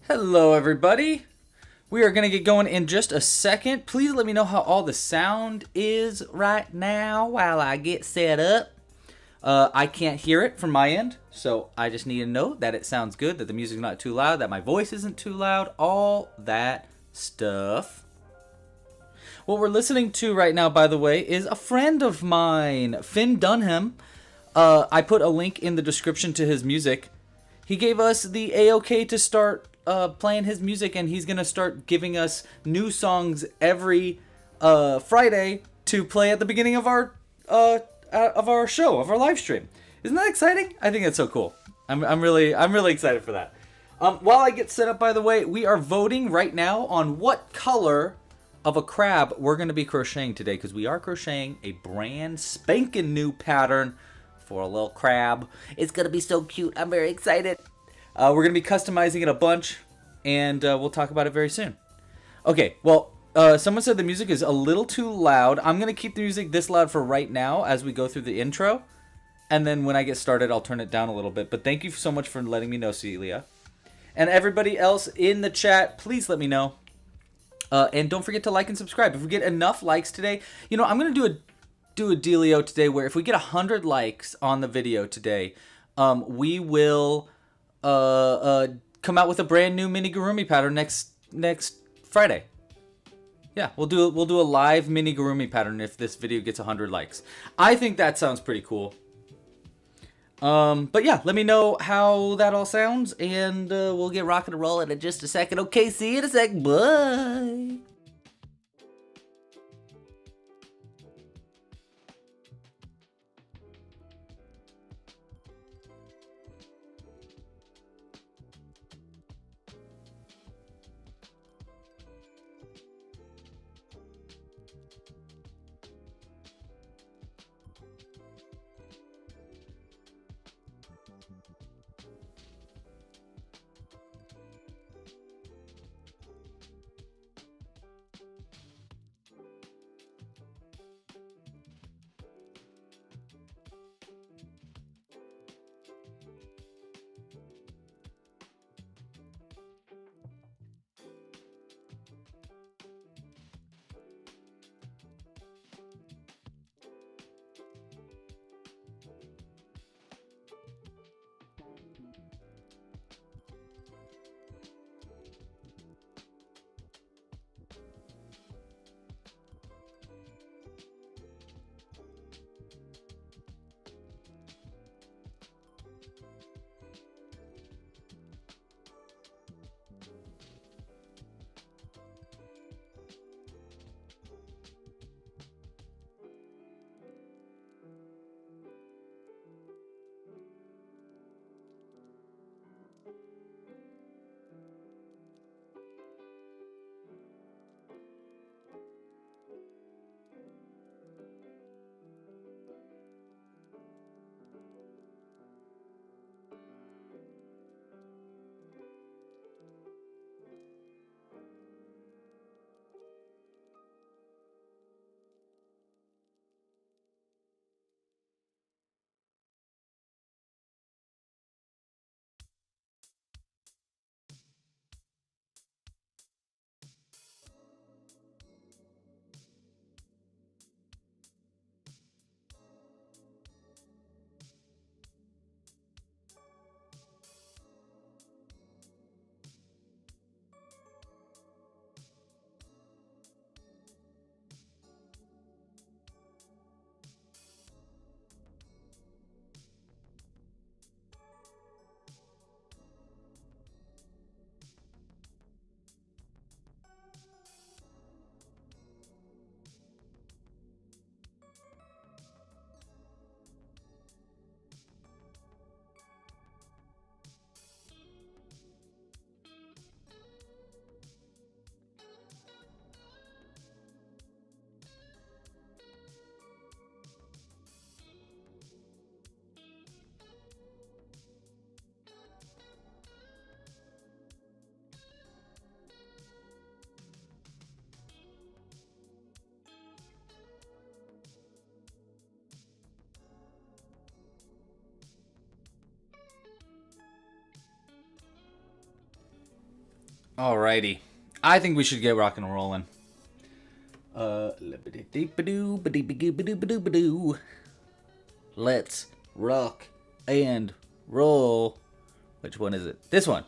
Hello, everybody. We are going to get going in just a second. Please let me know how all the sound is right now while I get set up. I can't hear it from my end, so I just need to know that it sounds good, that the music's not too loud, that my voice isn't too loud, all that stuff. What we're listening to right now, by the way, is a friend of mine, Finn Dunham. I put a link in the description to his music. He gave us the A-OK to start playing his music, and he's gonna start giving us new songs every Friday to play at the beginning of our show, of our live stream. Isn't that exciting? I think it's so cool. I'm really excited for that. While I get set up, by the way, we are voting right now on what color of a crab we're gonna be crocheting today, because we are crocheting a brand spanking new pattern for a little crab. It's gonna be so cute. I'm very excited. We're gonna be customizing it a bunch, and we'll talk about it very soon. Okay, well, someone said the music is a little too loud. I'm gonna keep the music this loud for right now as we go through the intro, and then when I get started, I'll turn it down a little bit. But thank you so much for letting me know, Celia. And everybody else in the chat, please let me know. And don't forget to like and subscribe. If we get enough likes today, I'm gonna do a dealio today where if we get 100 likes on the video today, we will come out with a brand new Amigurumi pattern next Friday. Yeah, we'll do a live Amigurumi pattern if this video gets 100 likes. I think that sounds pretty cool. But yeah, let me know how that all sounds, and we'll get rocking and rolling in just a second. Okay, see you in a sec. Bye. Alrighty. I think we should get rocking and rolling. Let's rock and roll. Which one is it? This one.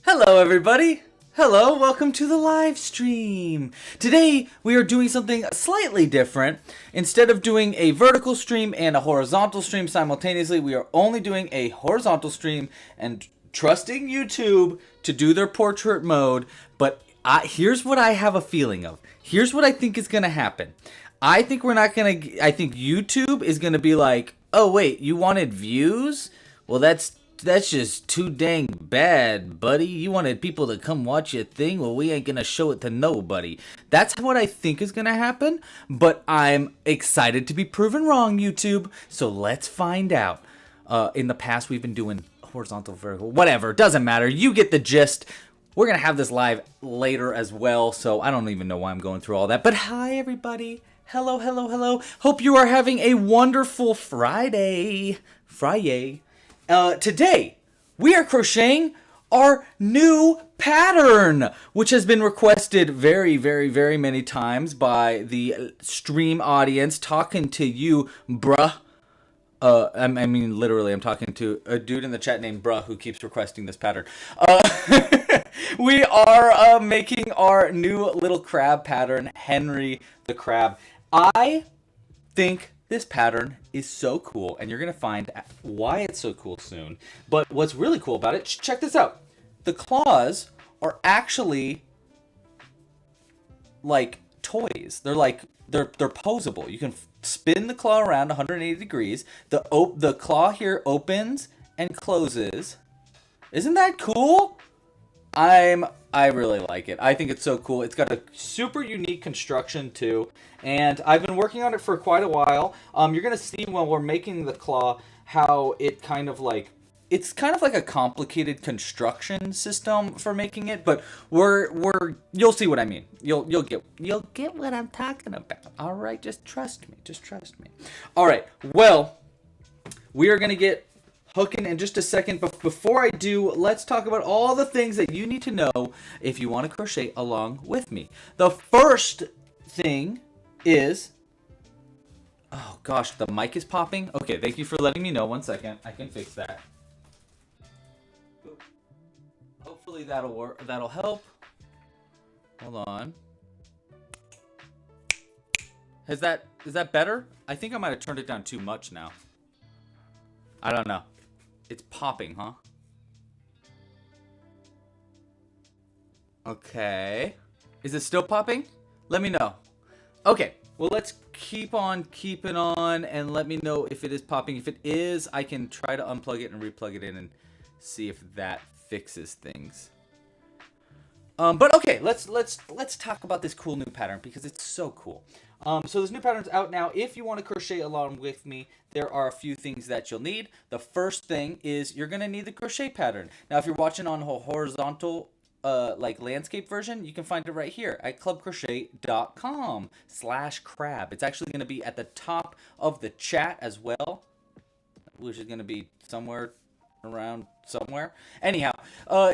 Hello, everybody. Hello, welcome to the live stream. Today, we are doing something slightly different. Instead of doing a vertical stream and a horizontal stream simultaneously, we are only doing a horizontal stream and trusting YouTube to do their portrait mode. But here's what I have a feeling of. Here's what I think is going to happen. I think YouTube is going to be like, oh, wait, you wanted views? Well, that's just too dang bad, buddy. You wanted people to come watch your thing? Well, we ain't gonna show it to nobody. That's what I think is gonna happen, but I'm excited to be proven wrong, YouTube. So let's find out. In the past, we've been doing horizontal, vertical, whatever. Doesn't matter. You get the gist. We're gonna have this live later as well, so I don't even know why I'm going through all that. But hi, everybody. Hello, hello, hello. Hope you are having a wonderful Friday. Today, we are crocheting our new pattern, which has been requested very, very, very many times by the stream audience. Talking to you, bruh. I mean, literally, I'm talking to a dude in the chat named Bruh who keeps requesting this pattern. We are making our new little crab pattern, Henry the Crab. I think this pattern is so cool, and you're going to find why it's so cool soon. But what's really cool about it, check this out. The claws are actually like toys. They're posable. You can spin the claw around 180 degrees. The claw here opens and closes. Isn't that cool? I really like it. I think it's so cool. It's got a super unique construction too, and I've been working on it for quite a while. You're gonna see when we're making the claw how it it's kind of like a complicated construction system for making it, but you'll see what I mean. You'll get what I'm talking about. All right, just trust me. All right, well, we are gonna get hooking in just a second, but before I do, let's talk about all the things that you need to know if you want to crochet along with me. The first thing is, oh gosh, the mic is popping. Okay, thank you for letting me know. 1 second, I can fix that. Hopefully that'll work. That'll help. Hold on. Is that better? I think I might have turned it down too much now. I don't know. It's popping, huh? Okay. Is it still popping? Let me know. Okay. Well, let's keep on keeping on and let me know if it is popping. If it is, I can try to unplug it and replug it in and see if that fixes things. But okay, let's talk about this cool new pattern because it's so cool. So this new pattern's out now. If you want to crochet along with me, there are a few things that you'll need. The first thing is you're gonna need the crochet pattern. Now, if you're watching on a horizontal landscape version, you can find it right here at clubcrochet.com/crab. It's actually gonna be at the top of the chat as well, which is gonna be somewhere around somewhere. Anyhow,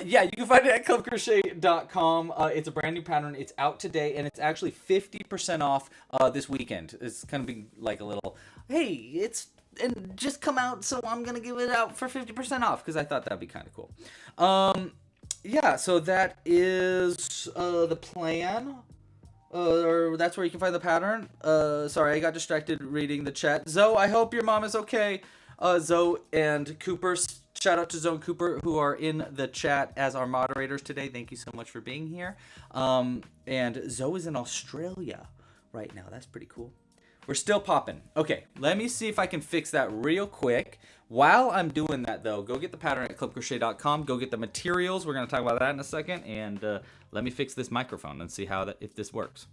yeah, you can find it at clubcrochet.com. It's a brand new pattern. It's out today, and it's actually 50% off this weekend. It's gonna be like a little, hey, it's and just come out, so I'm gonna give it out for 50% off because I thought that'd be kind of cool. Yeah, so that is the plan. Or that's where you can find the pattern. Sorry, I got distracted reading the chat. Zoe, I hope your mom is okay. Zoe and Cooper, shout out to Zoe and Cooper who are in the chat as our moderators today. Thank you so much for being here. And Zoe is in Australia right now. That's pretty cool. We're still popping. Okay, let me see if I can fix that real quick. While I'm doing that, though, go get the pattern at clubcrochet.com. Go get the materials. We're going to talk about that in a second. And let me fix this microphone and see if this works.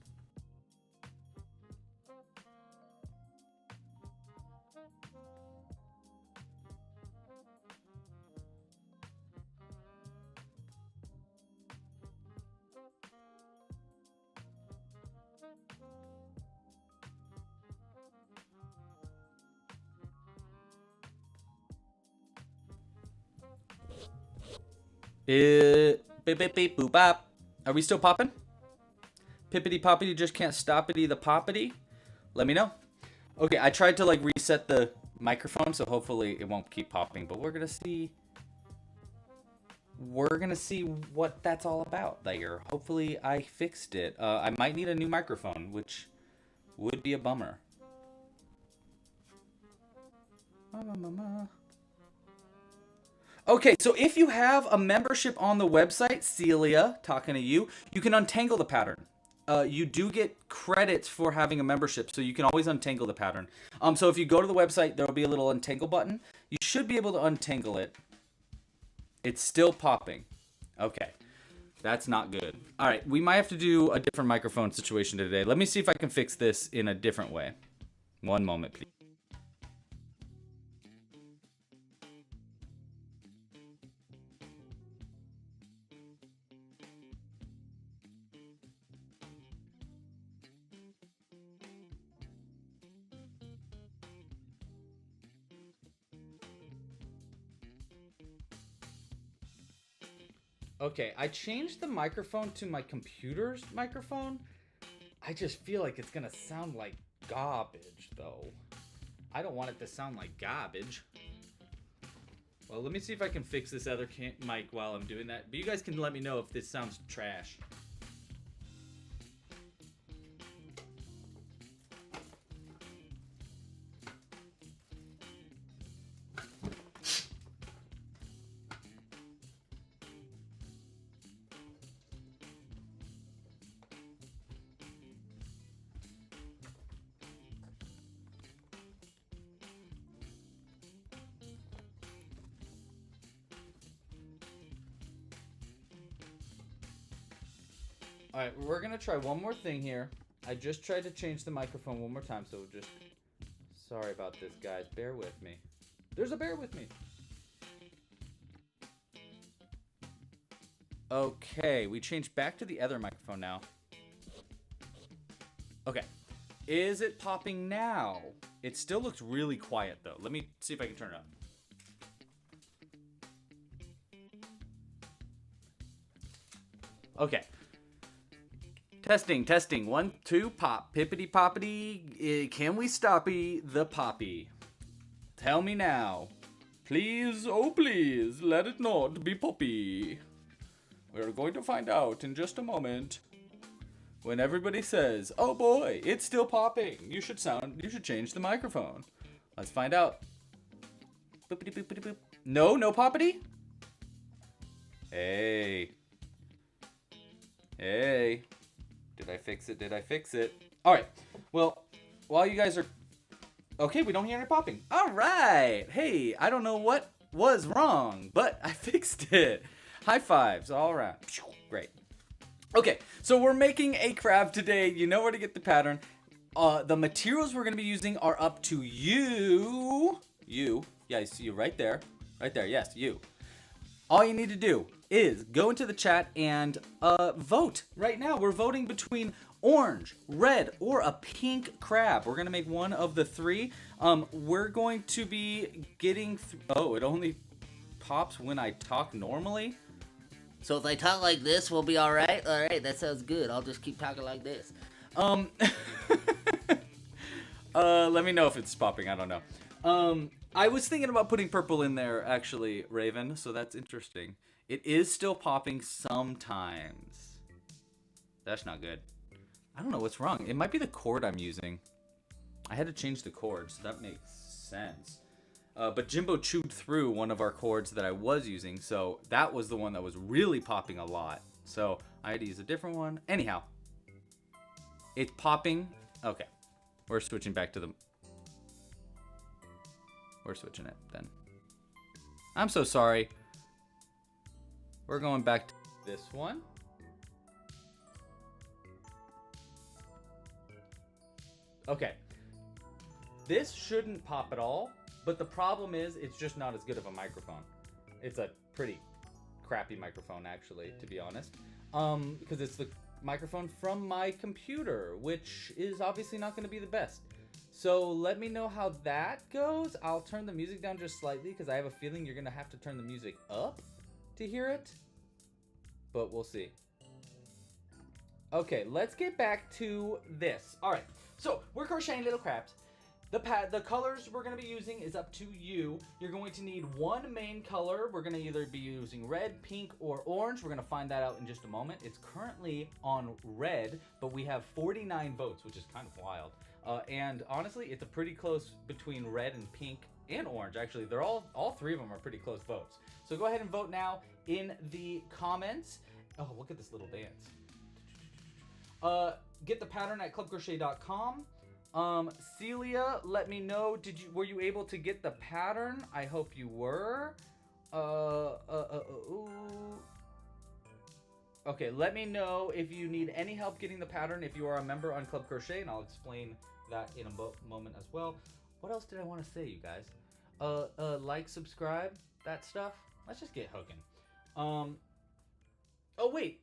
Beep, beep, beep, boop, bop. Are we still popping? Pippity poppity, just can't stoppity the poppity. Let me know. Okay, I tried to like reset the microphone, so hopefully it won't keep popping. But we're gonna see. We're gonna see what that's all about there. Hopefully I fixed it. I might need a new microphone, which would be a bummer. Okay, so if you have a membership on the website, Celia, talking to you, you can untangle the pattern. You do get credits for having a membership, so you can always untangle the pattern. So if you go to the website, there will be a little untangle button. You should be able to untangle it. It's still popping. Okay, that's not good. All right, we might have to do a different microphone situation today. Let me see if I can fix this in a different way. One moment, please. Okay, I changed the microphone to my computer's microphone. I just feel like it's gonna sound like garbage, though. I don't want it to sound like garbage. Well, let me see if I can fix this other mic while I'm doing that. But you guys can let me know if this sounds trash. Alright, we're gonna try one more thing here. I just tried to change the microphone one more time, so just... Sorry about this, guys. Bear with me. There's a bear with me. Okay, we changed back to the other microphone now. Okay. Is it popping now? It still looks really quiet, though. Let me see if I can turn it up. Okay. Testing, testing. 1, 2, pop. Pippity poppity. Can we stoppy the poppy? Tell me now. Please, oh please, let it not be poppy. We're going to find out in just a moment. When everybody says, oh boy, it's still popping. You should change the microphone. Let's find out. Boopity boopity boop. No, no poppity? Hey. Hey. Did I fix it? Did I fix it? All right. Well, while you guys are... Okay, we don't hear any popping. All right. Hey, I don't know what was wrong, but I fixed it. High fives all around. Great. Okay, so we're making a craft today. You know where to get the pattern. The materials we're going to be using are up to you. You. Yeah, I see you right there. Right there. Yes, you. All you need to do is go into the chat and vote. Right now, we're voting between orange, red, or a pink crab. We're going to make one of the three. We're going to be getting... Oh, it only pops when I talk normally? So if I talk like this, we'll be all right? All right, that sounds good. I'll just keep talking like this. Let me know if it's popping. I don't know. I was thinking about putting purple in there, actually, Raven, so that's interesting. It is still popping sometimes. That's not good. I don't know what's wrong. It might be the cord I'm using. I had to change the cord, so that makes sense. But Jimbo chewed through one of our cords that I was using, so that was the one that was really popping a lot. So I had to use a different one. Anyhow, it's popping. Okay, we're switching back to the... We're switching it then. I'm so sorry. We're going back to this one. Okay. This shouldn't pop at all, but the problem is it's just not as good of a microphone. It's a pretty crappy microphone, actually, to be honest. Because it's the microphone from my computer, which is obviously not going to be the best. So let me know how that goes. I'll turn the music down just slightly because I have a feeling you're going to have to turn the music up to hear it. but we'll see. Okay, let's get back to this. All right, so we're crocheting little crabs. The colors we're going to be using is up to you. You're going to need one main color. We're going to either be using red, pink, or orange. We're going to find that out in just a moment. It's currently on red, but we have 49 votes, which is kind of wild. And honestly, it's a pretty close between red and pink and orange. Actually, they're all three of them are pretty close votes. So go ahead and vote now in the comments. Oh, look at this little dance. Get the pattern at clubcrochet.com. Celia, let me know, were you able to get the pattern? I hope you were. Okay, let me know if you need any help getting the pattern if you are a member on Club Crochet, and I'll explain that in a moment as well. What else did I want to say, you guys? Like, subscribe, that stuff. Let's just get hooking. Oh wait,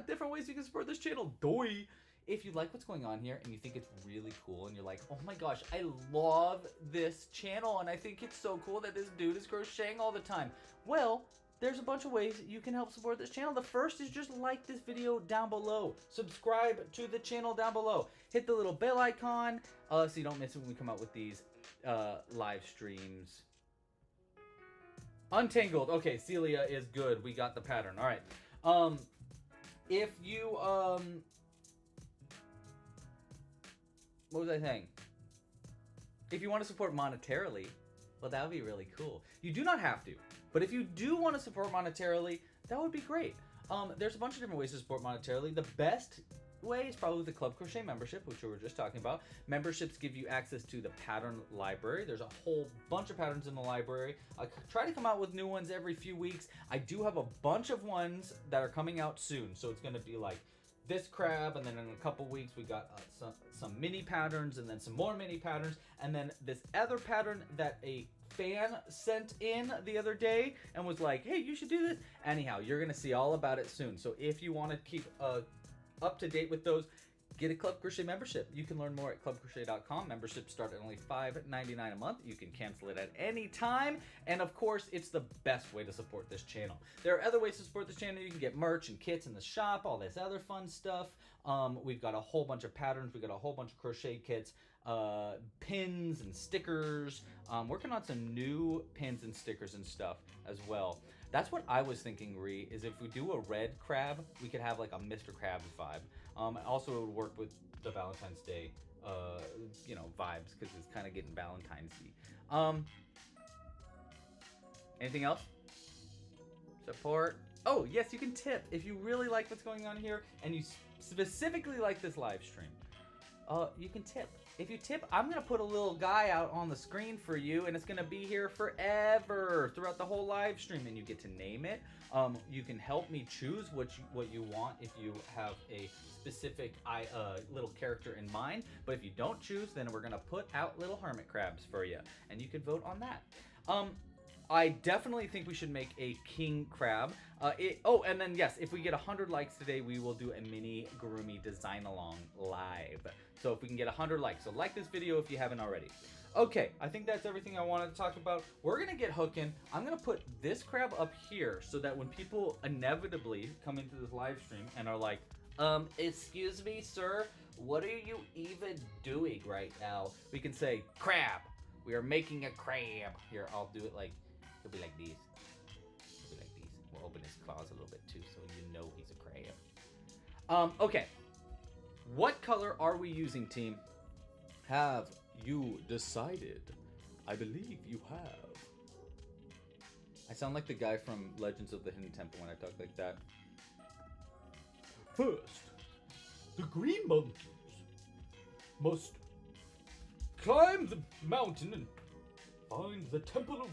different ways you can support this channel. Doi. If you like what's going on here and you think it's really cool and you're like, oh my gosh, I love this channel and I think it's so cool that this dude is crocheting all the time. Well, there's a bunch of ways you can help support this channel. The first is just like this video down below. Subscribe to the channel down below. Hit the little bell icon so you don't miss it when we come out with these live streams. Untangled. Okay, Celia is good. We got the pattern. All right. If you, what was I saying? If you want to support monetarily, well, that would be really cool. You do not have to, but if you do want to support monetarily, that would be great. There's a bunch of different ways to support monetarily. The best way is probably the Club Crochet membership, which we were just talking about. Memberships give you access to the pattern library. There's a whole bunch of patterns in the library. I try to come out with new ones every few weeks. I do have a bunch of ones that are coming out soon, so it's going to be like this crab, and then in a couple weeks we got some mini patterns, and then some more mini patterns, and then this other pattern that a fan sent in the other day and was like, hey, you should do this. Anyhow, you're gonna see all about it soon. So if you want to keep up to date with those, get a Club Crochet membership. You can learn more at clubcrochet.com. Memberships start at only $5.99 a month. You can cancel it at any time. And of course, it's the best way to support this channel. There are other ways to support this channel. You can get merch and kits in the shop, all this other fun stuff. We've got a whole bunch of patterns. We've got a whole bunch of crochet kits, pins and stickers. Working on some new pins and stickers and stuff as well. That's what I was thinking, Ree, is if we do a red crab, we could have like a Mr. Krabs vibe. Also, it would work with the Valentine's Day, vibes, because it's kind of getting Valentine's-y. Anything else? Support. Oh, yes, you can tip if you really like what's going on here and you specifically like this live stream. You can tip. If you tip, I'm going to put a little guy out on the screen for you, and it's going to be here forever throughout the whole live stream, and you get to name it. You can help me choose what you want if you have a specific little character in mind, but if you don't choose, then we're going to put out little hermit crabs for you, and you can vote on that. I definitely think we should make a king crab. And then yes, if we get 100 likes today, we will do a mini Gurumi design along live. So if we can get 100 likes, so like this video if you haven't already. Okay, I think that's everything I wanted to talk about. We're gonna get hooking. I'm gonna put this crab up here so that when people inevitably come into this live stream and are like, excuse me, sir, what are you even doing right now? We can say, crab. We are making a crab. Here, I'll do it like, it'll be like these. It'll be like these. We'll open his claws a little bit too so you know he's a crab. Okay. What color are we using, team? Have you decided? I believe you have. I sound like the guy from Legends of the Hidden Temple when I talk like that. First, the green monkeys must climb the mountain and find the temple of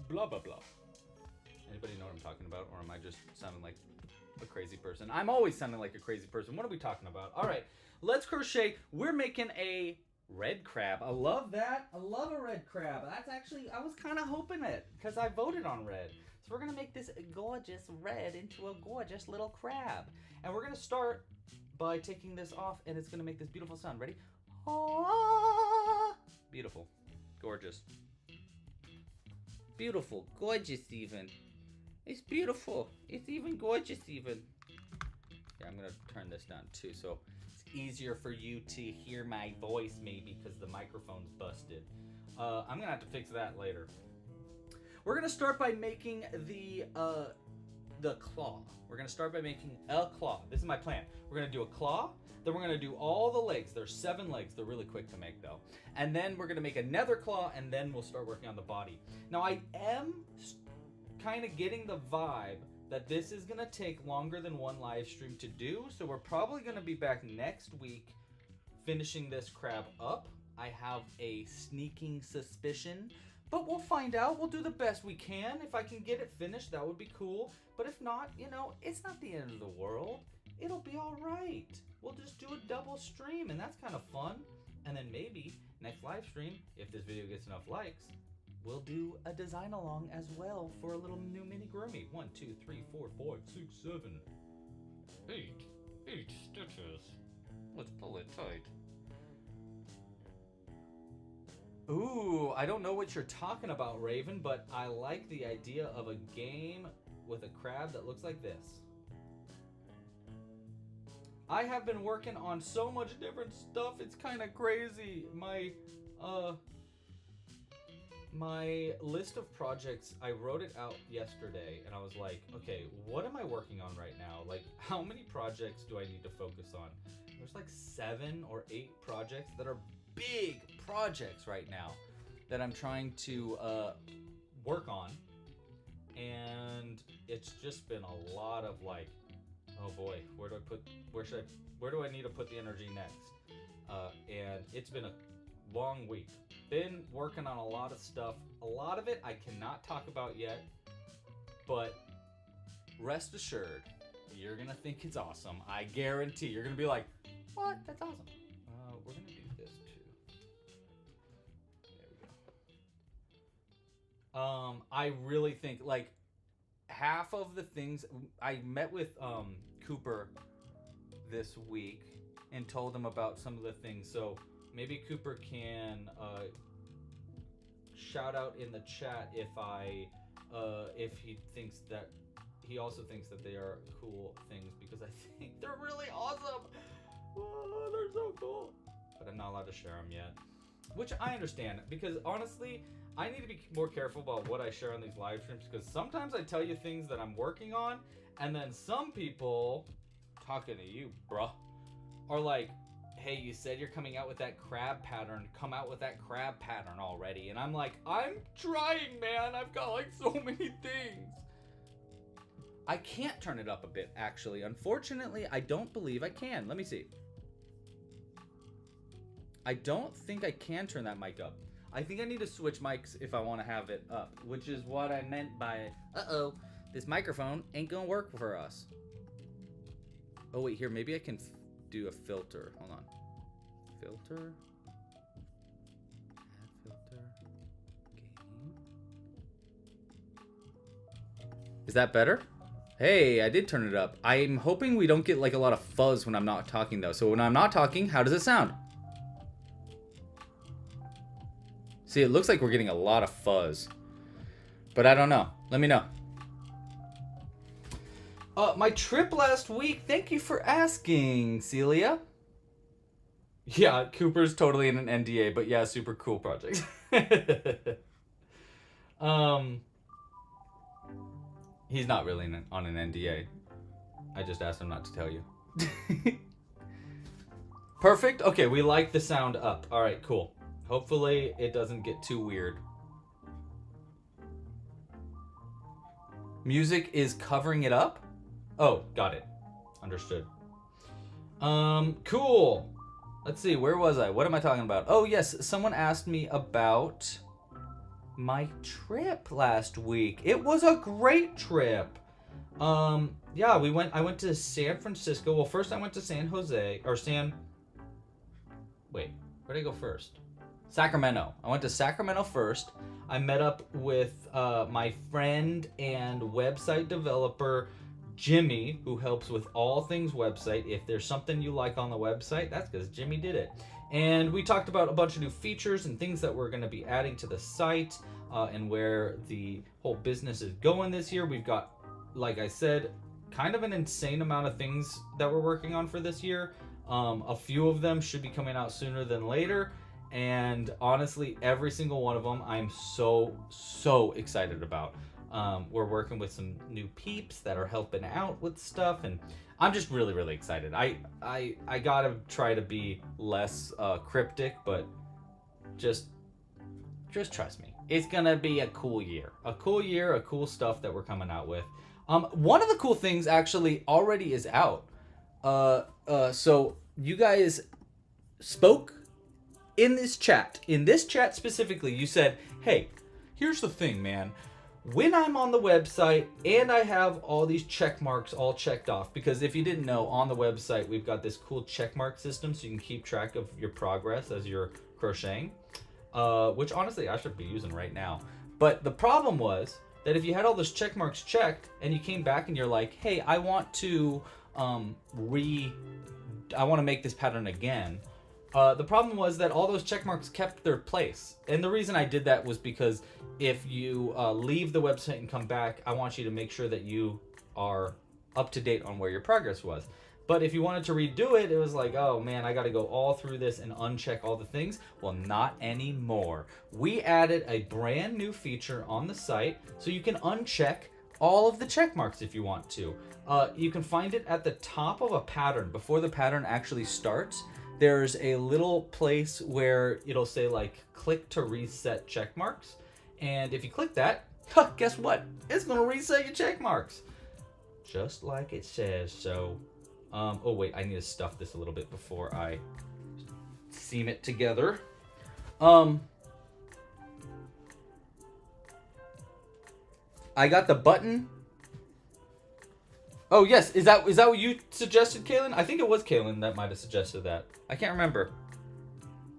blah blah blah. Anybody know what I'm talking about, or am I just sounding like a crazy person? I'm always sounding like a crazy person. What are we talking about? All right, let's crochet. We're making a red crab. I love that. I love a red crab. That's actually, I was kind of hoping it because I voted on red. So we're gonna make this gorgeous red into a gorgeous little crab, and we're gonna start by taking this off, and it's gonna make this beautiful sound. Ready? Ah! Beautiful, gorgeous. Beautiful, gorgeous even. It's beautiful. It's even gorgeous even. Yeah, I'm gonna turn this down too, so it's easier for you to hear my voice maybe because the microphone's busted. I'm gonna have to fix that later. We're gonna start by making the claw. We're gonna start by making a claw. This is my plan. We're gonna do a claw, then we're gonna do all the legs. There's 7 legs. They're really quick to make though. And then we're gonna make another claw, and then we'll start working on the body. Now I am kind of getting the vibe that this is gonna take longer than one live stream to do, so we're probably gonna be back next week finishing this crab up. I have a sneaking suspicion, but we'll find out. We'll do the best we can. If I can get it finished, that would be cool. But if not, you know, it's not the end of the world. It'll be all right. We'll just do a double stream, and that's kind of fun. And then maybe next live stream, if this video gets enough likes, we'll do a design along as well for a little new Amigurumi. 1, 2, 3, 4, 5, 6, 7, 8 stitches. Let's pull it tight. Ooh, I don't know what you're talking about, Raven, but I like the idea of a game with a crab that looks like this. I have been working on so much different stuff, it's kind of crazy. My list of projects, I wrote it out yesterday, and I was like, okay, what am I working on right now? Like, how many projects do I need to focus on? There's like 7 or 8 projects that are big projects right now that I'm trying to work on, and it's just been a lot of like, oh boy, where do I need to put the energy next? And it's been a long week. Been working on a lot of stuff. A lot of it I cannot talk about yet, but rest assured, you're gonna think it's awesome. I guarantee you're gonna be like, what? That's awesome. We're gonna do this too. There we go. I really think like half of the things I met with Cooper this week and told him about some of the things. So maybe Cooper can shout out in the chat if he thinks that he also thinks that they are cool things, because I think they're really awesome. Oh, they're so cool. But I'm not allowed to share them yet, which I understand, because honestly, I need to be more careful about what I share on these live streams, because sometimes I tell you things that I'm working on, and then some people, talking to you, bruh, are like, hey, you said you're coming out with that crab pattern. Come out with that crab pattern already. And I'm like, I'm trying, man. I've got like so many things. I can't turn it up a bit, actually. Unfortunately, I don't believe I can. Let me see. I don't think I can turn that mic up. I think I need to switch mics if I want to have it up, which is what I meant by, uh-oh, this microphone ain't gonna work for us. Oh, wait, here, maybe I can do a filter. Hold on. Filter. Add filter. Game. Is that better? Hey, I did turn it up. I'm hoping we don't get like a lot of fuzz when I'm not talking though. So when I'm not talking, how does it sound? See, it looks like we're getting a lot of fuzz, but I don't know. Let me know. My trip last week, thank you for asking, Celia. Yeah, Cooper's totally in an NDA, but yeah, super cool project. He's not really on an NDA. I just asked him not to tell you. Perfect. Okay, we like the sound up. All right, cool. Hopefully it doesn't get too weird. Music is covering it up? Oh, got it. Understood. Cool. Let's see, where was I? What am I talking about? Oh, yes, someone asked me about my trip last week. It was a great trip. Yeah, I went to San Francisco. Well, first I went to San Jose, or wait, where did I go first? Sacramento. I went to Sacramento first. I met up with my friend and website developer, Jimmy, who helps with all things website. If there's something you like on the website, that's because Jimmy did it. And we talked about a bunch of new features and things that we're going to be adding to the site and where the whole business is going this year. We've got, like I said, kind of an insane amount of things that we're working on for this year. A few of them should be coming out sooner than later, and honestly, every single one of them I'm so excited about. We're working with some new peeps that are helping out with stuff, and I'm just really excited. I gotta try to be less cryptic, but just trust me. It's gonna be a cool year. A cool stuff that we're coming out with. One of the cool things actually already is out. So you guys spoke in this chat. In this chat specifically, you said, hey, here's the thing, man. When I'm on the website and I have all these check marks all checked off, because if you didn't know, on the website we've got this cool check mark system so you can keep track of your progress as you're crocheting, which honestly I should be using right now. But the problem was that if you had all those check marks checked and you came back and you're like, hey, I want to make this pattern again. The problem was that all those check marks kept their place. And the reason I did that was because if you leave the website and come back, I want you to make sure that you are up to date on where your progress was. But if you wanted to redo it, it was like, oh man, I got to go all through this and uncheck all the things. Well, not anymore. We added a brand new feature on the site so you can uncheck all of the check marks if you want to. You can find it at the top of a pattern. Before the pattern actually starts, there's a little place where it'll say like click to reset check marks. And if you click that, guess what? It's gonna reset your check marks. Just like it says. So, oh wait, I need to stuff this a little bit before I seam it together. I got the button. Oh yes, is that what you suggested, Kaylin? I think it was Kaylin that might have suggested that. I can't remember.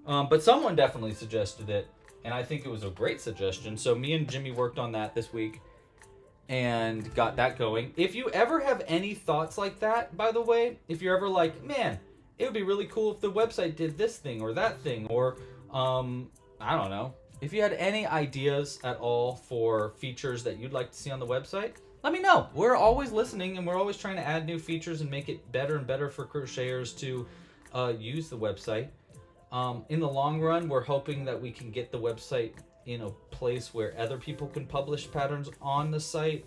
But someone definitely suggested it, and I think it was a great suggestion. So me and Jimmy worked on that this week and got that going. If you ever have any thoughts like that, by the way, if you're ever like, man, it would be really cool if the website did this thing or that thing, or I don't know. If you had any ideas at all for features that you'd like to see on the website, let me know. We're always listening, and we're always trying to add new features and make it better and better for crocheters to use the website. In the long run, we're hoping that we can get the website in a place where other people can publish patterns on the site.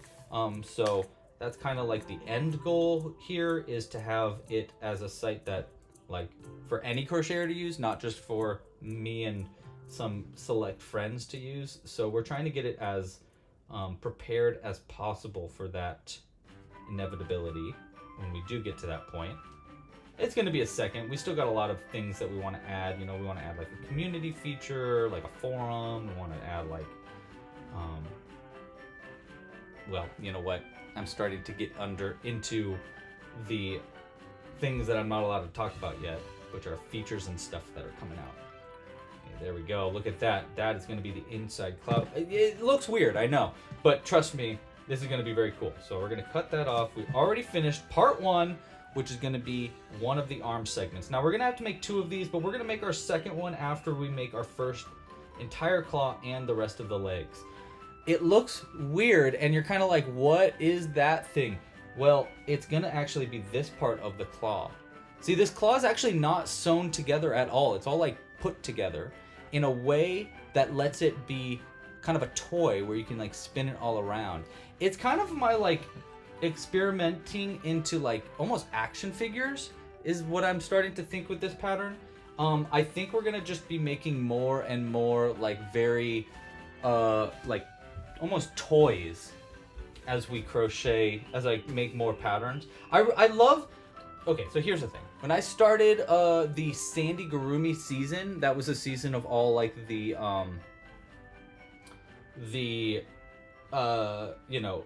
So that's kind of like the end goal here, is to have it as a site that, like, for any crocheter to use, not just for me and some select friends to use. So we're trying to get it as prepared as possible for that inevitability when we do get to that point. It's going to be a second. We still got a lot of things that we want to add. You know, we want to add like a community feature, like a forum. We want to add like, well, you know what? I'm starting to get into the things that I'm not allowed to talk about yet, which are features and stuff that are coming out. Okay, there we go. Look at that. That is going to be the inside cloud. It looks weird, I know, but trust me, this is going to be very cool. So we're going to cut that off. We already finished part 1, which is going to be one of the arm segments. Now we're going to have to make 2 of these, but we're going to make our second one after we make our first entire claw and the rest of the legs. It looks weird, and you're kind of like, what is that thing? Well, it's going to actually be this part of the claw. See, this claw is actually not sewn together at all. It's all like put together in a way that lets it be kind of a toy where you can like spin it all around. It's kind of my like experimenting into like almost action figures is what I'm starting to think with this pattern. I think we're gonna just be making more and more like very like almost toys as we crochet, as I make more patterns. I love, okay, so here's the thing. When I started the Amigurumi season, that was a season of all like the you know,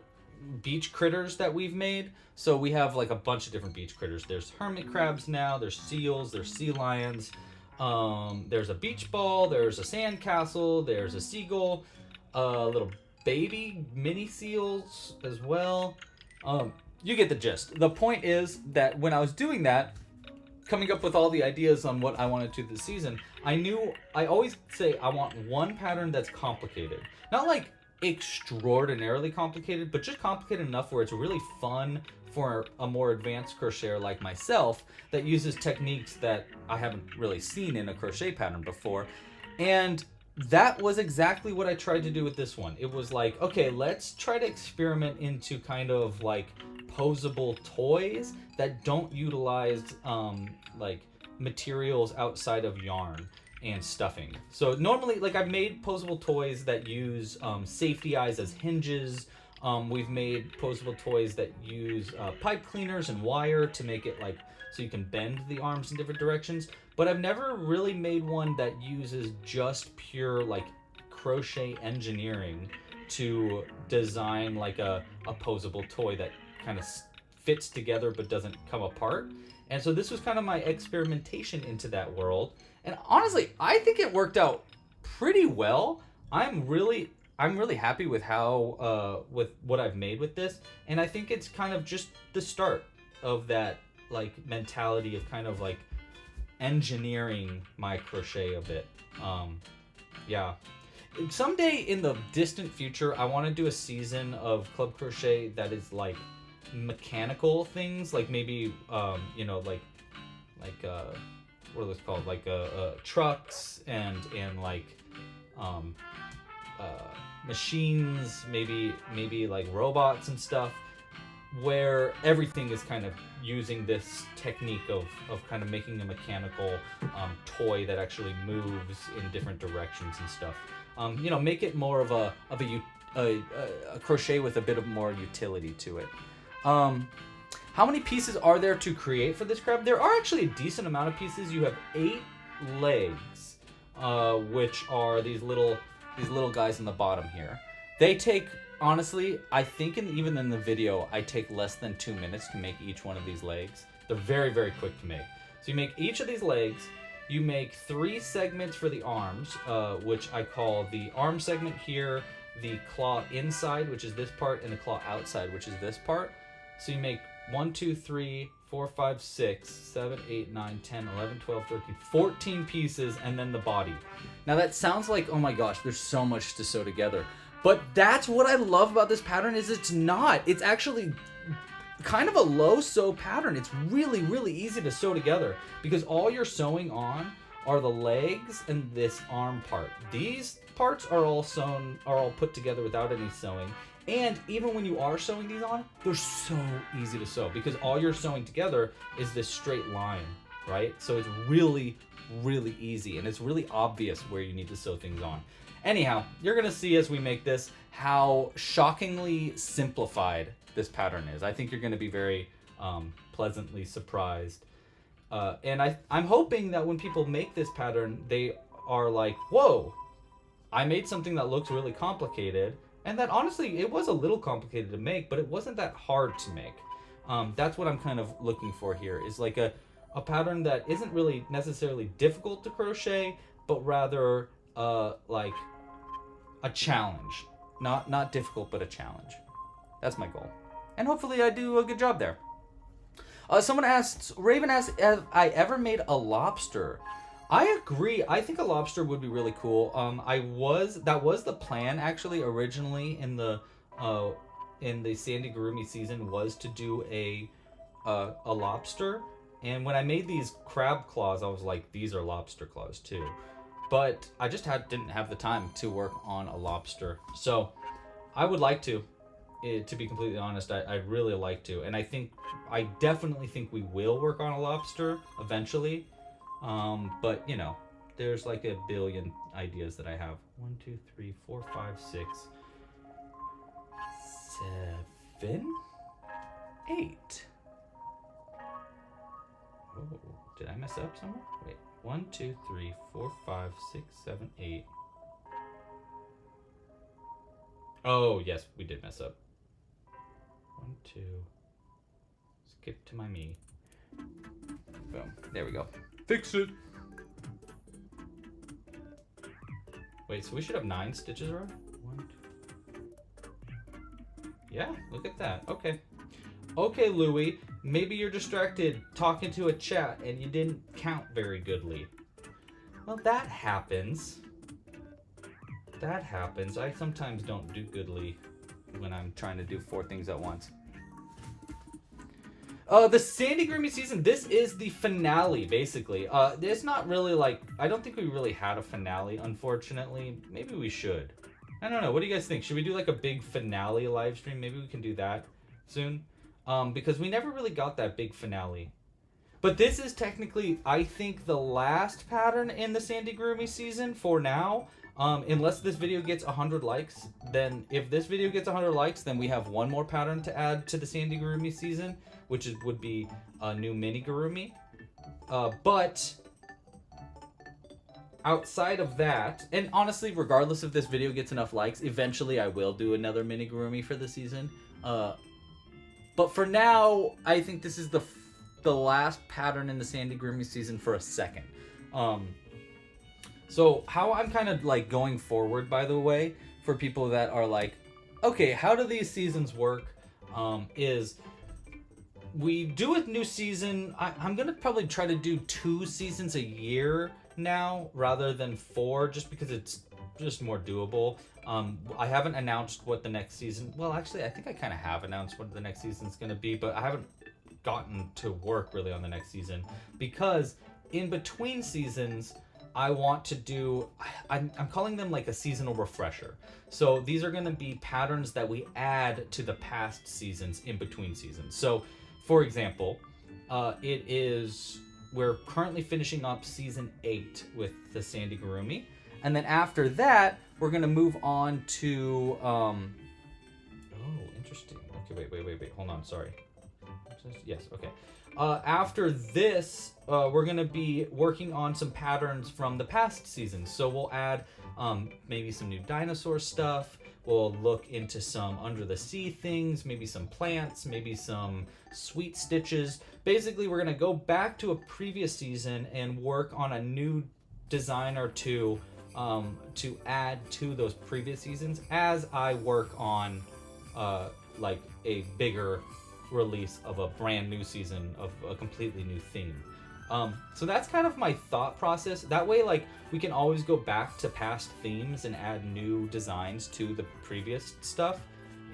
beach critters that we've made. So we have like a bunch of different beach critters. There's hermit crabs now, there's seals, there's sea lions, there's a beach ball, there's a sand castle, there's a seagull, little baby mini seals as well. You get the gist. The point is that when I was doing that, coming up with all the ideas on what I wanted to this season, I always say I want one pattern that's complicated. Not like extraordinarily complicated, but just complicated enough where it's really fun for a more advanced crocheter like myself that uses techniques that I haven't really seen in a crochet pattern before. And that was exactly what I tried to do with this one. It was like, okay, let's try to experiment into kind of like posable toys that don't utilize like materials outside of yarn and stuffing. So normally, like, I've made posable toys that use safety eyes as hinges. We've made posable toys that use pipe cleaners and wire to make it like so you can bend the arms in different directions. But I've never really made one that uses just pure like crochet engineering to design like a posable toy that kind of fits together but doesn't come apart. And so this was kind of my experimentation into that world. And honestly, I think it worked out pretty well. I'm really happy with how with what I've made with this, and I think it's kind of just the start of that like mentality of kind of like engineering my crochet a bit. Yeah. Someday in the distant future, I want to do a season of Club Crochet that is like mechanical things, like maybe you know, like what are those called, like trucks and like machines, maybe like robots and stuff, where everything is kind of using this technique of kind of making a mechanical toy that actually moves in different directions and stuff. You know, make it more of a crochet with a bit of more utility to it. How many pieces are there to create for this crab? There are actually a decent amount of pieces. You have 8 legs, which are these little guys in the bottom here. They take, honestly, I think even in the video, I take less than 2 minutes to make each one of these legs. They're very, very quick to make. So you make each of these legs. You make 3 segments for the arms, which I call the arm segment here, the claw inside, which is this part, and the claw outside, which is this part. So you make 1, 2, 3, 4, 5, 6, 7, 8, 9, 10, 11, 12, 13, 14 pieces, and then the body. Now that sounds like, oh my gosh, there's so much to sew together. But that's what I love about this pattern is it's not. It's actually kind of a low sew pattern. It's really, really easy to sew together because all you're sewing on are the legs and this arm part. These parts are all put together without any sewing. And even when you are sewing these on, they're so easy to sew because all you're sewing together is this straight line, right? So it's really, really easy, and it's really obvious where you need to sew things on. Anyhow, you're gonna see as we make this how shockingly simplified this pattern is. I think you're gonna be very pleasantly surprised. And I'm hoping that when people make this pattern, they are like, whoa, I made something that looks really complicated. And that honestly, it was a little complicated to make, but it wasn't that hard to make. That's what I'm kind of looking for here, is like a pattern that isn't really necessarily difficult to crochet, but rather like a challenge. Not difficult, but a challenge. That's my goal. And hopefully I do a good job there. Raven asks, have I ever made a lobster? I agree. I think a lobster would be really cool. That was the plan actually originally in the Amigurumi season, was to do a lobster. And when I made these crab claws, I was like, these are lobster claws too. But I just didn't have the time to work on a lobster. So I would like to be completely honest, I'd really like to. And I definitely think we will work on a lobster eventually. But you know, there's like a billion ideas that I have. 1, 2, 3, 4, 5, 6, 7, 8. Oh, did I mess up somewhere? Wait, 1, 2, 3, 4, 5, 6, 7, 8. Oh, yes, we did mess up. 1, 2. Skip to my me. Boom. There we go. Fix it. Wait, so we should have 9 stitches around? 1, 2. Yeah, look at that. Okay. Okay, Louie. Maybe you're distracted talking to a chat and you didn't count very goodly. Well, that happens. that happens. I sometimes don't do goodly when I'm trying to do 4 things at once. The Amigurumi season, this is the finale, basically. It's not really like, I don't think we really had a finale, unfortunately. Maybe we should. I don't know. What do you guys think? Should we do like a big finale live stream? Maybe we can do that soon. Because we never really got that big finale. But this is technically, I think, the last pattern in the Amigurumi season for now. Unless this video gets 100 likes, then if this video gets 100 likes, then we have one more pattern to add to the Amigurumi season, which would be a new minigurumi. But outside of that, and honestly, regardless if this video gets enough likes, eventually I will do another minigurumi for the season. But for now, I think this is the last pattern in the Amigurumi season for a second. So how I'm kind of like going forward, by the way, for people that are like, okay, how do these seasons work? Is we do a new season. I'm gonna probably try to do 2 seasons a year now rather than 4, just because it's just more doable. I haven't announced what the next season. Well, actually, I think I kind of have announced what the next season's gonna be, but I haven't gotten to work really on the next season because in between seasons I want to do, I'm calling them like a seasonal refresher. So these are going to be patterns that we add to the past seasons in between seasons. So for example, we're currently finishing up season 8 with the Amigurumi, and then after that we're going to move on to oh, interesting. Okay, wait, hold on, sorry. Yes, okay. After this, we're going to be working on some patterns from the past seasons. So we'll add maybe some new dinosaur stuff. We'll look into some under the sea things, maybe some plants, maybe some sweet stitches. Basically, we're going to go back to a previous season and work on a new design or two to add to those previous seasons as I work on like a bigger release of a brand new season of a completely new theme. So that's kind of my thought process. That way, like, we can always go back to past themes and add new designs to the previous stuff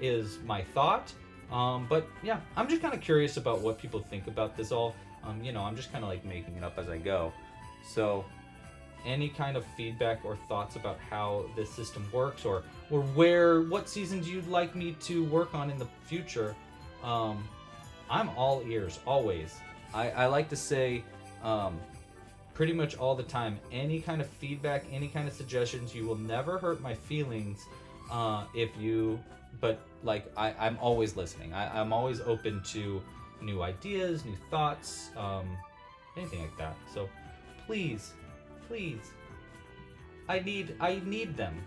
is my thought. But yeah, I'm just kind of curious about what people think about this all. You know, I'm just kind of like making it up as I go. So any kind of feedback or thoughts about how this system works, or what seasons you'd like me to work on in the future, I'm all ears, always. I like to say pretty much all the time, any kind of feedback, any kind of suggestions, you will never hurt my feelings but like I'm always listening. I'm always open to new ideas, new thoughts, anything like that. So please, I need them.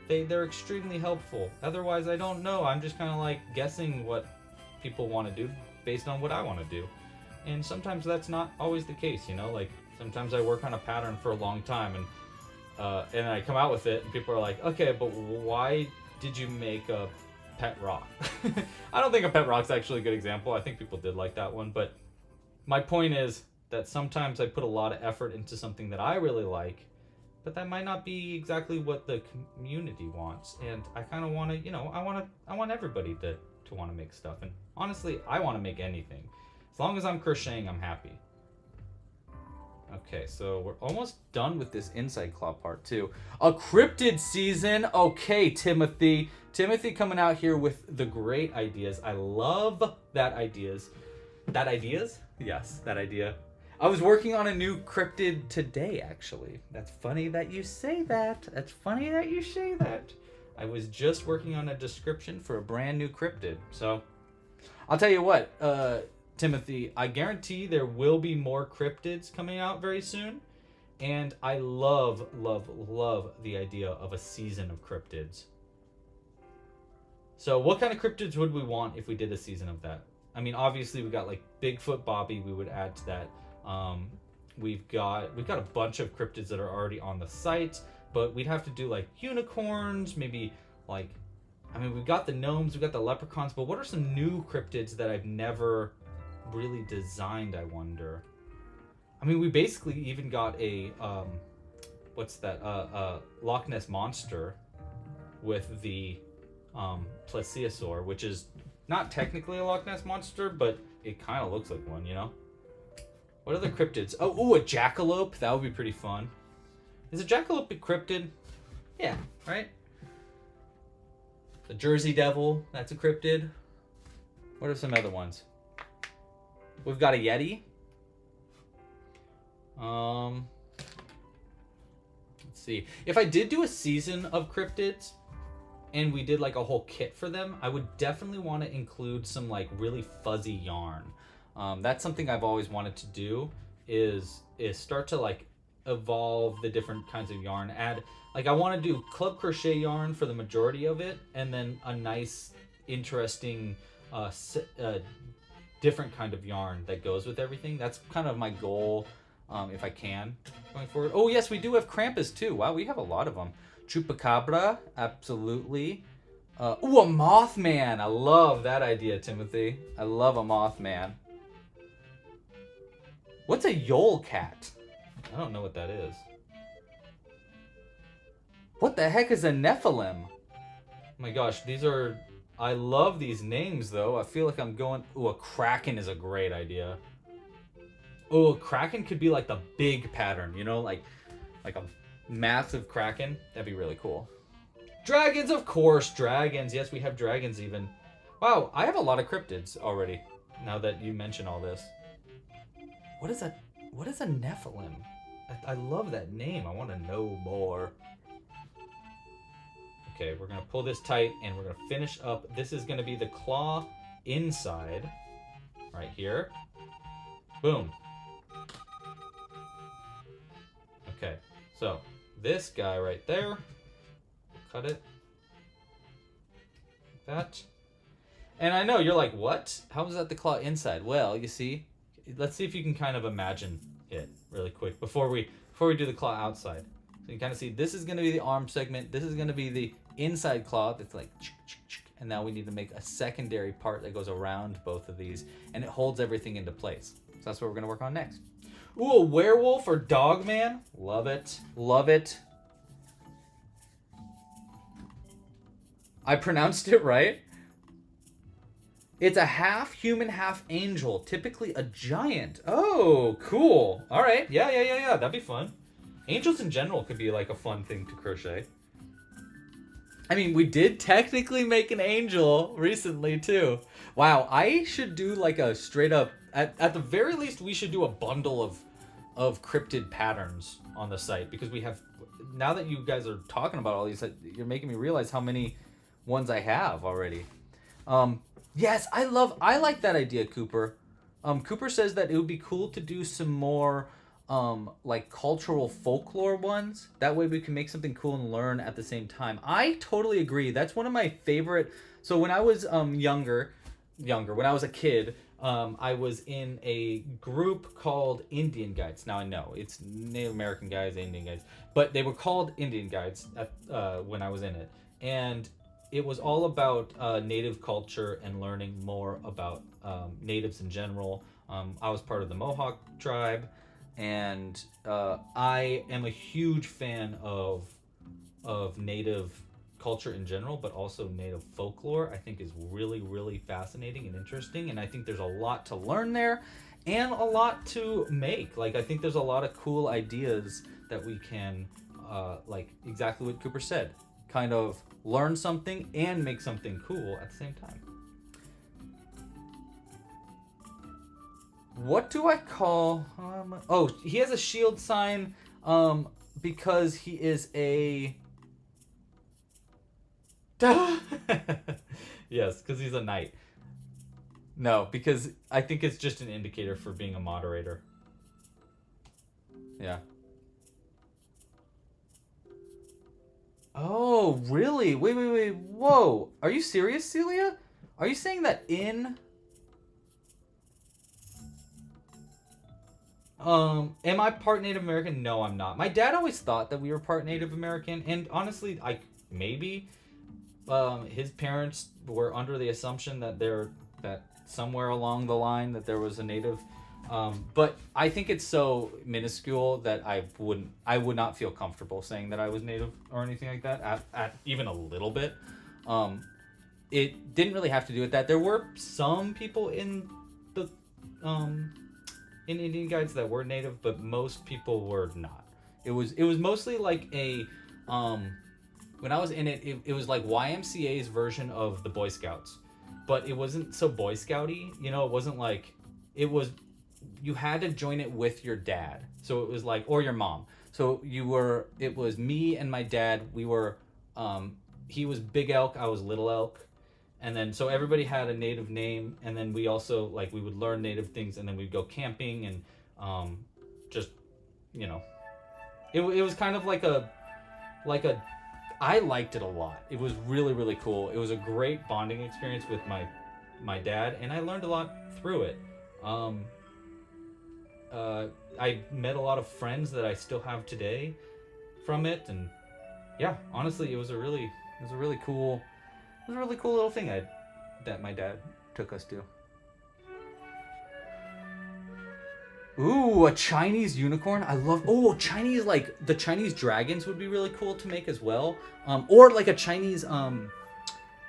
They're extremely helpful. Otherwise, I don't know. I'm just kind of like guessing what people want to do based on what I want to do. And sometimes that's not always the case, you know? Like, sometimes I work on a pattern for a long time and I come out with it and people are like, okay, but why did you make a pet rock? I don't think a pet rock's actually a good example. I think people did like that one, but my point is that sometimes I put a lot of effort into something that I really like, but that might not be exactly what the community wants. And I kind of want to, you know, I want everybody to want to make stuff. And honestly, I want to make anything. As long as I'm crocheting, I'm happy. Okay, so we're almost done with this inside claw part too. A Crypted season. Okay, Timothy coming out here with the great ideas. I love that ideas. That ideas? Yes, that idea. I was working on a new Crypted today, actually. That's funny that you say that. I was just working on a description for a brand new Crypted. So, I'll tell you what, Timothy, I guarantee there will be more Cryptids coming out very soon. And I love the idea of a season of Cryptids. So, what kind of Cryptids would we want if we did a season of that? I mean, obviously, we got like Bigfoot Bobby, we would add to that. We've got a bunch of Cryptids that are already on the site, but we'd have to do like unicorns, maybe like, I mean, we've got the gnomes, we've got the leprechauns, but what are some new Cryptids that I've never really designed, I wonder? I mean, we basically even got a, what's that, Loch Ness Monster with the plesiosaur, which is not technically a Loch Ness monster, but it kind of looks like one, you know? What other cryptids? Oh, a jackalope. That would be pretty fun. Is a jackalope a cryptid? Yeah, right? The Jersey Devil. That's a cryptid. What are some other ones? We've got a Yeti. Let's see. If I did do a season of cryptids and we did like a whole kit for them, I would definitely want to include some like really fuzzy yarn. That's something I've always wanted to do is start to like evolve the different kinds of yarn. Add like I want to do club crochet yarn for the majority of it, and then a nice, interesting, different kind of yarn that goes with everything. That's kind of my goal, if I can, going forward. Oh yes, we do have Krampus too. Wow, we have a lot of them. Chupacabra, absolutely. Ooh, a Mothman. I love that idea, Timothy. I love a Mothman. What's a Yole cat? I don't know what that is. What the heck is a Nephilim? Oh my gosh, these are... I love these names, though. I feel like I'm going... Ooh, a Kraken is a great idea. Ooh, a Kraken could be like the big pattern, you know? Like a massive Kraken. That'd be really cool. Dragons, of course. Dragons. Yes, we have dragons even. Wow, I have a lot of cryptids already, now that you mention all this. What is a Nephilim? I love that name. I want to know more. Okay, we're going to pull this tight, and we're going to finish up. This is going to be the claw inside, right here. Boom. Okay, so this guy right there, cut it like that. And I know you're like, what? How is that the claw inside? Well, you see, let's see if you can kind of imagine it really quick before we do the claw outside. So you kind of see this is going to be the arm segment. This is going to be the inside claw that's like, and now we need to make a secondary part that goes around both of these, and it holds everything into place. So that's what we're going to work on next. Ooh, a werewolf or dog man. Love it. Love it. I pronounced it right. It's a half human, half angel. Typically a giant. Oh, cool. All right. Yeah. That'd be fun. Angels in general could be like a fun thing to crochet. I mean, we did technically make an angel recently too. Wow, I should do like a straight up, at the very least, we should do a bundle of cryptid patterns on the site, because we have, now that you guys are talking about all these, you're making me realize how many ones I have already. Yes, I like that idea, Cooper. Cooper says that it would be cool to do some more like cultural folklore ones. That way we can make something cool and learn at the same time. I totally agree. That's one of my favorite. So when I was younger, when I was a kid, I was in a group called Indian Guides. Now I know it's Native American guides, Indian guides, but they were called Indian Guides when I was in it. And it was all about native culture and learning more about natives in general. I was part of the Mohawk tribe, and I am a huge fan of native culture in general, but also native folklore. I think is really, really fascinating and interesting, and I think there's a lot to learn there and a lot to make. Like, I think there's a lot of cool ideas that we can, like exactly what Cooper said, kind of learn something and make something cool at the same time. What do I call... oh, he has a shield sign because he is a... Yes, because he's a knight. No, because I think it's just an indicator for being a moderator. Yeah. Oh, really? Wait. Whoa. Are you serious, Celia? Are you saying that in... am I part Native American? No, I'm not. My dad always thought that we were part Native American, and honestly, maybe his parents were under the assumption that somewhere along the line that there was a Native But I think it's so minuscule that I would not feel comfortable saying that I was Native or anything like that at even a little bit. It didn't really have to do with that. There were some people in the in Indian guides that were Native, but most people were not. It was mostly like a when I was in it, it was like YMCA's version of the Boy Scouts, but it wasn't so Boy Scouty. You know, it wasn't like it was. You had to join it with your dad, so it was like, or your mom. So it was me and my dad. We were, he was Big Elk, I was Little Elk, and then so everybody had a Native name, and then we also like we would learn Native things, and then we'd go camping and just, you know, it was kind of like a I liked it a lot. It was really, really cool. It was a great bonding experience with my dad, and I learned a lot through it. I met a lot of friends that I still have today from it, and yeah, honestly, it was a really cool little thing that my dad took us to. Ooh, a Chinese unicorn. I love. Oh, Chinese, like the Chinese dragons would be really cool to make as well. Or like a Chinese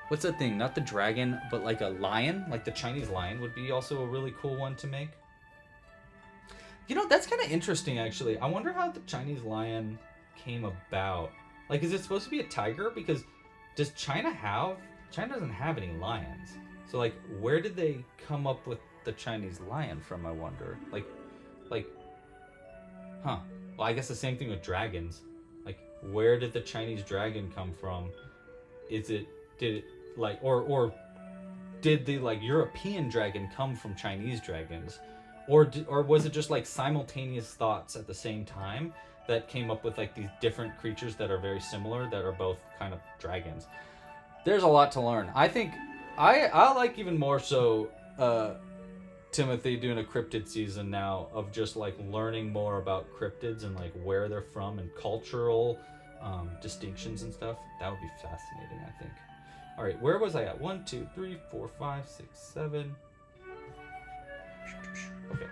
what's that thing? Not the dragon, but like a lion. Like the Chinese lion would be also a really cool one to make. You know, that's kind of interesting, actually. I wonder how the Chinese lion came about. Like, is it supposed to be a tiger? Because China doesn't have any lions. So, like, where did they come up with the Chinese lion from, I wonder? Like, huh. Well, I guess the same thing with dragons. Like, where did the Chinese dragon come from? Did the, like, European dragon come from Chinese dragons? Or was it just like simultaneous thoughts at the same time that came up with like these different creatures that are very similar that are both kind of dragons? There's a lot to learn. I think I like even more so Timothy doing a cryptid season now of just like learning more about cryptids and like where they're from and cultural distinctions and stuff. That would be fascinating, I think. All right, where was I at? 1, 2, 3, 4, 5, 6, 7. Okay.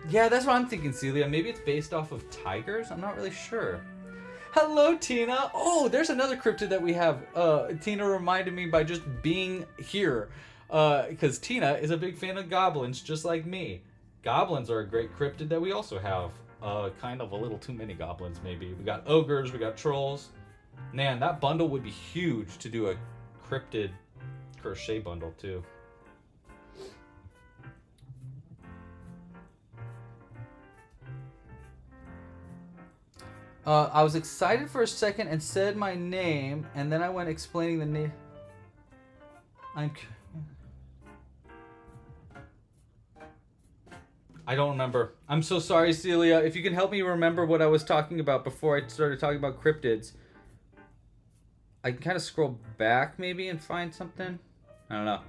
Yeah, that's what I'm thinking, Celia. Maybe it's based off of tigers? I'm not really sure. Hello, Tina. Oh, there's another cryptid that we have. Tina reminded me by just being here. Because Tina is a big fan of goblins, just like me. Goblins are a great cryptid that we also have. Kind of a little too many goblins, maybe. We got ogres, we got trolls. Man, that bundle would be huge to do a cryptid crochet bundle, too. I was excited for a second and said my name, and then I went explaining the name. I don't remember. I'm so sorry, Celia. If you can help me remember what I was talking about before I started talking about cryptids. I can kind of scroll back maybe and find something. I don't know.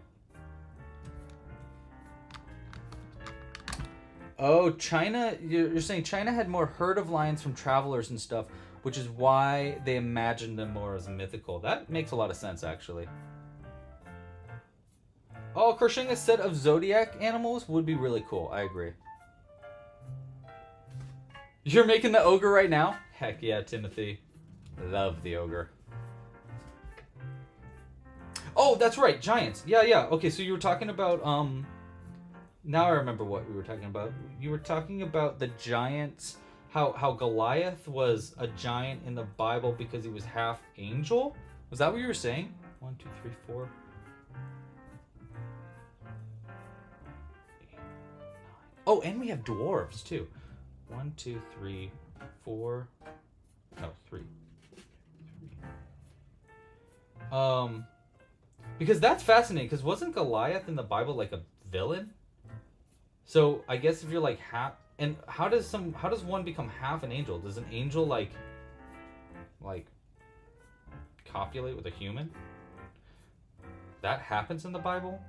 Oh, China, you're saying China had more herd of lions from travelers and stuff, which is why they imagined them more as mythical. That makes a lot of sense, actually. Oh, crocheting a set of zodiac animals would be really cool. I agree. You're making the ogre right now? Heck yeah, Timothy. Love the ogre. Oh, that's right, giants. Yeah. Okay, so you were talking about, now I remember what we were talking about. You were talking about the giants, how Goliath was a giant in the Bible because he was half angel? Was that what you were saying? 1, 2, 3, 4. 8, 9. Oh, and we have dwarves, too. 1, 2, 3, 4. No, 3. Because that's fascinating, because wasn't Goliath in the Bible like a villain? So I guess if you're like half, and how does one become half an angel? Does an angel like copulate with a human? That happens in the Bible?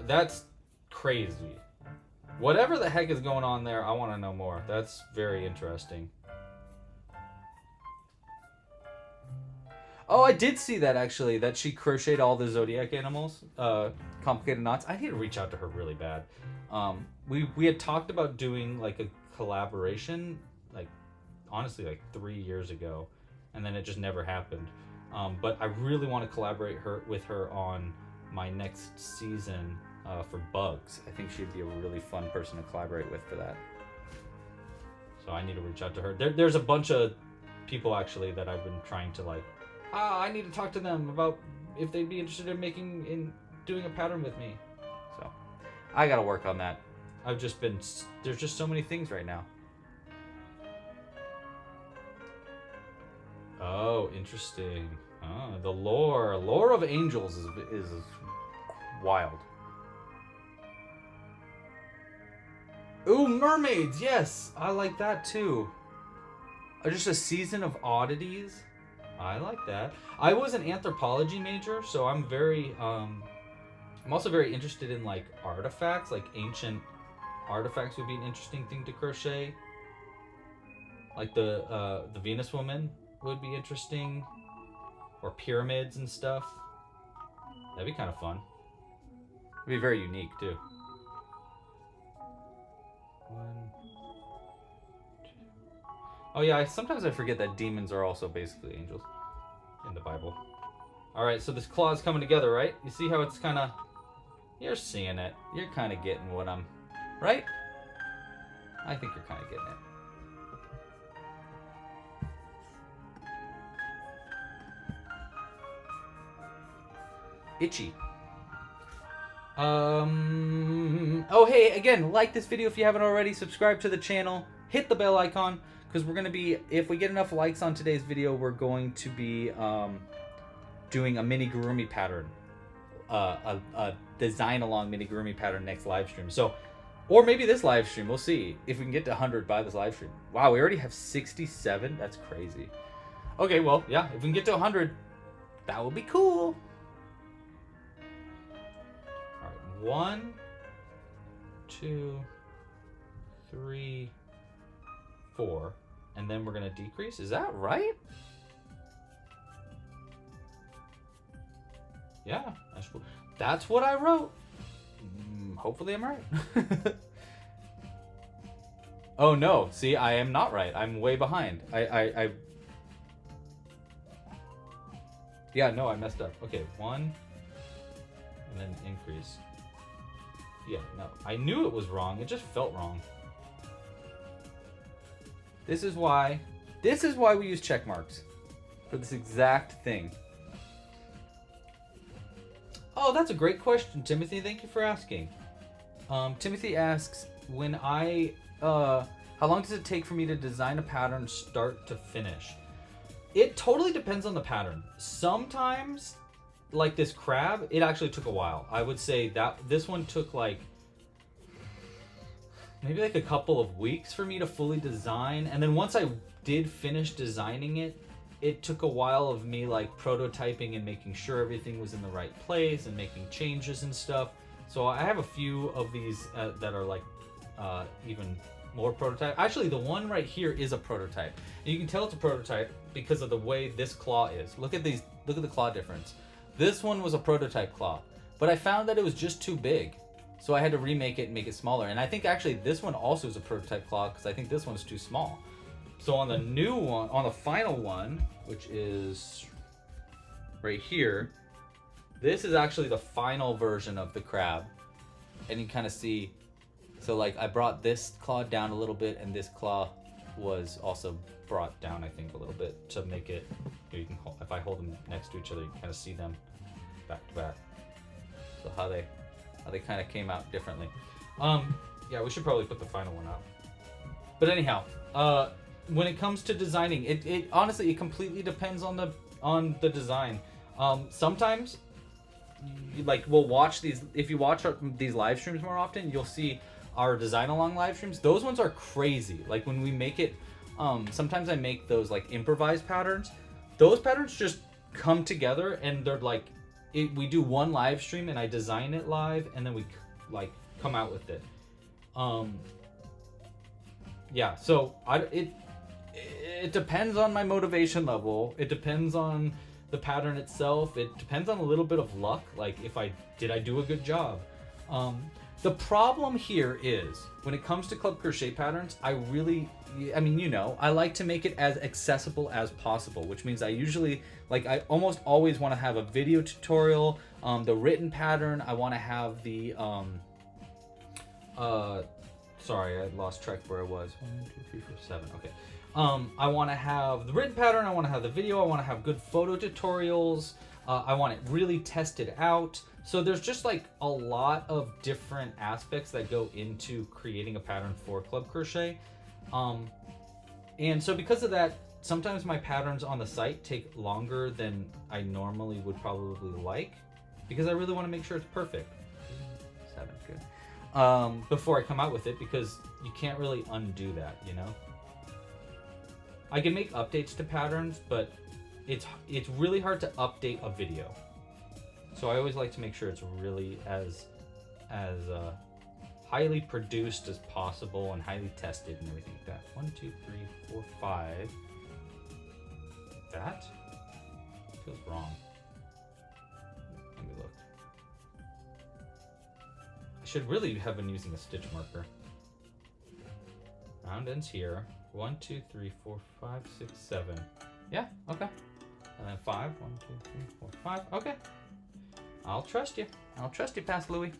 That's crazy. Whatever the heck is going on there, I want to know more. That's very interesting. Oh, I did see that actually, that she crocheted all the zodiac animals, complicated knots. I need to reach out to her really bad. We had talked about doing like a collaboration, like honestly like 3 years ago, and then it just never happened. But I really want to collaborate with her on my next season for bugs. I think she'd be a really fun person to collaborate with for that. So I need to reach out to her. There's a bunch of people actually that I've been trying to like. I need to talk to them about if they'd be interested in doing a pattern with me. So I gotta work on that. There's just so many things right now. Oh, interesting. Oh, the lore of angels is wild. Ooh, mermaids, yes, I like that too. Just a season of oddities. I like that. I was an anthropology major, so I'm also very interested in like artifacts, like ancient artifacts would be an interesting thing to crochet. Like the Venus woman would be interesting, or pyramids and stuff. That'd be kind of fun. It'd be very unique too. 1, 2. Oh yeah, sometimes I forget that demons are also basically angels in the Bible. Alright, so this claw is coming together, right? You see how it's kind of... You're seeing it. You're kind of getting what I'm... Right? I think you're kind of getting it. Itchy. Oh hey, again, like this video if you haven't already, subscribe to the channel, hit the bell icon, because we're going to be, if we get enough likes on today's video, we're going to be doing a Amigurumi pattern, a design along Amigurumi pattern next live stream. So, or maybe this live stream, we'll see if we can get to 100 by this live stream. Wow, we already have 67. That's crazy. Okay, well, yeah, if we can get to 100, that would be cool. All right, 1, 2, 3, 4, and then we're gonna decrease. Is that right? Yeah, that's what I wrote. Hopefully I'm right. Oh no, see, I am not right. I'm way behind. Yeah, no, I messed up. Okay, 1, and then increase. Yeah, no, I knew it was wrong. It just felt wrong. This is why we use check marks for this exact thing. Oh, that's a great question, Timothy. Thank you for asking. Timothy asks, how long does it take for me to design a pattern start to finish? It totally depends on the pattern. Sometimes, like this crab, it actually took a while. I would say that this one took like maybe like a couple of weeks for me to fully design. And then once I did finish designing it, it took a while of me like prototyping and making sure everything was in the right place and making changes and stuff. So I have a few of these that are like even more prototype. Actually, the one right here is a prototype. And you can tell it's a prototype because of the way this claw is. Look at these. Look at the claw difference. This one was a prototype claw, but I found that it was just too big. So I had to remake it and make it smaller. And I think actually this one also is a prototype claw because I think this one's too small. So on the new one, on the final one, which is right here, this is actually the final version of the crab. And you kind of see, so like I brought this claw down a little bit, and this claw was also brought down, I think, a little bit to make it, you can hold, if I hold them next to each other, you can kind of see them back to back. So how they kind of came out differently. Yeah, we should probably put the final one out. But anyhow, when it comes to designing, it honestly, it completely depends on the design. Sometimes, like, we'll watch these, if you watch these live streams more often, you'll see our design along live streams. Those ones are crazy. Like when we make it, sometimes I make those like improvised patterns. Those patterns just come together and they're like, we do one live stream and I design it live and then we like come out with it. Yeah, so it depends on my motivation level. It depends on the pattern itself. It depends on a little bit of luck, like if did I do a good job. The problem here is when it comes to club crochet patterns, I mean, you know, I like to make it as accessible as possible, which means I usually, like, I almost always want to have a video tutorial, the written pattern. I want to have the sorry, I lost track where I was. 1, 2, 3, 4, 7. Okay. I want to have the written pattern. I want to have the video. I want to have good photo tutorials. I want it really tested out. So there's just like a lot of different aspects that go into creating a pattern for club crochet. And so because of that, sometimes my patterns on the site take longer than I normally would probably like, because I really want to make sure it's perfect. 7, good. Before I come out with it, because you can't really undo that, you know? I can make updates to patterns, but it's really hard to update a video. So I always like to make sure it's really as highly produced as possible and highly tested and everything like that. 1, 2, 3, 4, 5. That feels wrong. Let me look. I should really have been using a stitch marker. Round ends here. 1, 2, 3, 4, 5, 6, 7. Yeah, okay. And then 5. 1, 2, 3, 4, 5. Okay. I'll trust you. I'll trust you, Past Louie.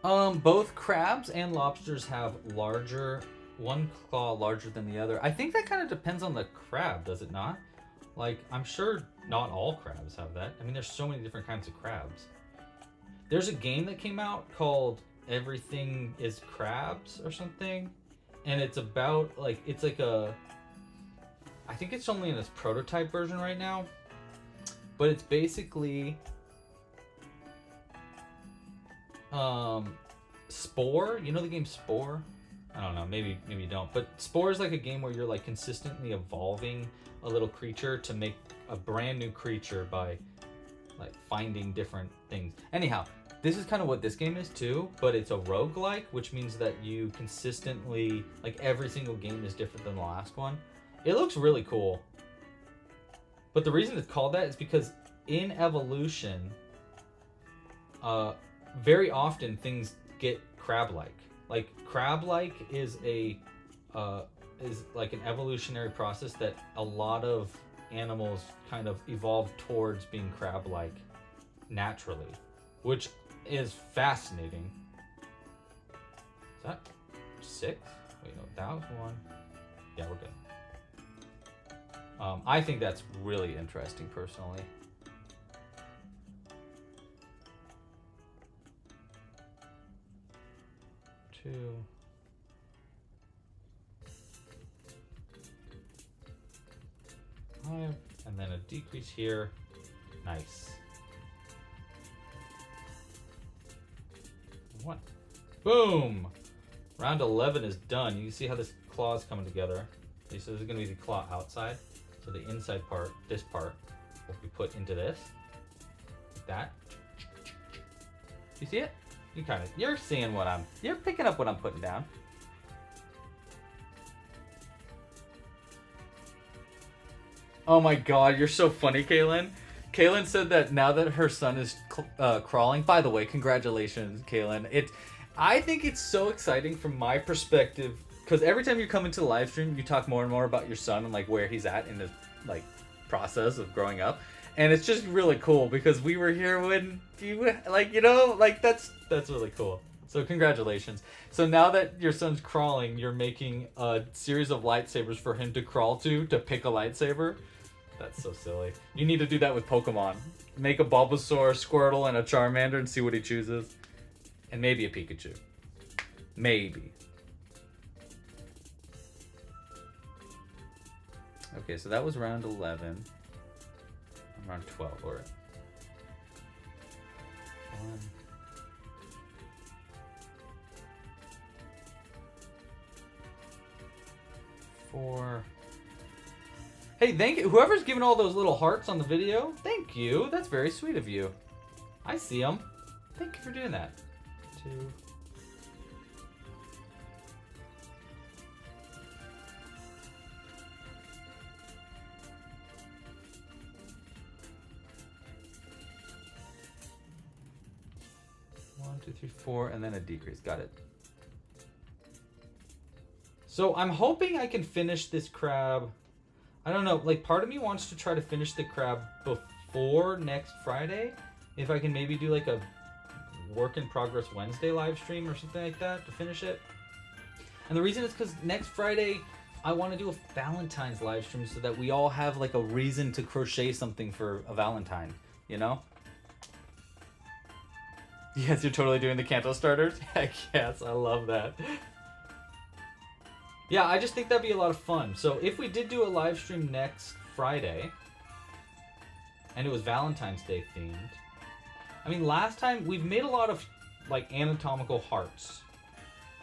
Both crabs and lobsters have one claw larger than the other. I think that kind of depends on the crab, does it not? Like, I'm sure not all crabs have that. I mean, there's so many different kinds of crabs. There's a game that came out called Everything is Crabs or something. And it's about, like, it's like I think it's only in its prototype version right now. But it's basically Spore. You know the game Spore? I don't know, maybe you don't. But Spore is like a game where you're like consistently evolving a little creature to make a brand new creature by like finding different things. Anyhow, this is kind of what this game is too, but it's a roguelike, which means that you consistently, like every single game is different than the last one. It looks really cool. But the reason it's called that is because in evolution, very often things get crab-like. Like crab-like is like an evolutionary process that a lot of animals kind of evolve towards being crab-like naturally, which is fascinating. Is that 6? Wait, no, that was 1. Yeah, we're good. I think that's really interesting, personally. Two. Five, and then a decrease here. Nice. 1. Boom! Round 11 is done. You can see how this claw is coming together. Okay, so this is going to be the claw outside. So the inside part, this part, will be put into this. Like that. You see it? You're seeing you're picking up what I'm putting down. Oh my god, you're so funny, Kaylin. Kaylin said that now that her son is crawling, by the way, congratulations, Kaylin. I think it's so exciting from my perspective, because every time you come into the live stream, you talk more and more about your son and like where he's at in his like process of growing up, and it's just really cool because we were here when you that's really cool. So congratulations. So now that your son's crawling, you're making a series of lightsabers for him to crawl to pick a lightsaber. That's so silly. You need to do that with Pokemon. Make a Bulbasaur, Squirtle, and a Charmander and see what he chooses, and maybe a Pikachu. Maybe. Okay, so that was round 11. I'm round 12, all right. 1. 4. Hey, thank you. Whoever's giving all those little hearts on the video, thank you. That's very sweet of you. I see them. Thank you for doing that. 2. 2, 3, 4, and then a decrease. Got it. So I'm hoping I can finish this crab. I don't know, like part of me wants to try to finish the crab before next Friday. If I can maybe do like a work in progress Wednesday live stream or something like that to finish it. And the reason is because next Friday I want to do a Valentine's live stream so that we all have like a reason to crochet something for a Valentine, you know? Yes, you're totally doing the canto starters? Heck yes, I love that. Yeah, I just think that'd be a lot of fun. So if we did do a live stream next Friday, and it was Valentine's Day themed, I mean, last time we've made a lot of like anatomical hearts.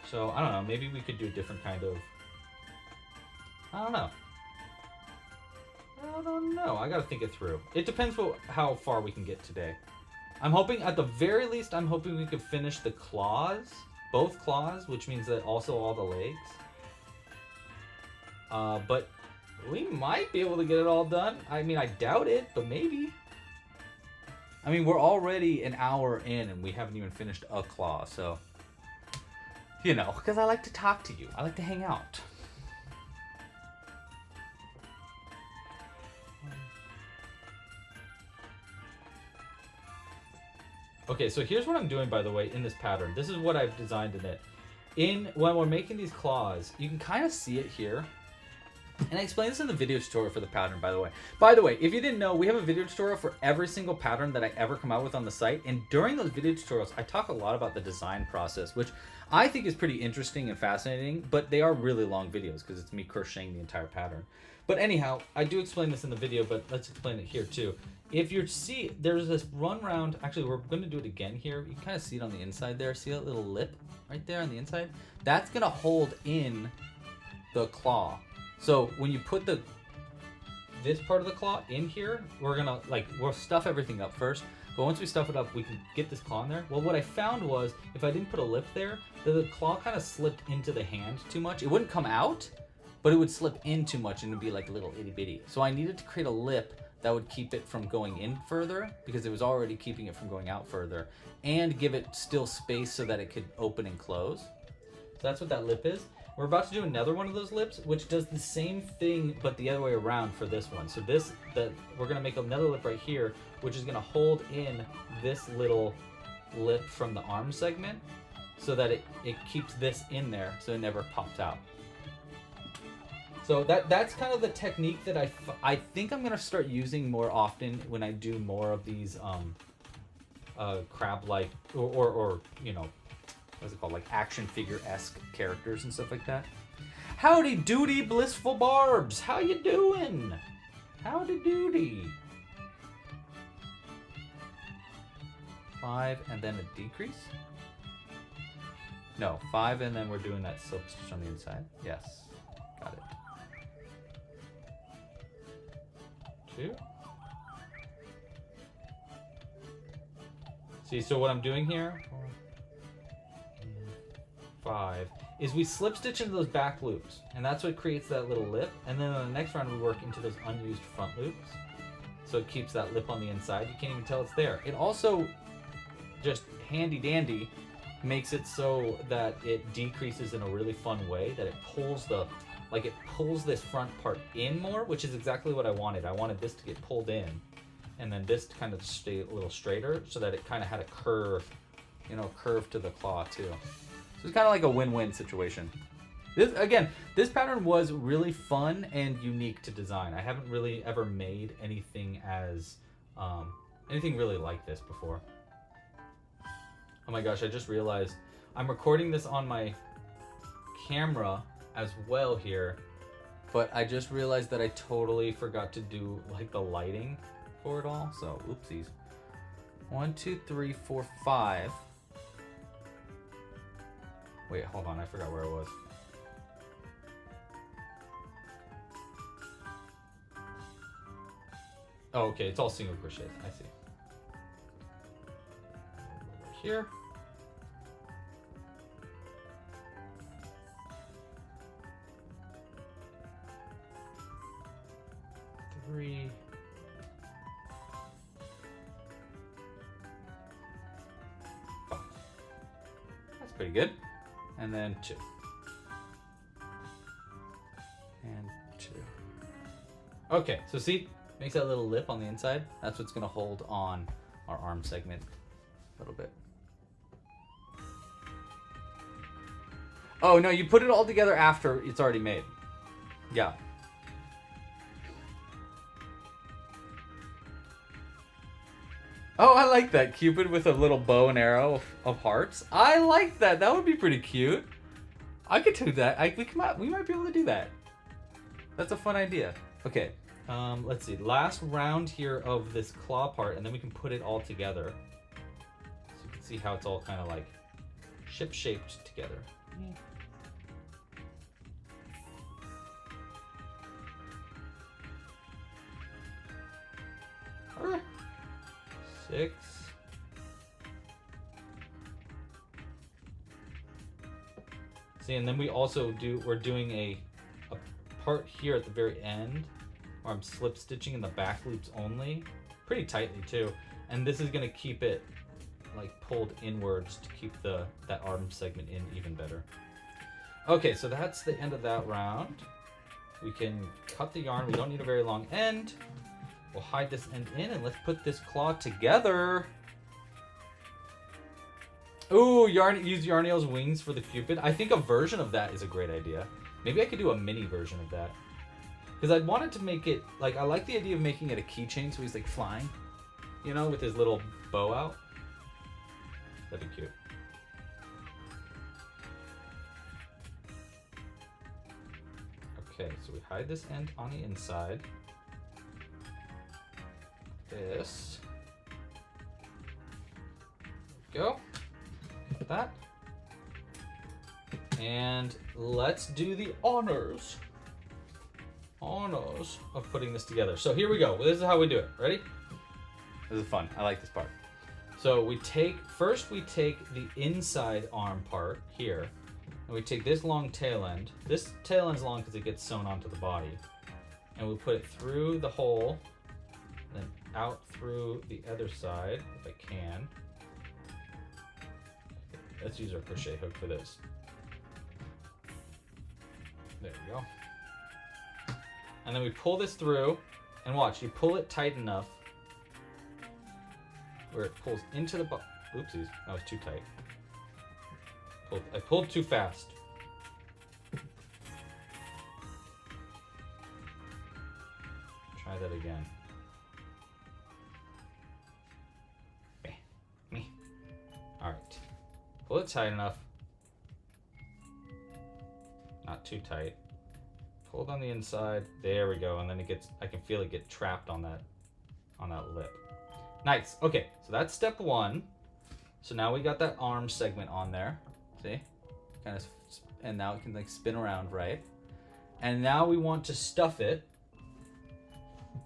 So I don't know, maybe we could do a different kind of, I don't know. I gotta think it through. It depends how far we can get today. I'm hoping, at the very least, I'm hoping we could finish the claws, both claws, which means that also all the legs. But we might be able to get it all done. I mean, I doubt it, but maybe. I mean, we're already an hour in and we haven't even finished a claw, so, you know, because I like to talk to you. I like to hang out. Okay, so here's what I'm doing, by the way, in this pattern. This is what I've designed in it. When we're making these claws, you can kind of see it here. And I explained this in the video tutorial for the pattern, by the way. By the way, if you didn't know, we have a video tutorial for every single pattern that I ever come out with on the site. And during those video tutorials, I talk a lot about the design process, which I think is pretty interesting and fascinating, but they are really long videos because it's me crocheting the entire pattern. But anyhow, I do explain this in the video, but let's explain it here too. If you see, there's this run round, actually we're going to do it again here. You can kind of see it on the inside there. See that little lip right there on the inside? That's going to hold in the claw. So when you put this part of the claw in here, we'll stuff everything up first. But once we stuff it up, we can get this claw in there. Well, what I found was if I didn't put a lip there, the claw kind of slipped into the hand too much. It wouldn't come out, but it would slip in too much and it'd be like a little itty bitty. So I needed to create a lip that would keep it from going in further because it was already keeping it from going out further, and give it still space so that it could open and close. So that's what that lip is. We're about to do another one of those lips, which does the same thing, but the other way around for this one. So we're gonna make another lip right here, which is gonna hold in this little lip from the arm segment so that it keeps this in there so it never pops out. So that's kind of the technique that I think I'm gonna start using more often when I do more of these crab-like or you know, what's it called, like action figure-esque characters and stuff like that. Howdy doody, blissful barbs, how you doing? Howdy doody. 5 and then a decrease. No, 5 and then we're doing that slip stitch on the inside. Yes, got it. 2. See, so what I'm doing here, 5, is we slip stitch into those back loops, and that's what creates that little lip. And then on the next round, we work into those unused front loops, so it keeps that lip on the inside. You can't even tell it's there. It also, just handy dandy, makes it so that it decreases in a really fun way, that it pulls this front part in more, which is exactly what I wanted. I wanted this to get pulled in, and then this to kind of stay a little straighter, so that it kind of had a curve, you know, curve to the claw too. So it's kind of like a win-win situation. This pattern was really fun and unique to design. I haven't really ever made anything anything really like this before. Oh my gosh, I just realized I'm recording this on my camera as well here, but I just realized that I totally forgot to do like the lighting for it all, so oopsies. 1, 2, 3, 4, 5. Wait, hold on, I forgot where it was. Oh, okay, it's all single crochet, I see. Over here. Three. 5. Pretty good. And then 2. And 2. Okay, so see, makes that little lip on the inside. That's what's gonna hold on our arm segment a little bit. Oh no, you put it all together after it's already made. Yeah. Oh, I like that. Cupid with a little bow and arrow of hearts. I like that. That would be pretty cute. I could do that. We might be able to do that. That's a fun idea. Okay, let's see. Last round here of this claw part, and then we can put it all together. So you can see how it's all kind of like ship-shaped together. Yeah. 6. See, and then we're doing a part here at the very end where I'm slip stitching in the back loops only, pretty tightly too. And this is gonna keep it like pulled inwards to keep that arm segment in even better. Okay, so that's the end of that round. We can cut the yarn. We don't need a very long end. We'll hide this end in and let's put this claw together. Ooh, use Yarniel's wings for the Cupid. I think a version of that is a great idea. Maybe I could do a mini version of that. Because I wanted to make it, like, I like the idea of making it a keychain so he's like flying, you know, with his little bow out. That'd be cute. Okay, so we hide this end on the inside. This. There we go. Like that. And let's do the honors of putting this together. So here we go. This is how we do it. Ready? This is fun. I like this part. So first we take the inside arm part here, and we take this long tail end. This tail end's long because it gets sewn onto the body. And we put it through the hole, then out through the other side, if I can. Let's use our crochet hook for this. There we go. And then we pull this through, and watch, you pull it tight enough where it pulls into the oopsies, that was too tight. I pulled too fast. Try that again. Alright. Pull it tight enough. Not too tight. Pull it on the inside. There we go. And then I can feel it get trapped on that lip. Nice. Okay, so that's step 1. So now we got that arm segment on there. See? And now it can like spin around, right? And now we want to stuff it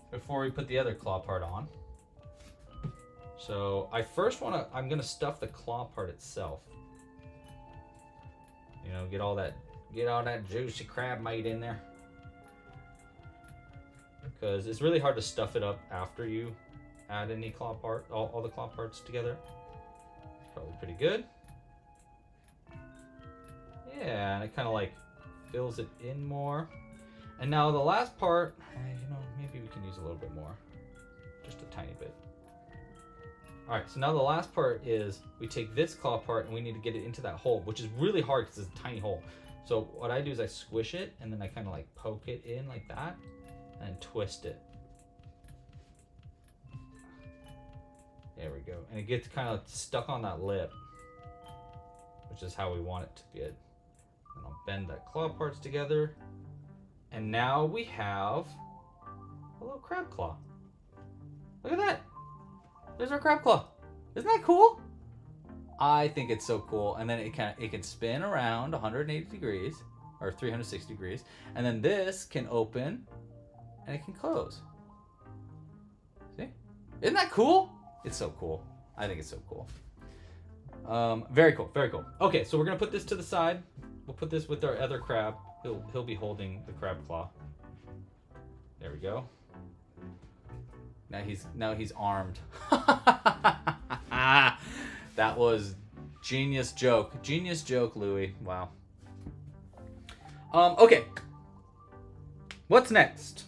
before we put the other claw part on. So I'm gonna stuff the claw part itself. You know, get all that juicy crab meat in there. Because it's really hard to stuff it up after you add any claw part, all the claw parts together. Probably pretty good. Yeah, and it kind of like fills it in more. And now the last part, you know, maybe we can use a little bit more. Just a tiny bit. Alright, so now the last part is we take this claw part and we need to get it into that hole, which is really hard because it's a tiny hole. So what I do is I squish it and then I kind of like poke it in like that and twist it. There we go. And it gets kind of stuck on that lip, which is how we want it to get. And I'll bend that claw parts together. And now we have a little crab claw. Look at that. There's our crab claw. Isn't that cool? I think it's so cool. And then it can spin around 180 degrees or 360 degrees. And then this can open and it can close. See? Isn't that cool? It's so cool. I think it's so cool. Very cool, very cool. Okay, so we're gonna put this to the side. We'll put this with our other crab. He'll be holding the crab claw. There we go. Now he's armed. That was Genius joke. Genius joke, Louie. Wow. Okay. What's next?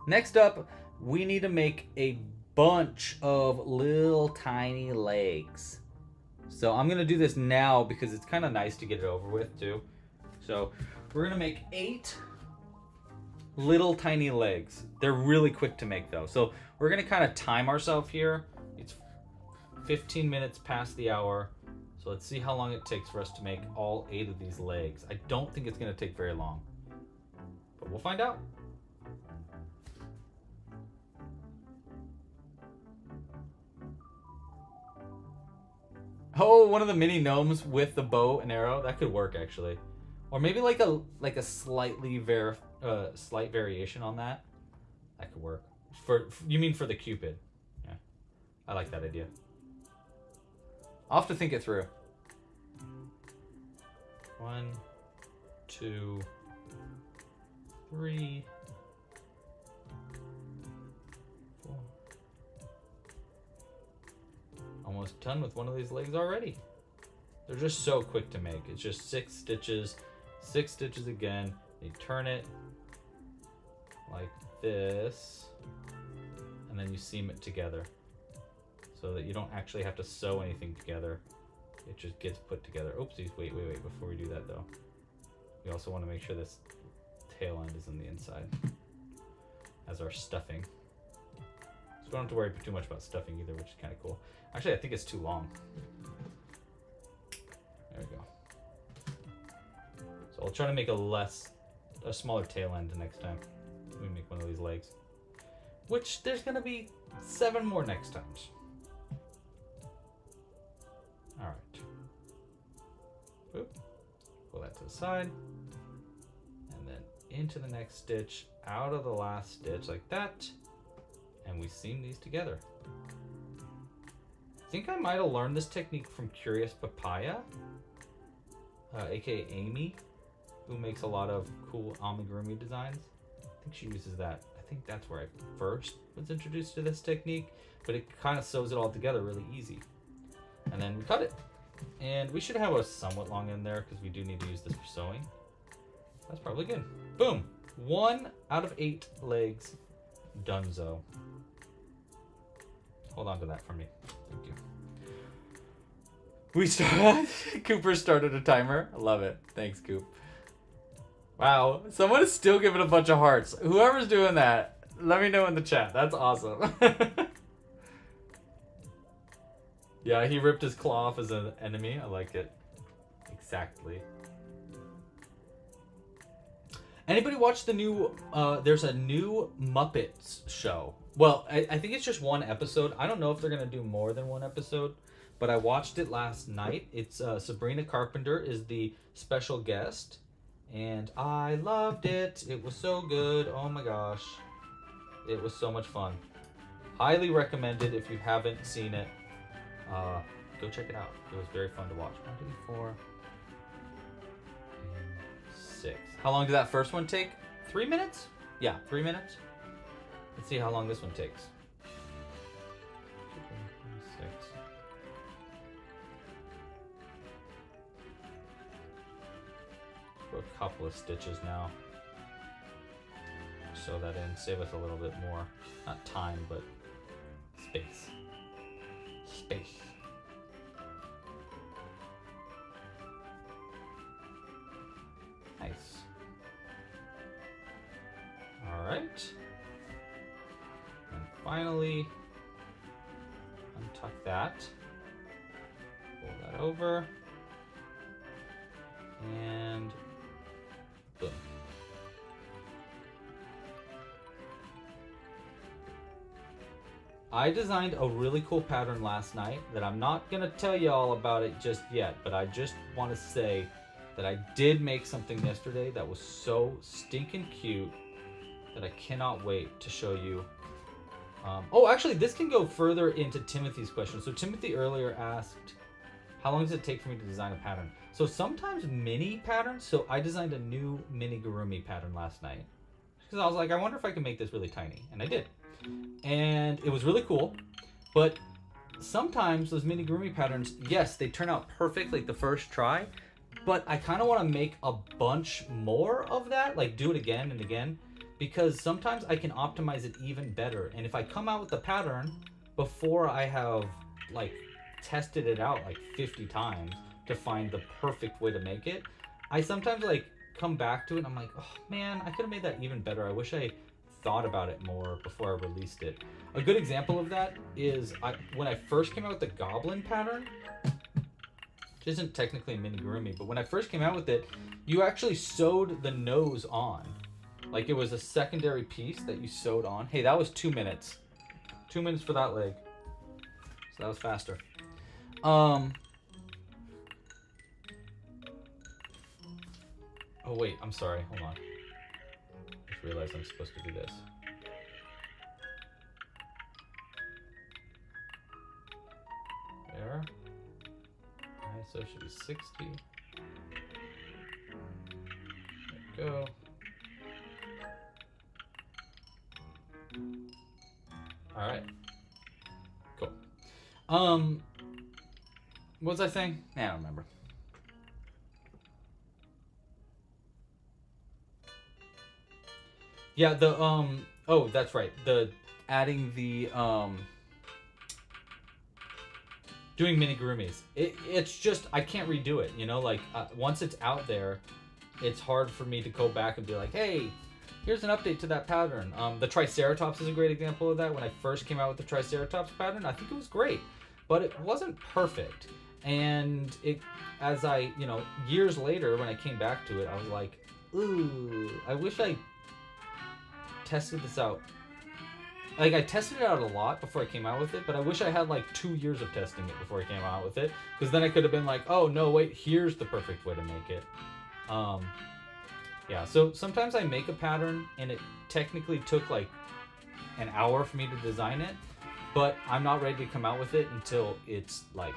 Next up, we need to make a bunch of little tiny legs. So I'm going to do this now because it's kind of nice to get it over with too. So we're going to make 8 little tiny legs. They're really quick to make though. So we're going to kind of time ourselves here. It's 15 minutes past the hour. So let's see how long it takes for us to make all 8 of these legs. I don't think it's going to take very long, but we'll find out. Oh, one of the mini gnomes with the bow and arrow. That could work actually. Or maybe like a slightly slight variation on that. That could work. You mean for the Cupid? Yeah, I like that idea. I'll have to think it through. 1, 2, 3, 4. Almost done with one of these legs already. They're just so quick to make. It's just 6 stitches, 6 stitches again. You turn it like this, and then you seam it together so that you don't actually have to sew anything together. It just gets put together. Oopsies, wait. Before we do that though, we also want to make sure this tail end is in the inside as our stuffing. So we don't have to worry too much about stuffing either, which is kind of cool. Actually, I think it's too long. There we go. So I'll try to make a smaller tail end next time we make one of these legs. Which there's gonna be 7 more next times. All right. Boop. Pull that to the side, and then into the next stitch, out of the last stitch like that, and we seam these together. I think I might have learned this technique from Curious Papaya, aka Amy, who makes a lot of cool amigurumi designs. I think she uses that. I think that's where I first was introduced to this technique, but it kind of sews it all together really easy. And then we cut it. And we should have a somewhat long end there because we do need to use this for sewing. That's probably good. Boom. 1 out of 8 legs. Donezo. Hold on to that for me. Thank you. Cooper started a timer. I love it. Thanks, Coop. Wow. Someone is still giving a bunch of hearts. Whoever's doing that, let me know in the chat. That's awesome. Yeah, he ripped his claw off as an enemy. I like it. Exactly. Anybody watch the new, there's a new Muppets show. Well, I think it's just 1 episode. I don't know if they're going to do more than 1 episode, but I watched it last night. It's Sabrina Carpenter is the special guest, and I loved it. It was so good. Oh my gosh. It was so much fun. Highly recommended if you haven't seen it. Go check it out. It was very fun to watch. 1, 2, 4, 6. How long did that first one take? 3 minutes? Yeah, 3 minutes. Let's see how long this one takes. 6. For a couple of stitches now. Sew that in, save us a little bit more. Not time, but space. Space. Nice. All right. And finally, untuck that. Pull that over. And boom. I designed a really cool pattern last night that I'm not going to tell you all about it just yet, but I just want to say that I did make something yesterday that was so stinking cute that I cannot wait to show you. Oh, actually, this can go further into Timothy's question. So Timothy earlier asked, how long does it take for me to design a pattern? So sometimes mini patterns. So I designed a new Amigurumi pattern last night because I was like, I wonder if I can make this really tiny. And I did. And it was really cool. But sometimes those Amigurumi patterns, yes, they turn out perfect like the first try, but I kind of want to make a bunch more of that, like do it again and again, because sometimes I can optimize it even better. And if I come out with the pattern before I have like tested it out like 50 times to find the perfect way to make it, I sometimes like come back to it and I'm like, oh man, I could have made that even better. I wish I thought about it more before I released it. A good example of that is when I first came out with the goblin pattern, which isn't technically a Amigurumi, but when I first came out with it, you actually sewed the nose on. Like it was a secondary piece that you sewed on. Hey, that was 2 minutes. 2 minutes for that leg. So that was faster. Oh wait, I'm sorry. Hold on. I just realized I'm supposed to do this. There. ISO should be 60. There we go. Alright. Cool. What was I saying? I don't remember. Yeah, oh, that's right. Adding the, doing Amigurumis. It's just, I can't redo it, you know? Like, once it's out there, it's hard for me to go back and be like, hey, here's an update to that pattern. The Triceratops is a great example of that. When I first came out with the Triceratops pattern, I think it was great, but it wasn't perfect. And as I, years later, when I came back to it, I was like, ooh, I wish I tested this out. Like, I tested it out a lot before I came out with it, but I wish I had like 2 years of testing it before I came out with it, because then I could have been like, oh no, wait, here's the perfect way to make it. Yeah, so sometimes I make a pattern and it technically took like an hour for me to design it, but I'm not ready to come out with it until it's like,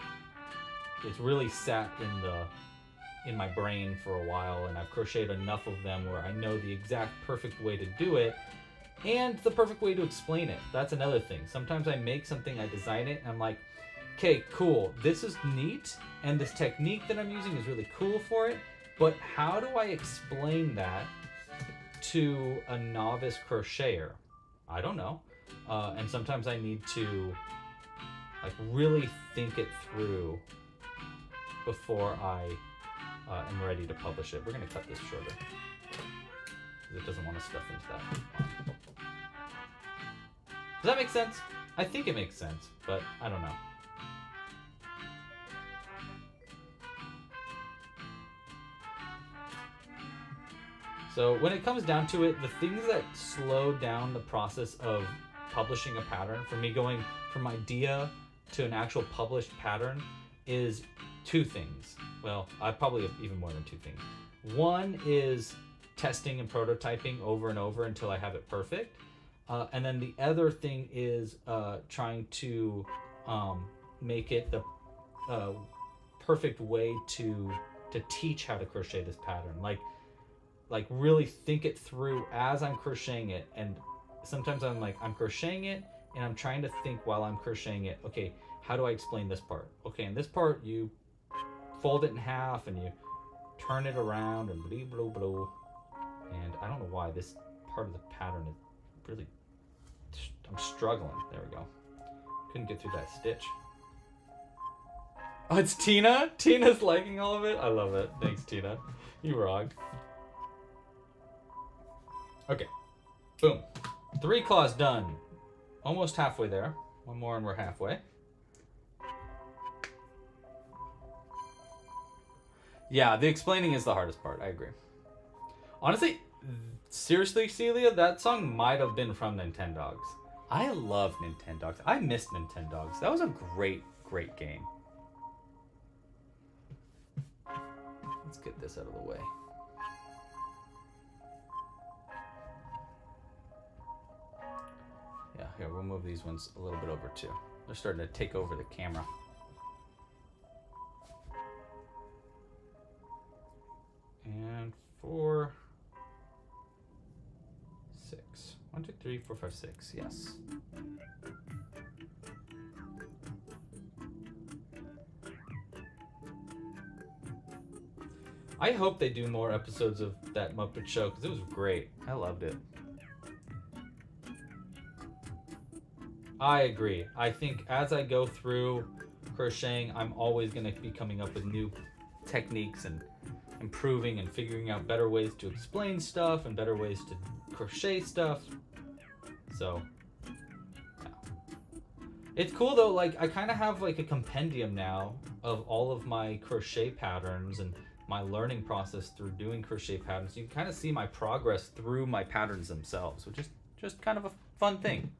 it's really sat in my brain for a while, and I've crocheted enough of them where I know the exact perfect way to do it and the perfect way to explain it. That's another thing. Sometimes I make something, I design it, and I'm like, okay, cool, this is neat, and this technique that I'm using is really cool for it, but how do I explain that to a novice crocheter? I don't know. And sometimes I need to like really think it through before I am ready to publish it. We're gonna cut this shorter because it doesn't want to stuff into that. Does that make sense? I think it makes sense, but I don't know. So when it comes down to it, the things that slow down the process of publishing a pattern, for me going from idea to an actual published pattern, is 2 things. Well, I probably have even more than 2 things. One is testing and prototyping over and over until I have it perfect. And then the other thing is trying to make it the perfect way to teach how to crochet this pattern. Like really think it through as I'm crocheting it. And sometimes I'm crocheting it and I'm trying to think while I'm crocheting it, okay, how do I explain this part? Okay, in this part you fold it in half and you turn it around and blah blah blah. And I don't know why this part of the pattern is really, I'm struggling. There we go. Couldn't get through that stitch. Oh, it's Tina? Tina's liking all of it? I love it. Thanks, Tina. You rock. Okay. Boom. 3 claws done. Almost halfway there. One more and we're halfway. Yeah, the explaining is the hardest part. I agree. Honestly, seriously, Celia, that song might have been from Nintendogs. I love Nintendogs. I missed Nintendogs. That was a great, great game. Let's get this out of the way. Yeah, here, we'll move these ones a little bit over too. They're starting to take over the camera. And 4, 6. 1, 2, 3, 4, 5, 6. Yes. I hope they do more episodes of that Muppet Show because it was great. I loved it. I agree. I think as I go through crocheting, I'm always going to be coming up with new techniques and improving and figuring out better ways to explain stuff and better ways to crochet stuff. So, yeah. It's cool though, like I kind of have like a compendium now of all of my crochet patterns and my learning process through doing crochet patterns. You can kind of see my progress through my patterns themselves, which is just kind of a fun thing.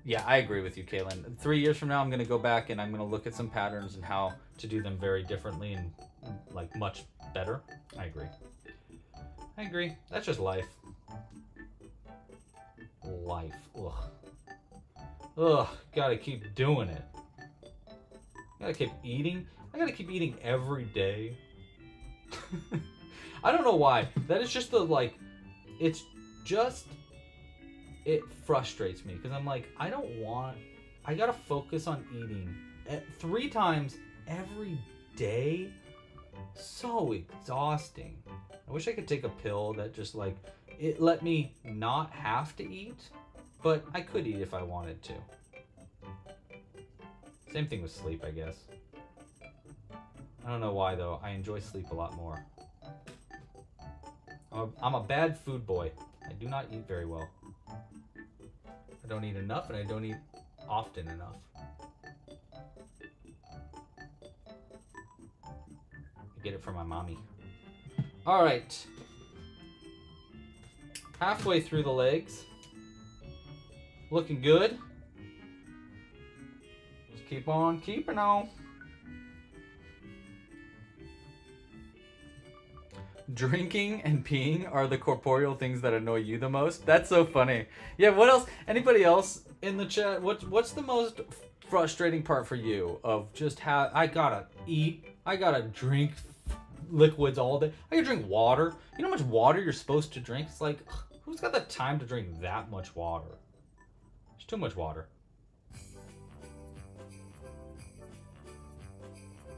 Yeah, I agree with you, Kaylin. 3 years from now, I'm going to go back and I'm going to look at some patterns and how to do them very differently and like much better. I agree. I agree. That's just life. Life. Ugh. Ugh. Gotta keep doing it. Gotta keep eating. I gotta keep eating every day. I don't know why. That is just the like. It's just. It frustrates me because I'm like, I gotta focus on eating 3 times every day. So exhausting. I wish I could take a pill that just like, it let me not have to eat, but I could eat if I wanted to. Same thing with sleep, I guess. I don't know why though, I enjoy sleep a lot more. I'm a bad food boy. I do not eat very well. I don't eat enough and I don't eat often enough. I get it from my mommy. All right. Halfway through the legs. Looking good. Just keep on keeping on. Drinking and peeing are the corporeal things that annoy you the most. That's so funny. Yeah, what else? Anybody else in the chat? What's the most frustrating part for you of just how I gotta eat, I gotta drink liquids all day. I gotta drink water. You know how much water you're supposed to drink? It's like, who's got the time to drink that much water? It's too much water.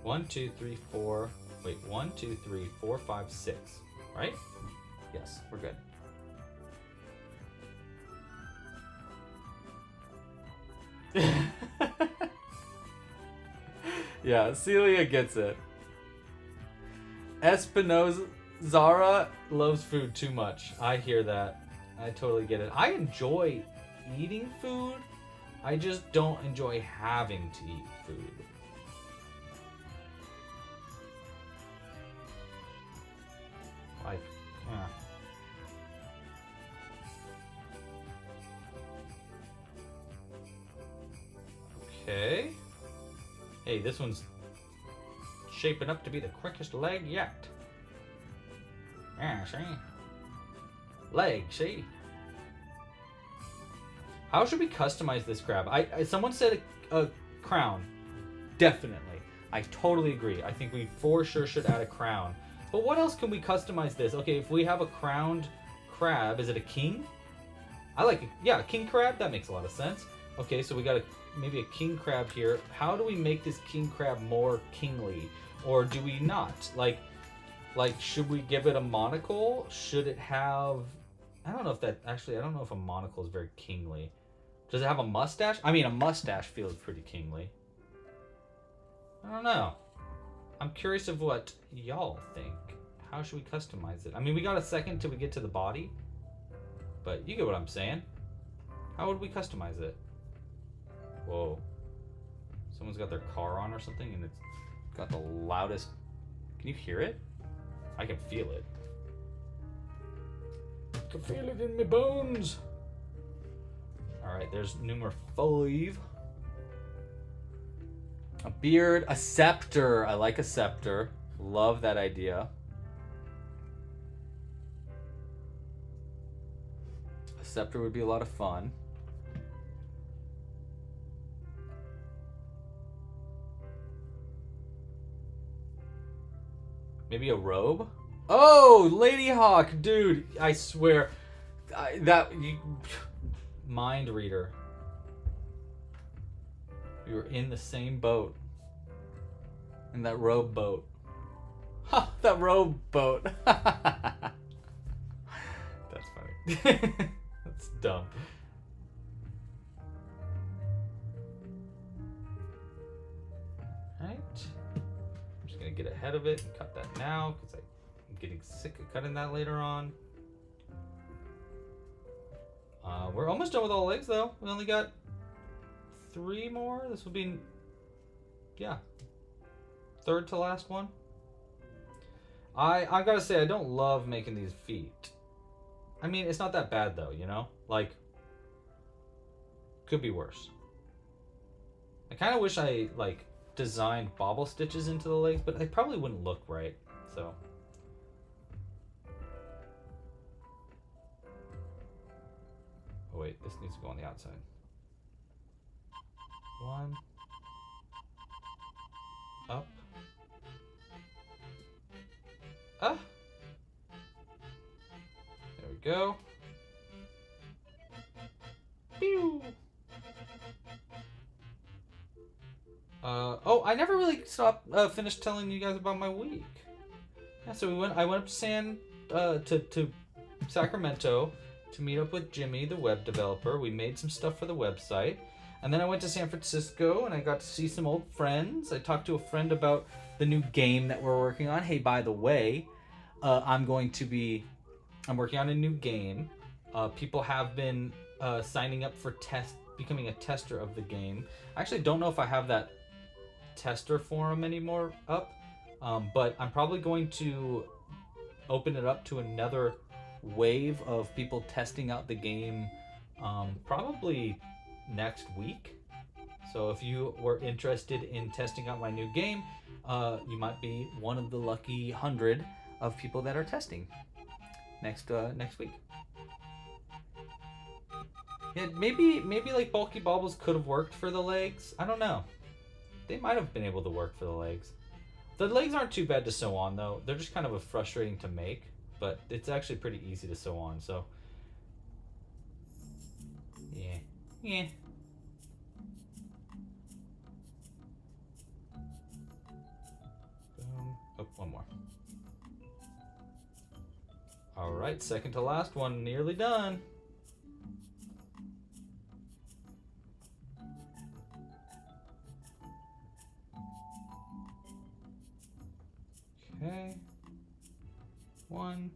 1, 2, 3, 4. Wait, 1, 2, 3, 4, 5, 6. Right? Yes, we're good. Yeah, Celia gets it. Espinoza Zara loves food too much. I hear that. I totally get it. I enjoy eating food. I just don't enjoy having to eat food. Like, yeah. Okay. Hey, this one's shaping up to be the quickest leg yet. Yeah, see? Leg, see? How should we customize this crab? Someone said a crown. Definitely. I totally agree. I think we for sure should add a crown. But what else can we customize this? Okay, if we have a crowned crab, is it a king? I like it. Yeah, a king crab. That makes a lot of sense. Okay, so we got maybe a king crab here. How do we make this king crab more kingly? Or do we not? Like, should we give it a monocle? Should it have... I don't know if that... Actually, I don't know if a monocle is very kingly. Does it have a mustache? I mean, a mustache feels pretty kingly. I don't know. I'm curious of what y'all think. How should we customize it? I mean, we got a second till we get to the body. But you get what I'm saying. How would we customize it? Whoa. Someone's got their car on or something and it's got the loudest... Can you hear it? I can feel it. I can feel it in my bones. Alright, there's number 5. A beard, a scepter. I like a scepter. Love that idea. A scepter would be a lot of fun. Maybe a robe? Oh, Lady Hawk, dude! I swear, mind reader. We were in the same boat, in that robe boat. The rowboat. That's funny. That's dumb. Alright. I'm just gonna get ahead of it and cut that now because I'm getting sick of cutting that later on. We're almost done with all the legs though. We only got 3 more. This will be, yeah, third to last one. I gotta say, I don't love making these feet. I mean, it's not that bad though, you know? Like, could be worse. I kind of wish I, like, designed bobble stitches into the legs, but they probably wouldn't look right, so. Oh wait, this needs to go on the outside. 1. Up. Ah. There we go. Pew. Oh, I never really finished telling you guys about my week. Yeah, so I went up to Sacramento to meet up with Jimmy, the web developer. We made some stuff for the website. And then I went to San Francisco and I got to see some old friends. I talked to a friend about the new game that we're working on. Hey, by the way, I'm working on a new game. People have been signing up for becoming a tester of the game. I actually don't know if I have that tester forum anymore up, but I'm probably going to open it up to another wave of people testing out the game probably next week. So if you were interested in testing out my new game, you might be one of the lucky 100 of people that are testing next week. Yeah, maybe like bulky baubles could have worked for the legs. I don't know. They might have been able to work for the legs. The legs aren't too bad to sew on though. They're just kind of frustrating to make, but it's actually pretty easy to sew on. So yeah. Boom. Oh, one more. All right, second to last one, nearly done. Okay. 1.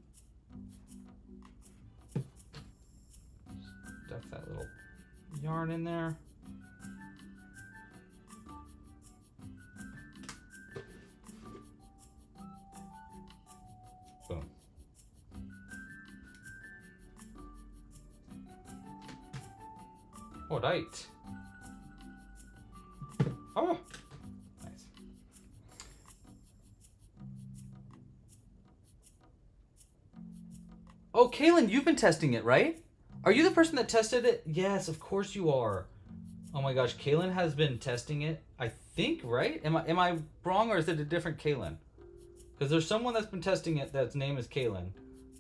Stuff that little yarn in there. Boom. All right. Oh, nice. Oh, Kaylin, you've been testing it, right? Are you the person that tested it? Yes, of course you are. Oh my gosh, Kaylin has been testing it, I think, right? Am I wrong, or is it a different Kaylin? Because there's someone that's been testing it that's name is Kaylin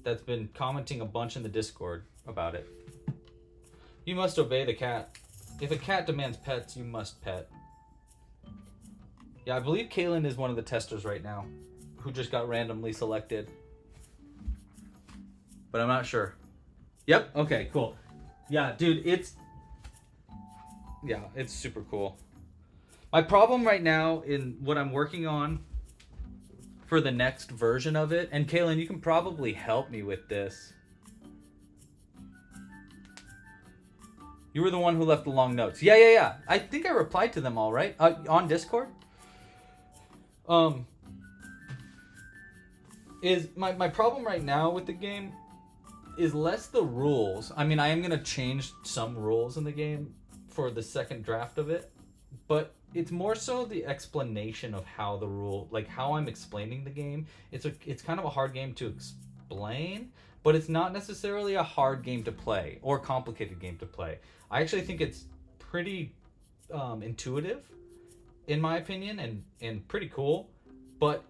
that's been commenting a bunch in the Discord about it. You must obey the cat. If a cat demands pets, you must pet. Yeah, I believe Kaylin is one of the testers right now who just got randomly selected. But I'm not sure. Yep, okay, cool. Yeah, dude, it's super cool. My problem right now in what I'm working on for the next version of it, and Kaylin, you can probably help me with this. You were the one who left the long notes. Yeah. I think I replied to them all, right? On Discord? Is my problem right now with the game is less the rules. I mean, I am going to change some rules in the game for the second draft of it, but it's more so the explanation of how the rule, like how I'm explaining the game. It's kind of a hard game to explain, but it's not necessarily a hard game to play or complicated game to play. I actually think it's pretty intuitive, in my opinion, and pretty cool, but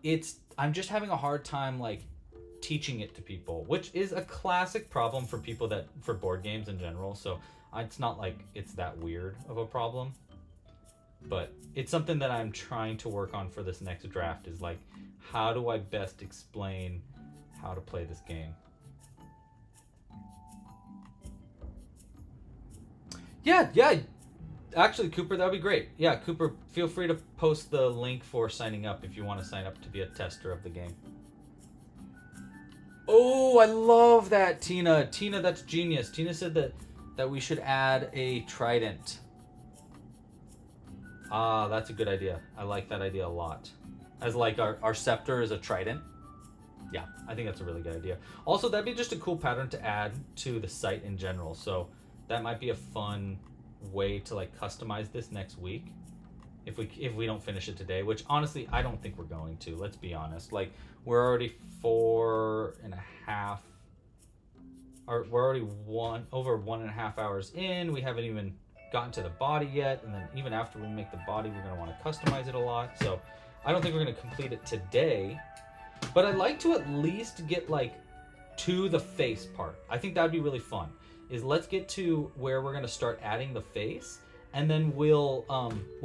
I'm just having a hard time like teaching it to people, which is a classic problem for people for board games in general. So it's not like it's that weird of a problem, but it's something that I'm trying to work on for this next draft, is like how do I best explain how to play this game? Yeah. Actually, Cooper, that would be great. Yeah, Cooper, feel free to post the link for signing up if you want to sign up to be a tester of the game. Oh, I love that, Tina. Tina, that's genius. Tina said that we should add a trident. Ah, that's a good idea. I like that idea a lot. As like our scepter is a trident. Yeah, I think that's a really good idea. Also, that'd be just a cool pattern to add to the site in general. So that might be a fun way to like customize this next week if we don't finish it today, which honestly I don't think we're going to. Let's be honest. Like we're already 4.5 or we're already over 1.5 hours in. We haven't even gotten to the body yet, and then even after we make the body, we're going to want to customize it a lot. So I don't think we're going to complete it today, but I'd like to at least get like to the face part. I think that would be really fun. Is let's get to where we're going to start adding the face, and then we'll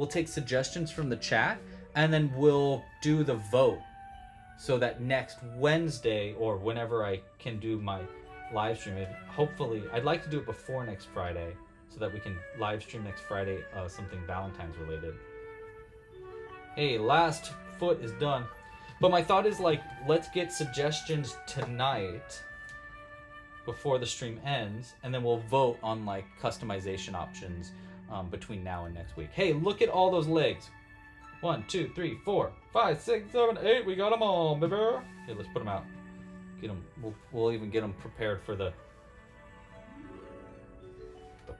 take suggestions from the chat, and then we'll do the vote so that next Wednesday or whenever I can do my live stream, hopefully I'd like to do it before next Friday so that we can live stream next Friday something Valentine's related. Hey, last foot is done. But my thought is like, let's get suggestions tonight before the stream ends, and then we'll vote on like customization options between now and next week. Hey, look at all those legs. 1, 2, 3, 4, 5, 6, 7, 8. We got them all, baby. Okay, let's put them out. Get them. We'll even get them prepared for the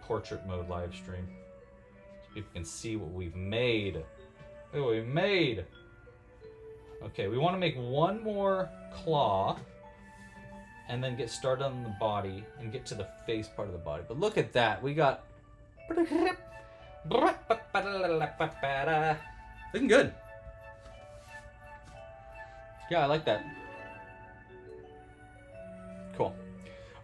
portrait mode live stream, so people can see what we've made. Look what we made. Okay, we want to make one more claw, and then get started on the body and get to the face part of the body. But look at that, we got looking good. Yeah, I like that. Cool.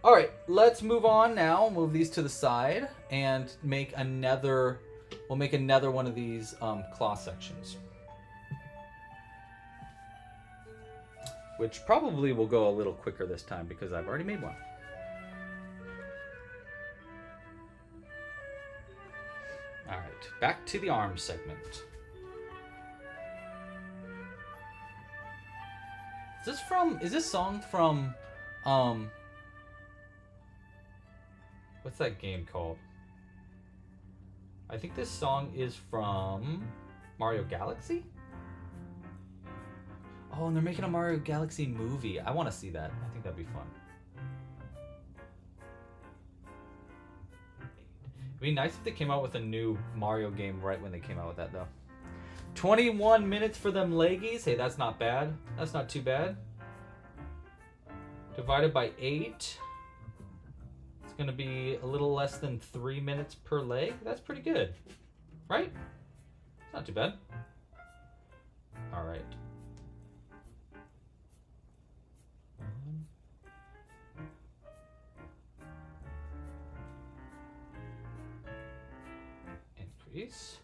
All right, let's move on now. Move these to the side and make another. We'll make another one of these claw sections, which probably will go a little quicker this time because I've already made one. All right, back to the arm segment. Is this song from, what's that game called? I think this song is from Mario Galaxy? Oh, and they're making a Mario Galaxy movie. I want to see that. I think that'd be fun. It'd be nice if they came out with a new Mario game right when they came out with that, though. 21 minutes for them leggies. Hey, that's not bad. That's not too bad. Divided by 8. It's going to be a little less than 3 minutes per leg. That's pretty good. Right? It's not too bad. All right. Increase.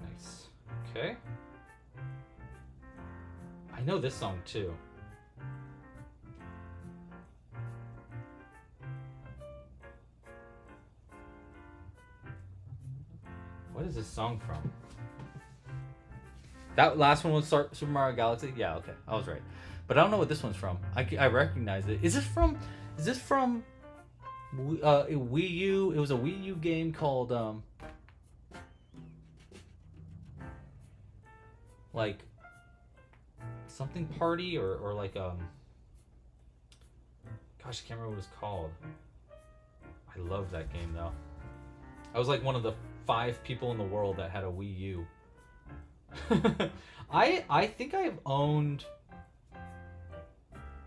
Nice. Okay. I know this song too. What is this song from? That last one was Super Mario Galaxy? Yeah, okay. I was right. But I don't know what this one's from. I recognize it. Is this from Wii U? It was a Wii U game called like something party or like gosh, I can't remember what it's called. I love that game though. I was like one of the 5 people in the world that had a Wii U. I think I've owned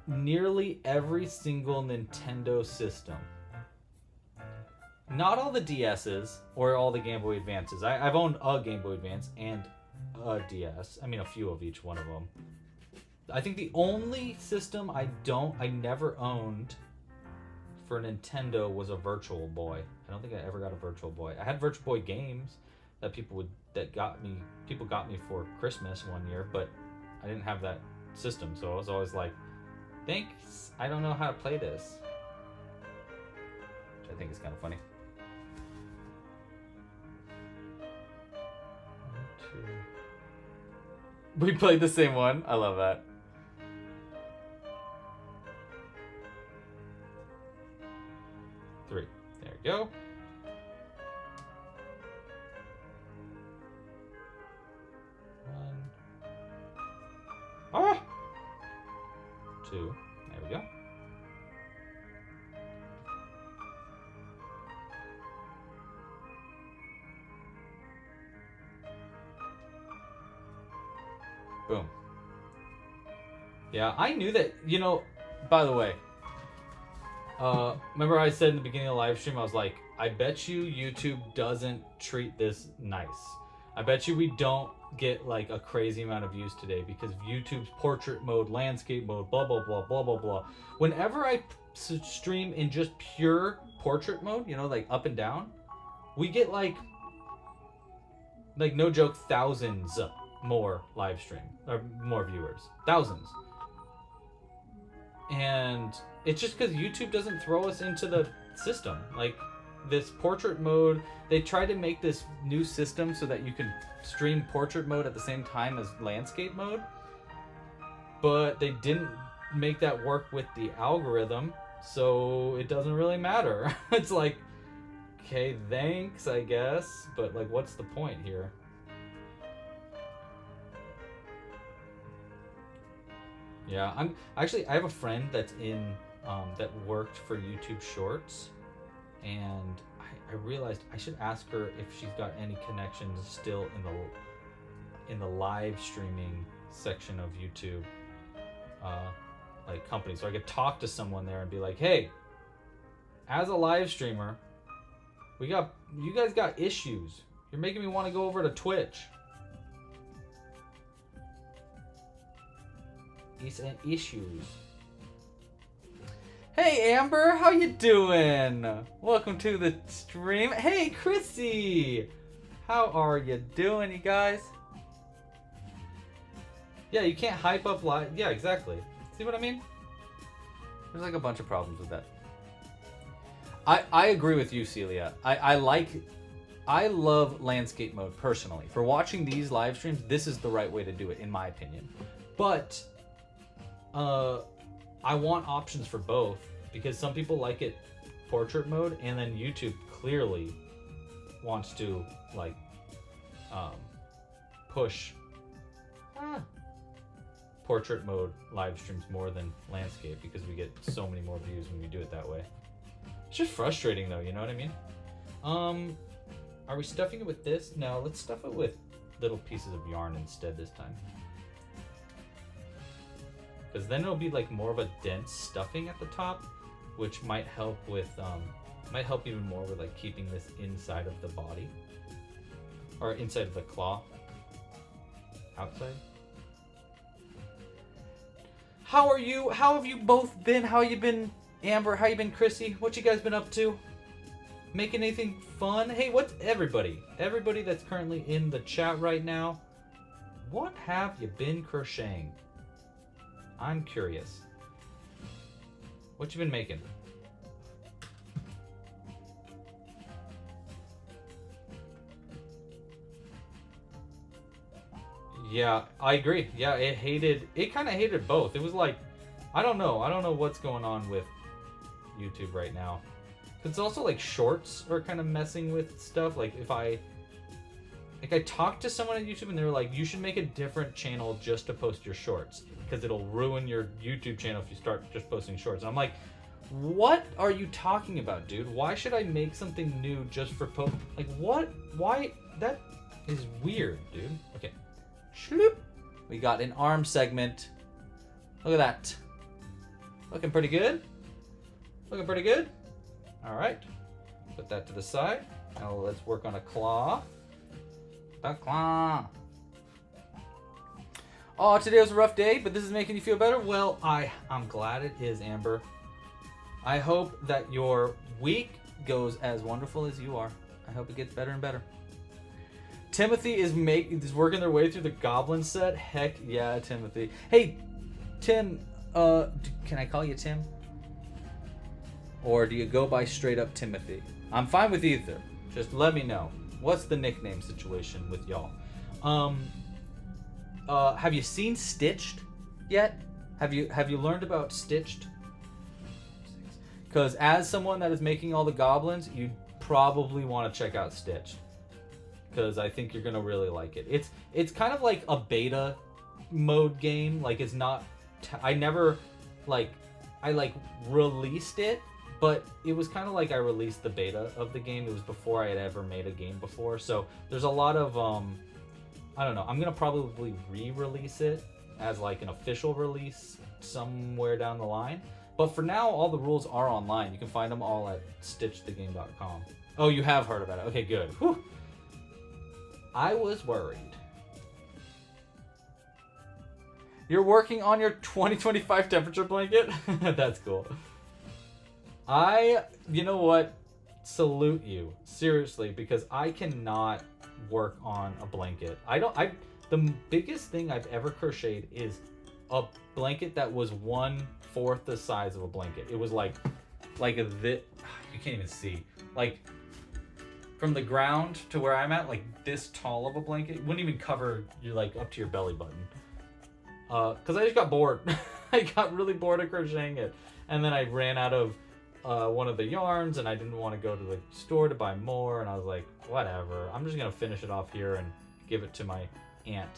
nearly every single Nintendo system. Not all the DSs or all the Game Boy Advances. I've owned a Game Boy Advance and a DS. I mean, a few of each one of them. I think the only system I never owned for Nintendo was a Virtual Boy. I don't think I ever got a Virtual Boy. I had Virtual Boy games that people got me for Christmas one year, but I didn't have that system, so I was always like, thanks, I don't know how to play this. Which I think is kind of funny. 1, 2. We played the same one. I love that. Three. There we go. Ah! 2. There we go. Boom. Yeah, I knew that, you know, by the way, remember I said in the beginning of the live stream, I was like, I bet you YouTube doesn't treat this nice. I bet you we don't get like a crazy amount of views today because of YouTube's portrait mode, landscape mode, blah, blah, blah, blah, blah, blah. Whenever I stream in just pure portrait mode, you know, like up and down, we get like no joke, thousands more live stream or more viewers, thousands. And it's just because YouTube doesn't throw us into the system. Like this portrait mode, they tried to make this new system so that you can stream portrait mode at the same time as landscape mode, but they didn't make that work with the algorithm, so it doesn't really matter. It's like, okay, thanks, I guess, but like, what's the point here? Yeah, I have a friend that's in that worked for YouTube Shorts, and I realized I should ask her if she's got any connections still in the live streaming section of YouTube, like company, so I could talk to someone there and be like, hey, as a live streamer, you guys got issues. You're making me want to go over to Twitch. It's an issues. Hey Amber, how you doing? Welcome to the stream. Hey Chrissy, how are you doing, you guys? Yeah, you can't hype up live. Yeah, exactly. See what I mean? There's like a bunch of problems with that. I agree with you, Celia. I love landscape mode personally. For watching these live streams, this is the right way to do it, in my opinion. But I want options for both because some people like it portrait mode, and then YouTube clearly wants to like push portrait mode live streams more than landscape because we get so many more views when we do it that way. It's just frustrating though, you know what I mean? Are we stuffing it with this? No, let's stuff it with little pieces of yarn instead this time. Because then it'll be like more of a dense stuffing at the top, which might help with, might help even more with like keeping this inside of the body. Or inside of the cloth. Outside. How are you? How have you both been? How you been, Amber? How you been, Chrissy? What you guys been up to? Making anything fun? Hey, what's everybody? Everybody that's currently in the chat right now, what have you been crocheting? I'm curious. What you been making? Yeah, I agree. Yeah, it kind of hated both. It was like, I don't know what's going on with YouTube right now. It's also like shorts are kind of messing with stuff. Like if I talked to someone at YouTube and they were like, you should make a different channel just to post your shorts because it'll ruin your YouTube channel if you start just posting shorts. And I'm like, what are you talking about, dude? Why should I make something new just for like what? Why? That is weird, dude. Okay. Shloop. We got an arm segment. Look at that. Looking pretty good. Looking pretty good. All right. Put that to the side. Now let's work on a claw. A claw. Oh, today was a rough day, but this is making you feel better? Well, I'm glad it is, Amber. I hope that your week goes as wonderful as you are. I hope it gets better and better. Timothy is working their way through the Goblin set. Heck yeah, Timothy. Hey, Tim, can I call you Tim? Or do you go by straight up Timothy? I'm fine with either. Just let me know. What's the nickname situation with y'all? Have you seen Stitched yet? Have you learned about Stitched? Because as someone that is making all the goblins, you probably want to check out Stitched. Because I think you're gonna really like it. It's kind of like a beta mode game. Like it's not. I never I released it, but it was kind of like I released the beta of the game. It was before I had ever made a game before. So there's a lot of I don't know. I'm gonna probably re-release it as like an official release somewhere down the line. But for now, all the rules are online. You can find them all at stitchthegame.com. Oh, you have heard about it. Okay, good. Whew. I was worried. You're working on your 2025 temperature blanket? That's cool. You know what? Salute you. Seriously, because I cannot work on a blanket. The biggest thing I've ever crocheted is a blanket that was 1/4 the size of a blanket. It was like a you can't even see. Like from the ground to where I'm at, like this tall of a blanket. It wouldn't even cover you like up to your belly button. Cause I just got bored. I got really bored of crocheting it. And then I ran out of one of the yarns and I didn't want to go to the store to buy more. And I was like, whatever. I'm just gonna finish it off here and give it to my aunt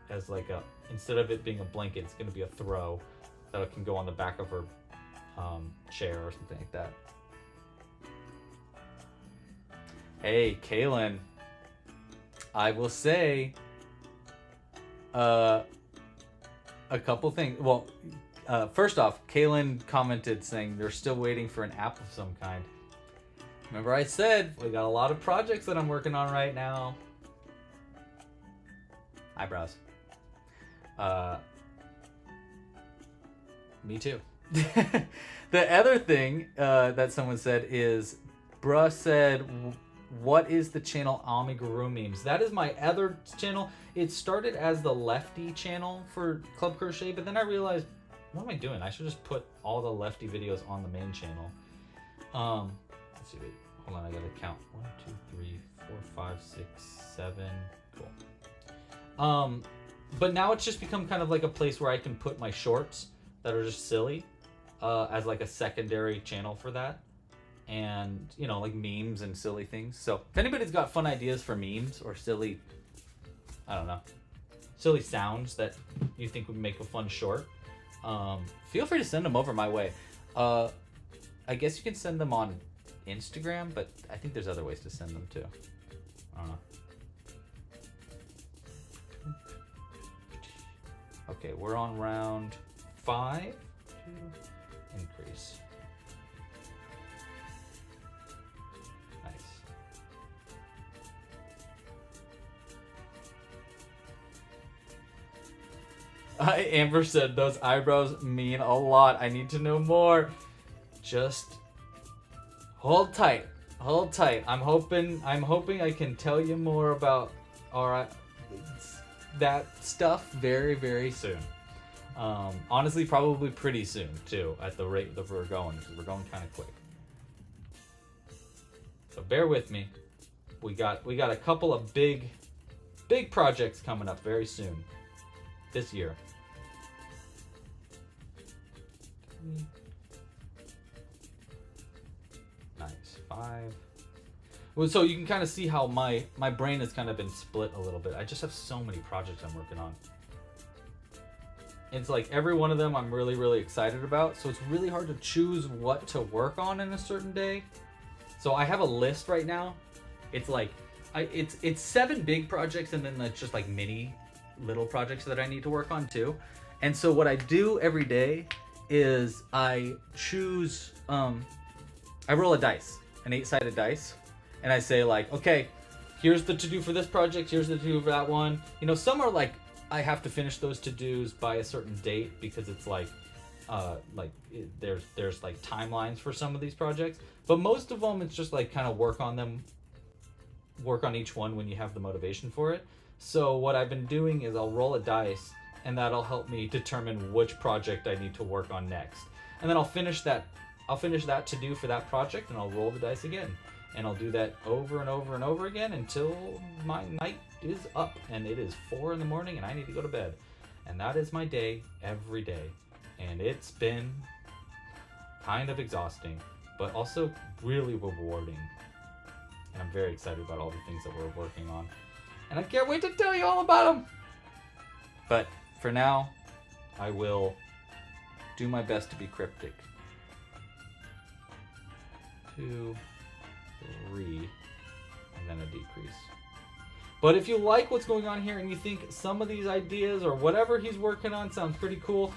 as like a, instead of it being a blanket, it's gonna be a throw that can go on the back of her chair or something like that. Hey, Kaylin, I will say a couple things. Well, first off, Kaylin commented saying they're still waiting for an app of some kind. Remember I said we got a lot of projects that I'm working on right now. Eyebrows. Me too. The other thing that someone said is, bruh said, what is the channel Amigurumi? That is my other channel. It started as the lefty channel for Club Crochet, but then I realized, what am I doing? I should just put all the lefty videos on the main channel. Let's see, wait, hold on, I gotta count. 1, 2, 3, 4, 5, 6, 7. Cool. But now it's just become kind of like a place where I can put my shorts that are just silly as like a secondary channel for that. And, you know, like memes and silly things. So if anybody's got fun ideas for memes or silly, I don't know, silly sounds that you think would make a fun short, feel free to send them over my way. I guess you can send them on Instagram, but I think there's other ways to send them too. I don't know. Okay, we're on round 5. Increase. Nice. Amber said those eyebrows mean a lot. I need to know more. Just hold tight. Hold tight. I'm hoping I can tell you more about that stuff very, very soon. Honestly, probably pretty soon too, at the rate that we're going, because we're going kind of quick. So bear with me. We got a couple of big projects coming up very soon this year. Nice. 5. Well, so you can kind of see how my brain has kind of been split a little bit. I just have so many projects I'm working on. It's like every one of them I'm really, really excited about. So it's really hard to choose what to work on in a certain day. So I have a list right now. It's like, it's 7 big projects and then it's just like mini little projects that I need to work on too. And so what I do every day is I choose, I roll a dice. an 8-sided dice, and I say like, okay, here's the to-do for this project, here's the to-do for that one. You know, some are like, I have to finish those to-dos by a certain date because it's like, there's like timelines for some of these projects. But most of them, it's just like kind of work on each one when you have the motivation for it. So what I've been doing is I'll roll a dice, and that'll help me determine which project I need to work on next. And then I'll finish that to do for that project, and I'll roll the dice again. And I'll do that over and over and over again until my night is up and it is 4 in the morning and I need to go to bed. And that is my day every day. And it's been kind of exhausting, but also really rewarding. And I'm very excited about all the things that we're working on. And I can't wait to tell you all about them. But for now, I will do my best to be cryptic. 2, 3, and then a decrease. But if you like what's going on here and you think some of these ideas or whatever he's working on sounds pretty cool,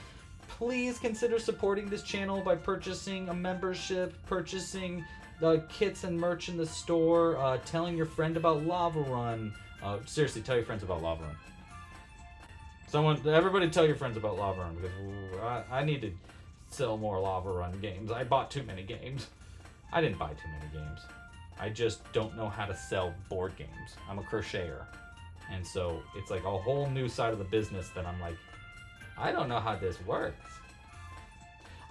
please consider supporting this channel by purchasing a membership, purchasing the kits and merch in the store, telling your friend about Lava Run. Seriously, tell your friends about Lava Run. Everybody tell your friends about Lava Run, because I need to sell more Lava Run games. I bought too many games. I didn't buy too many games. I just don't know how to sell board games. I'm a crocheter. And so it's like a whole new side of the business that I'm like, I don't know how this works.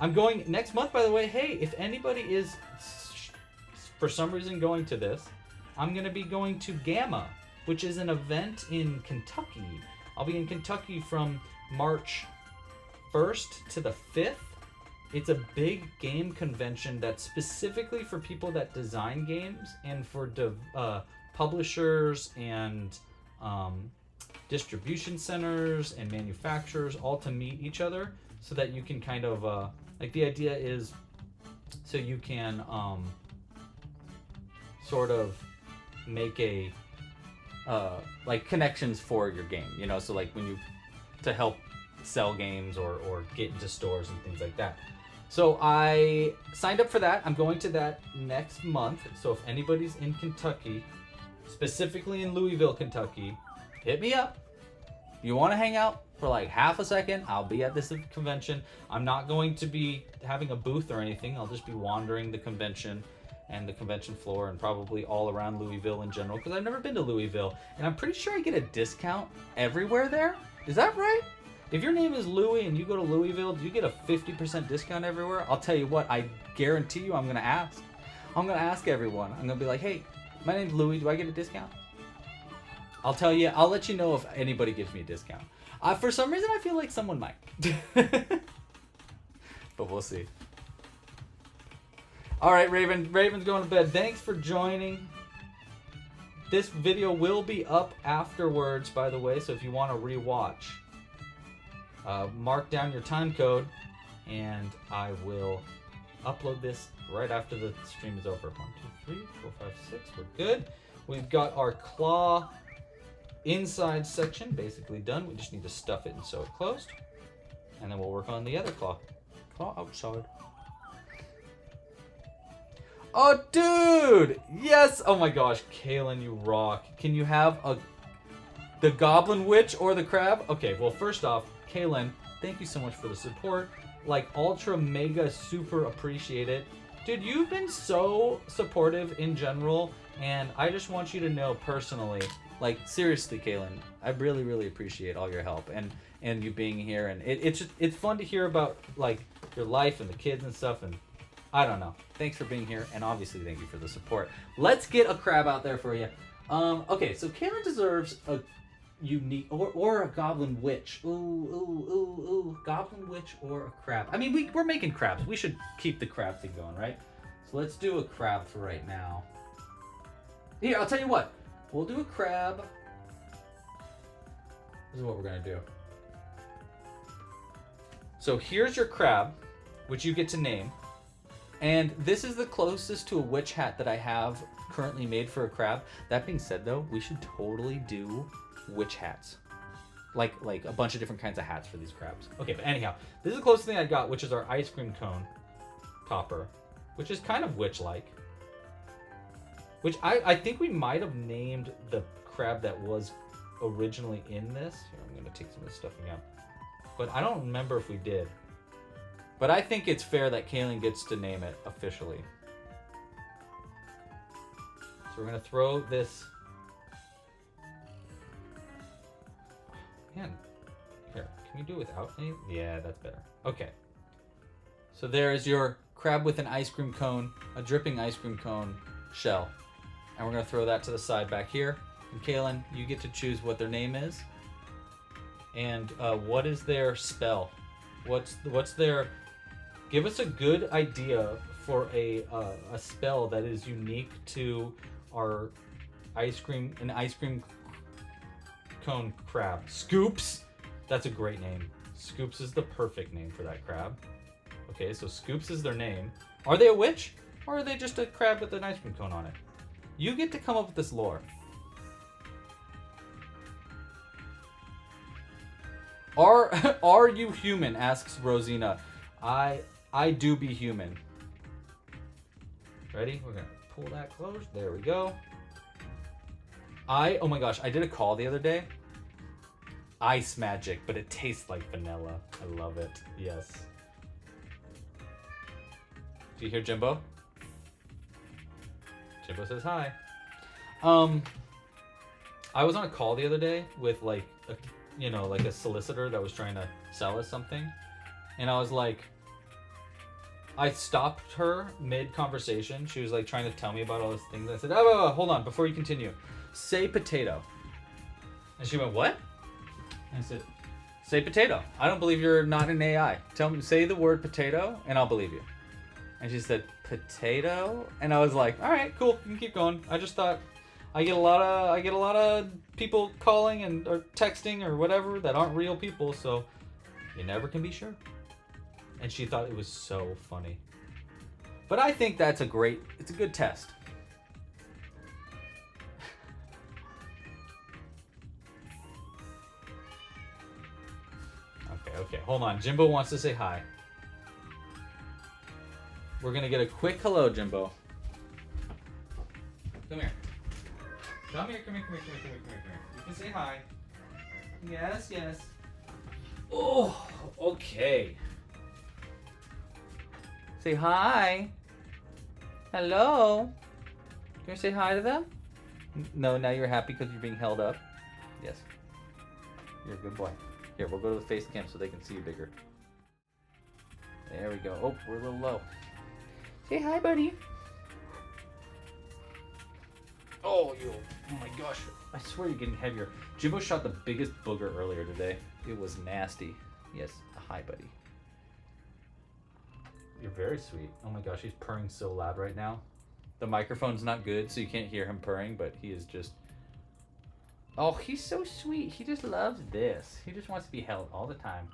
I'm going next month, by the way. Hey, if anybody is for some reason going to this, I'm going to be going to Gamma, which is an event in Kentucky. I'll be in Kentucky from March 1st to the 5th. It's a big game convention that's specifically for people that design games and for publishers and distribution centers and manufacturers all to meet each other so that you can kind of, like the idea is so you can sort of make a, like connections for your game, you know, so like to help sell games or get into stores and things like that. So I signed up for that. I'm going to that next month. So if anybody's in Kentucky, specifically in Louisville, Kentucky, hit me up. You want to hang out for like half a second? I'll be at this convention. I'm not going to be having a booth or anything. I'll just be wandering the convention and the convention floor and probably all around Louisville in general, because I've never been to Louisville. And I'm pretty sure I get a discount everywhere there. Is that right? If your name is Louis and you go to Louisville, do you get a 50% discount everywhere? I'll tell you what, I guarantee you I'm going to ask. I'm going to ask everyone. I'm going to be like, hey, my name's Louis. Do I get a discount? I'll tell you. I'll let you know if anybody gives me a discount. For some reason, I feel like someone might. But we'll see. All right, Raven. Raven's going to bed. Thanks for joining. This video will be up afterwards, by the way, so if you want to rewatch, mark down your time code, and I will upload this right after the stream is over. 1, 2, 3, 4, 5, 6. We're good. We've got our claw inside section basically done. We just need to stuff it and sew it closed, and then we'll work on the other claw. Claw outside. Oh, dude! Yes! Oh my gosh, Kaylin, you rock. Can you have the Goblin Witch or the Crab? Okay, well, first off, Kaylin, thank you so much for the support. Like, ultra, mega, super appreciate it. Dude, you've been so supportive in general, and I just want you to know personally, like, seriously, Kaylin, I really, really appreciate all your help and you being here. And it's fun to hear about, like, your life and the kids and stuff, and I don't know. Thanks for being here, and obviously thank you for the support. Let's get a crab out there for you. Okay, so Kaylin deserves a unique or a Goblin Witch. Ooh, Goblin Witch or a crab. I mean, we're making crabs. We should keep the crab thing going, right? So let's do a crab for right now. Here, I'll tell you what. We'll do a crab. This is what we're gonna do. So here's your crab, which you get to name. And this is the closest to a witch hat that I have currently made for a crab. That being said, though, we should totally do witch hats. Like a bunch of different kinds of hats for these crabs. Okay, but anyhow, this is the closest thing I got, which is our ice cream cone topper, which is kind of witch-like. Which I think we might have named the crab that was originally in this. Here, I'm going to take some of this stuffing out. But I don't remember if we did. But I think it's fair that Kaylin gets to name it officially. So we're going to throw this... Man, here, can we do it without any? Yeah, that's better. Okay. So there is your crab with an ice cream cone, a dripping ice cream cone shell. And we're going to throw that to the side back here. And Kaylin, you get to choose what their name is. And what is their spell? What's their... Give us a good idea for a spell that is unique to our ice cream cone crab. Scoops! That's a great name. Scoops is the perfect name for that crab. Okay, so Scoops is their name. Are they a witch? Or are they just a crab with an ice cream cone on it? You get to come up with this lore. Are you human? Asks Rosina. I do be human. Ready? We're gonna pull that closed. There we go. Oh my gosh, I did a call the other day. Ice magic, but it tastes like vanilla. I love it. Yes. Do you hear Jimbo? Jimbo says hi. I was on a call the other day with like a solicitor that was trying to sell us something. And I was like, I stopped her mid-conversation. She was like trying to tell me about all these things. I said, oh, hold on, before you continue. Say potato. And she went, what? And I said, say potato. I don't believe you're not an AI. Tell me, say the word potato and I'll believe you. And she said, potato? And I was like, all right, cool, you can keep going. I just thought, I get a lot of people calling or texting or whatever that aren't real people, so you never can be sure. And she thought it was so funny. But I think it's a good test. Okay, hold on. Jimbo wants to say hi. We're gonna get a quick hello, Jimbo. Come here. Come here. You can say hi. Yes. Oh, okay. Say hi. Hello. Can you say hi to them? No, now you're happy because you're being held up. Yes. You're a good boy. Here, we'll go to the face cam so they can see you bigger. There we go. Oh, we're a little low. Say hi, buddy. Oh my gosh. I swear you're getting heavier. Jimbo shot the biggest booger earlier today. It was nasty. Yes, hi, buddy. You're very sweet. Oh my gosh, he's purring so loud right now. The microphone's not good, so you can't hear him purring, but he is just... Oh, he's so sweet. He just loves this. He just wants to be held all the time.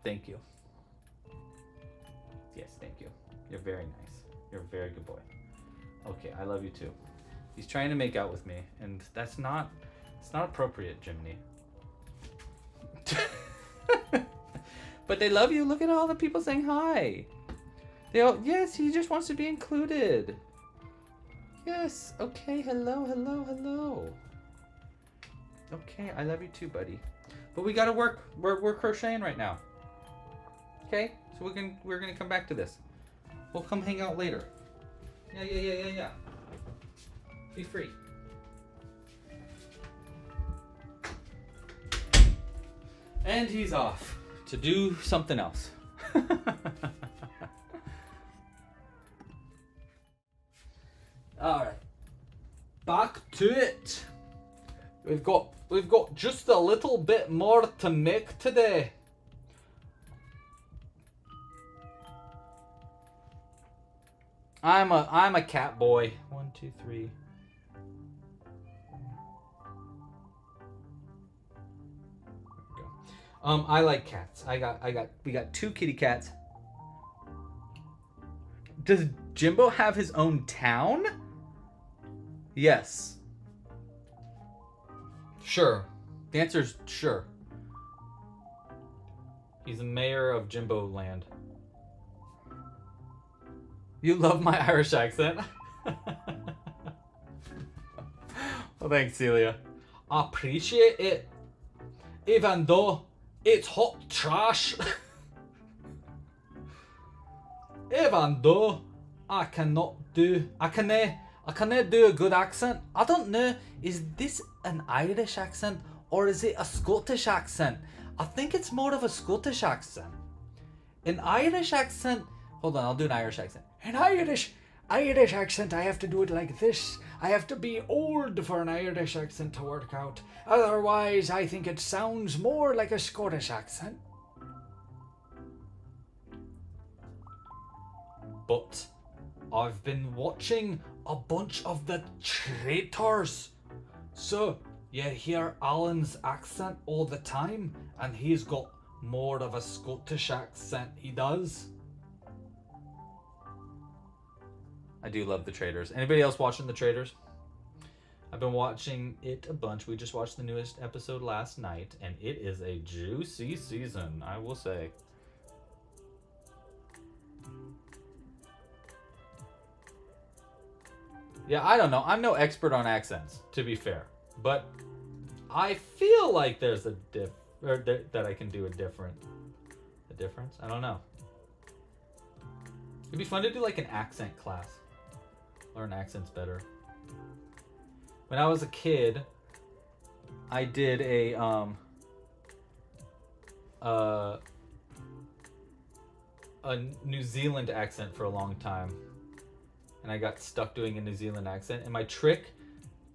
Thank you. Yes, thank you. You're very nice. You're a very good boy. Okay, I love you too. He's trying to make out with me, and it's not appropriate, Jiminy. But they love you. Look at all the people saying hi. Yes, he just wants to be included. Yes, okay, hello. Okay, I love you too, buddy. But we gotta work. We're crocheting right now. Okay, so we're gonna come back to this. We'll come hang out later. Yeah. Be free. And he's off to do something else. All right, back to it. We've got just a little bit more to make today. I'm a cat boy. 1, 2, 3. I like cats. We got 2 kitty cats. Does Jimbo have his own town? Yes. Sure. The answer's sure. He's the mayor of Jimbo Land. You love my Irish accent. Well, thanks, Celia. I appreciate it, even though it's hot trash. Even though I cannot do a good accent. I don't know, is this an Irish accent or is it a Scottish accent? I think it's more of a Scottish accent. An Irish accent, hold on, I'll do an Irish accent. An Irish accent, I have to do it like this. I have to be old for an Irish accent to work out. Otherwise, I think it sounds more like a Scottish accent. But I've been watching a bunch of the traitors. So you hear Alan's accent all the time, and he's got more of a Scottish accent, he does. I do love the Traitors. Anybody else watching the Traitors? I've been watching it a bunch. We just watched the newest episode last night, and it is a juicy season, I will say. Yeah, I don't know. I'm no expert on accents, to be fair. But I feel like there's a that I can do a difference. I don't know. It'd be fun to do like an accent class. Learn accents better. When I was a kid, I did a New Zealand accent for a long time. And I got stuck doing a New Zealand accent. And my trick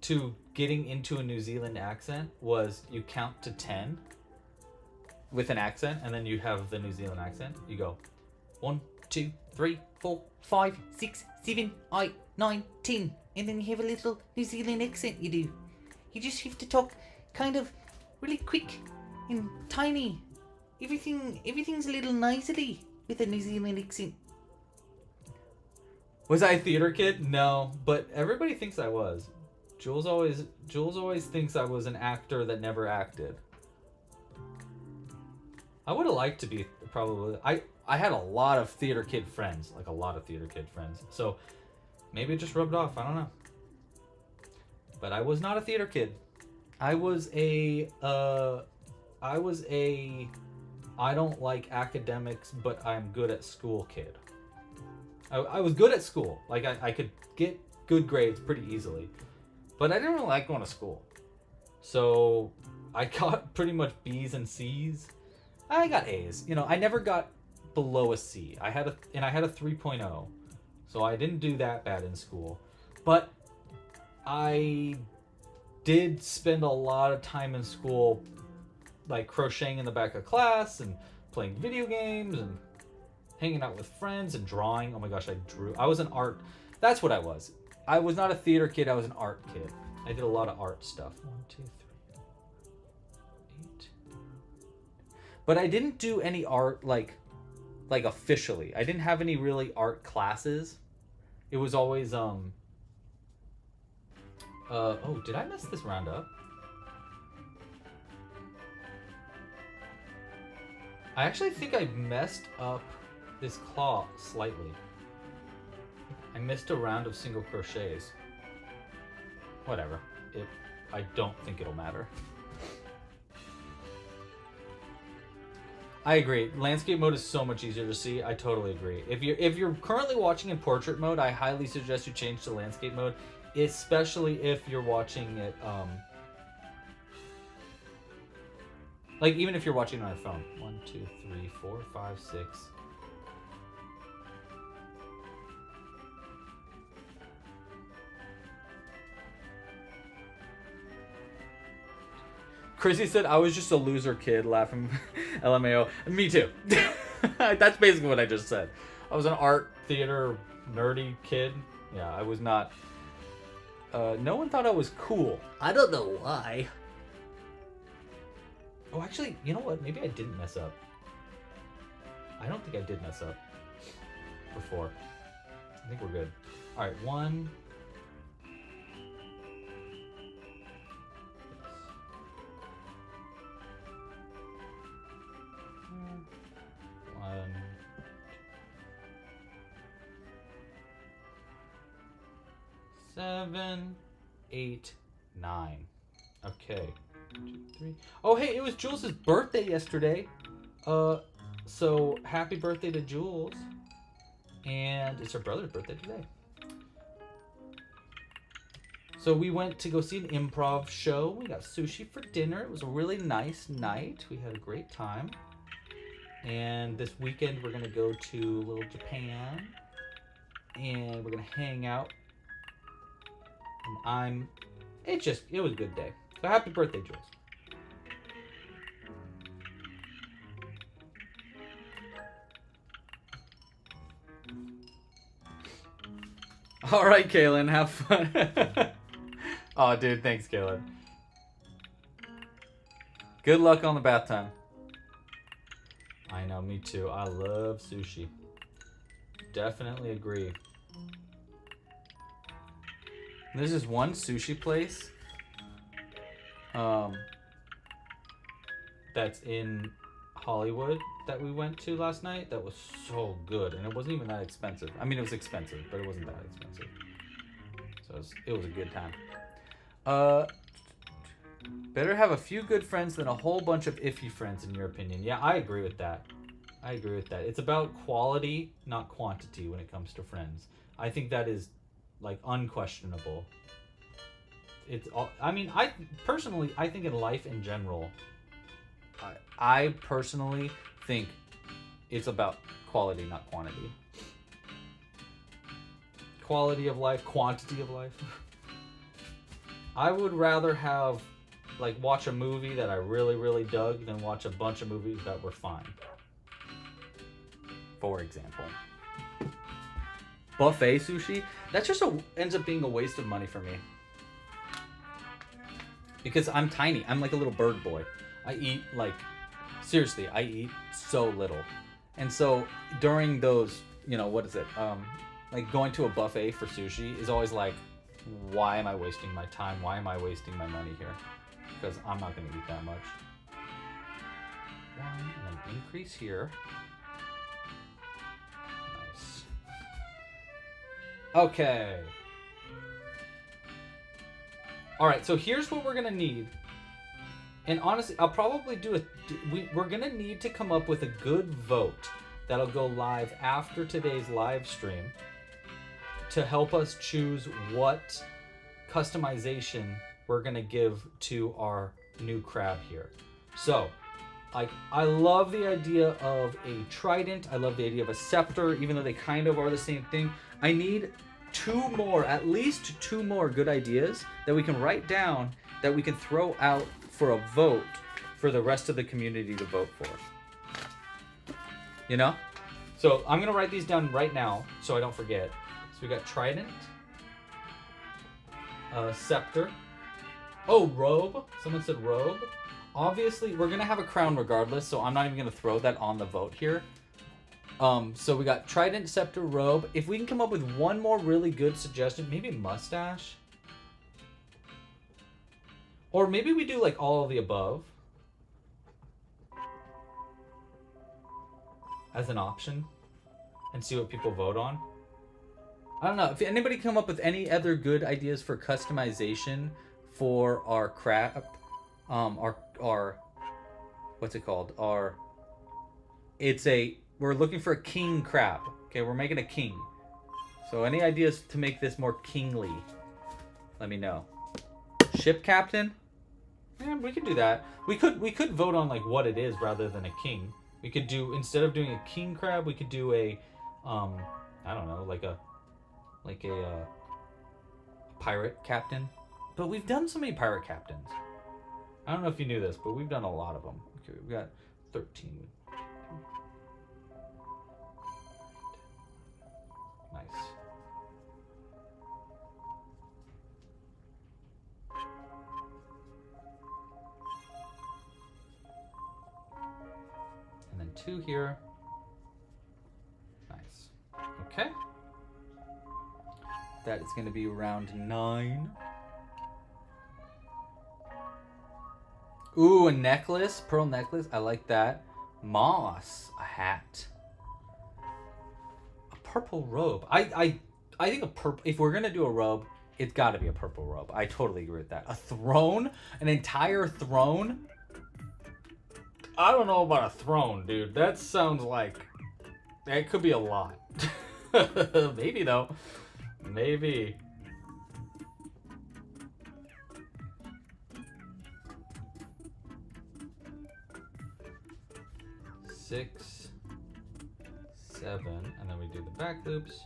to getting into a New Zealand accent was you count to 10 with an accent, and then you have the New Zealand accent. You go 1, 2, 3, 4, 5, 6, 7, 8, 9, 10, and then you have a little New Zealand accent you do. You just have to talk kind of really quick and tiny. Everything's a little nicely with a New Zealand accent. Was I a theater kid? No, but everybody thinks I was. Jules always thinks I was an actor that never acted. I would have liked to be probably. I had a lot of theater kid friends, like a lot of theater kid friends. So maybe it just rubbed off. I don't know. But I was not a theater kid. I was a I don't like academics, but I'm good at school kid. I was good at school. Like I could get good grades pretty easily. But I didn't really like going to school. So I got pretty much B's and C's. I got A's. You know, I never got below a C. I had a 3.0. So I didn't do that bad in school. But I did spend a lot of time in school like crocheting in the back of class and playing video games and hanging out with friends and drawing. Oh my gosh, I drew. I was an art. That's what I was. I was not a theater kid. I was an art kid. I did a lot of art stuff. 1, 2, 3, 8. But I didn't do any art like officially. I didn't have any really art classes. It was always oh, did I mess this round up? I actually think I messed up this claw slightly. I missed a round of single crochets. Whatever. I don't think it'll matter. I agree. Landscape mode is so much easier to see. I totally agree. If you're currently watching in portrait mode, I highly suggest you change to landscape mode, especially if you're watching it like even if you're watching on your phone. 1, 2, 3, 4, 5, 6. Chrissy said, I was just a loser kid laughing. LMAO. Me too. That's basically what I just said. I was an art, theater, nerdy kid. Yeah, I was not. No one thought I was cool. I don't know why. Oh, actually, you know what? Maybe I didn't mess up. I don't think I did mess up before. I think we're good. All right, 1. 7, 8, 9. Okay. 2, 3. Oh, hey, it was Jules' birthday yesterday. So happy birthday to Jules. And it's her brother's birthday today. So we went to go see an improv show. We got sushi for dinner. It was a really nice night. We had a great time. And this weekend we're gonna go to Little Japan. And we're gonna hang out. And it was a good day. So happy birthday, Jules. All right, Kaylin, have fun. Oh, dude, thanks, Kaylin. Good luck on the bath time. I know, me too. I love sushi. Definitely agree. There's this one sushi place that's in Hollywood that we went to last night that was so good, and it wasn't even that expensive. I mean, it was expensive, but it wasn't that expensive. So it was a good time. Better have a few good friends than a whole bunch of iffy friends, in your opinion. Yeah, I agree with that. It's about quality, not quantity, when it comes to friends. I think that is, like, unquestionable. I think in life in general, I personally think it's about quality, not quantity. Quality of life, quantity of life. I would rather watch a movie that I really, really dug than watch a bunch of movies that were fine. For example. Buffet sushi, that just ends up being a waste of money for me. Because I'm tiny. I'm like a little bird boy. I eat seriously, I eat so little. And so during those, going to a buffet for sushi is always like, why am I wasting my time? Why am I wasting my money here? Because I'm not going to eat that much. 1, and then increase here. Nice. Okay. Alright, so here's what we're going to need. And honestly, I'll probably we're going to need to come up with a good vote that'll go live after today's live stream to help us choose what customization we're going to give to our new crab here. So, I love the idea of a trident. I love the idea of a scepter, even though they kind of are the same thing. I need at least two more good ideas that we can write down, that we can throw out for a vote for the rest of the community to vote for. You know? So I'm going to write these down right now so I don't forget. So we got trident, scepter. Oh, robe. Someone said robe. Obviously, we're going to have a crown regardless, so I'm not even going to throw that on the vote here. So we got trident, scepter, robe. If we can come up with one more really good suggestion, maybe mustache. Or maybe we do like all of the above as an option and see what people vote on. I don't know. If anybody come up with any other good ideas for customization for our crab, our what's it called? We're looking for a king crab. Okay, we're making a king. So any ideas to make this more kingly? Let me know. Ship captain? Yeah, we could do that. We could vote on like what it is rather than a king. We could do, instead of doing a king crab, we could do a I don't know, like a pirate captain. But we've done so many pirate captains. I don't know if you knew this, but we've done a lot of them. Okay, we've got 13. Nice. And then 2 here. Nice. Okay. That is going to be round 9. Ooh, a necklace. Pearl necklace. I like that. Moss. A hat. A purple robe. I think a purple... If we're going to do a robe, It's got to be a purple robe. I totally agree with that. A throne? An entire throne? I don't know about a throne, dude. That sounds like... That could be a lot. Maybe, though. Maybe. Six, 7, and then we do the back loops.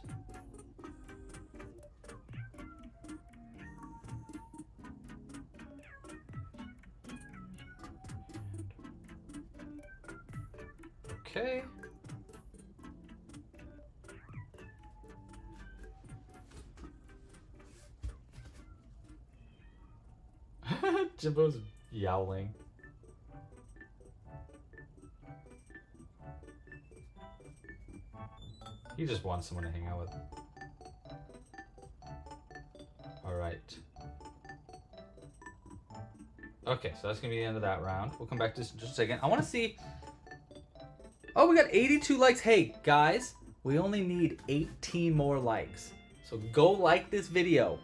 Okay. Jimbo's yowling. He just wants someone to hang out with. Alright. Okay, so that's going to be the end of that round. We'll come back to this in just a second. I want to see... Oh, we got 82 likes. Hey, guys, we only need 18 more likes. So go like this video.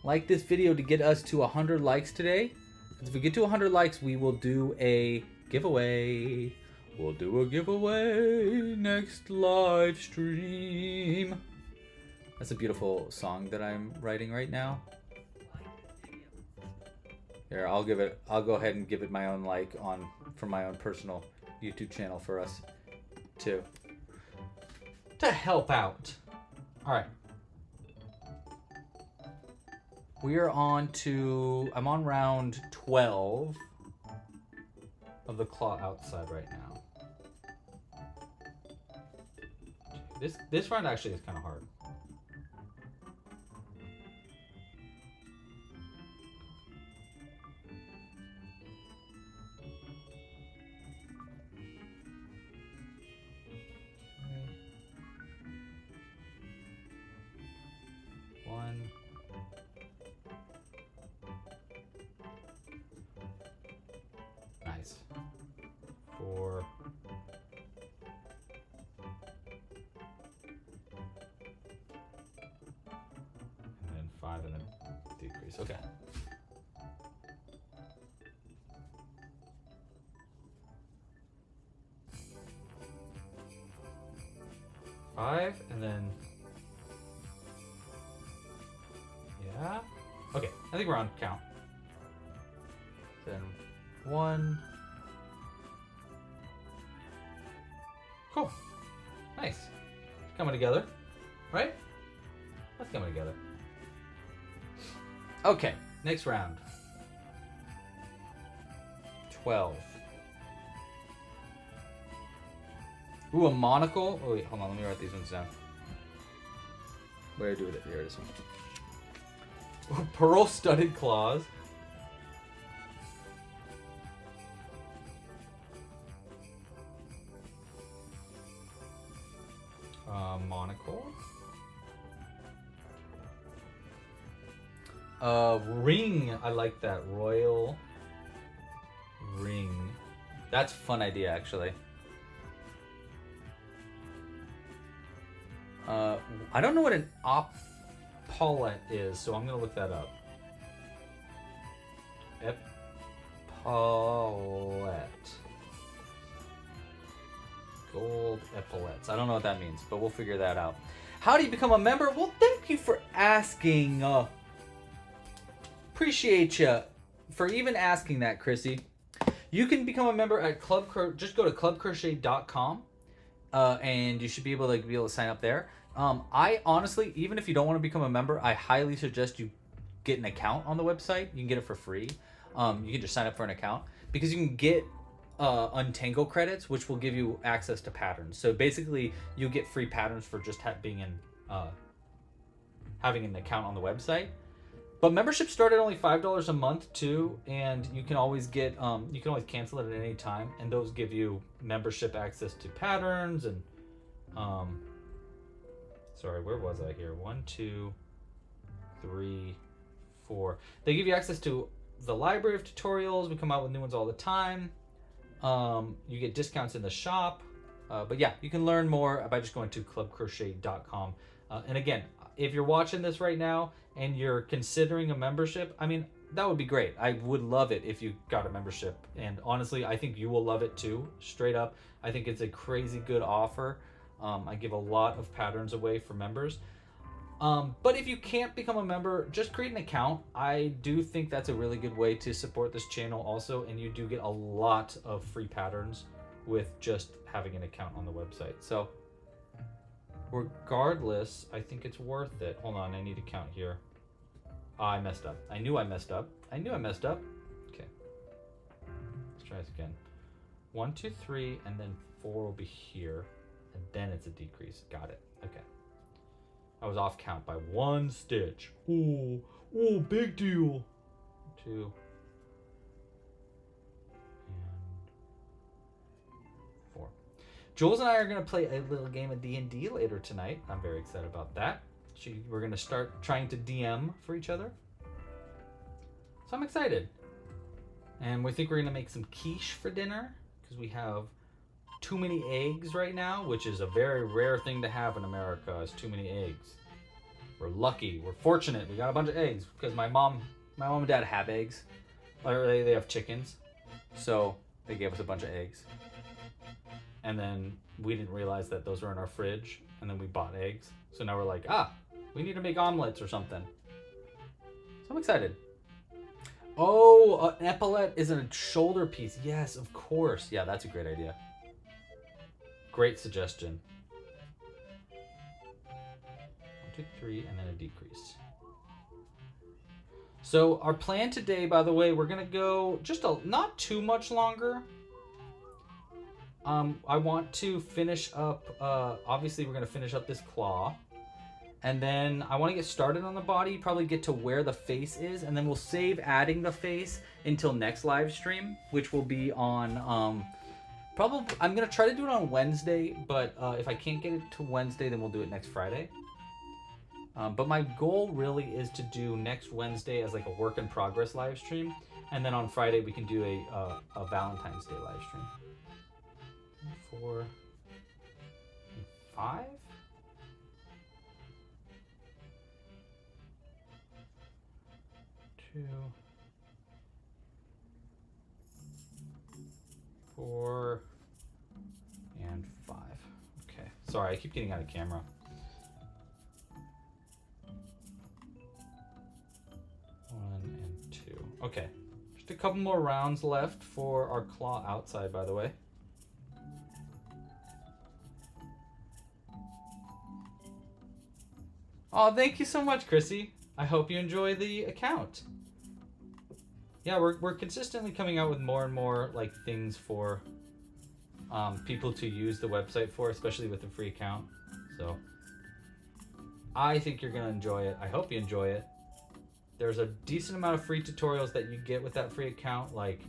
Like this video to get us to 100 likes today. If we get to 100 likes, we will do a giveaway. We'll do a giveaway next live stream. That's a beautiful song that I'm writing right now. Here, I'll go ahead and give it my own like on from my own personal YouTube channel for us to help out. All right. We are on to, I'm on round 12 of the claw outside right now. This round actually is kind of hard. One. Nice. 4. And then 5 and then decrease. Okay. Five and then yeah. Okay, I think we're on count. Then 1. Cool. Nice. It's coming together, right? That's coming together. Okay, next round. 12. Ooh, a monocle. Oh wait, hold on. Let me write these ones down. Where do it? Here it is. Pearl studded claws. Monocle. Ring. I like that. Royal ring. That's a fun idea, actually. I don't know what an epaulet is, so I'm gonna look that up. Epaulet. Gold epaulets. I don't know what that means, but we'll figure that out. How do you become a member? Well, thank you for asking. Appreciate you for even asking that, Chrissy. You can become a member at just go to clubcrochet.com, and you should be able to sign up there. I honestly, even if you don't want to become a member, I highly suggest you get an account on the website. You can get it for free. You can just sign up for an account because you can get Untangle credits, which will give you access to patterns. So basically, you get free patterns for just having an account on the website. But memberships start at only $5 a month too, and you can always get you can always cancel it at any time, and those give you membership access to patterns and sorry, where was I here? 1, 2, 3, 4. They give you access to the library of tutorials. We come out with new ones all the time. You get discounts in the shop. But yeah, you can learn more by just going to clubcrochet.com. And again, if you're watching this right now and you're considering a membership, I mean, that would be great. I would love it if you got a membership. And honestly, I think you will love it too. Straight up, I think it's a crazy good offer. I give a lot of patterns away for members. But if you can't become a member, just create an account. I do think that's a really good way to support this channel also, and you do get a lot of free patterns with just having an account on the website. So regardless, I think it's worth it. Hold on, I need to count here. I messed up. I knew I messed up. Okay. Let's try this again. 1, 2, 3, and then 4 will be here. And then it's a decrease. Got it. Okay. I was off count by 1 stitch. Oh, big deal. 2. And 4. Jules and I are going to play a little game of D&D later tonight. I'm very excited about that. We're going to start trying to DM for each other. So I'm excited. And we think we're going to make some quiche for dinner because we have too many eggs right now, which is a very rare thing to have in America, is too many eggs. We're lucky. We're fortunate. We got a bunch of eggs because my mom and dad have eggs. Or they have chickens. So they gave us a bunch of eggs. And then we didn't realize that those were in our fridge. And then we bought eggs. So now we're like, we need to make omelets or something. So I'm excited. Oh, an epaulette is a shoulder piece. Yes, of course. Yeah, that's a great idea. Great suggestion. 1, 2, 3, and then a decrease. So our plan today, by the way, we're gonna go just not too much longer. I want to finish up. Obviously, we're gonna finish up this claw, and then I want to get started on the body. Probably get to where the face is, and then we'll save adding the face until next live stream, which will be on. Probably, I'm gonna try to do it on Wednesday, but if I can't get it to Wednesday, then we'll do it next Friday. But my goal really is to do next Wednesday as like a work in progress live stream, and then on Friday we can do a Valentine's Day live stream. 4 and 5. 2, 4, and 5. Okay. Sorry, I keep getting out of camera. 1 and 2. Okay. Just a couple more rounds left for our claw outside, by the way. Oh, thank you so much, Chrissy. I hope you enjoy the account. Yeah, we're consistently coming out with more and more like things for people to use the website for, especially with the free account. So I think you're gonna enjoy it. I hope you enjoy it. There's a decent amount of free tutorials that you get with that free account. Like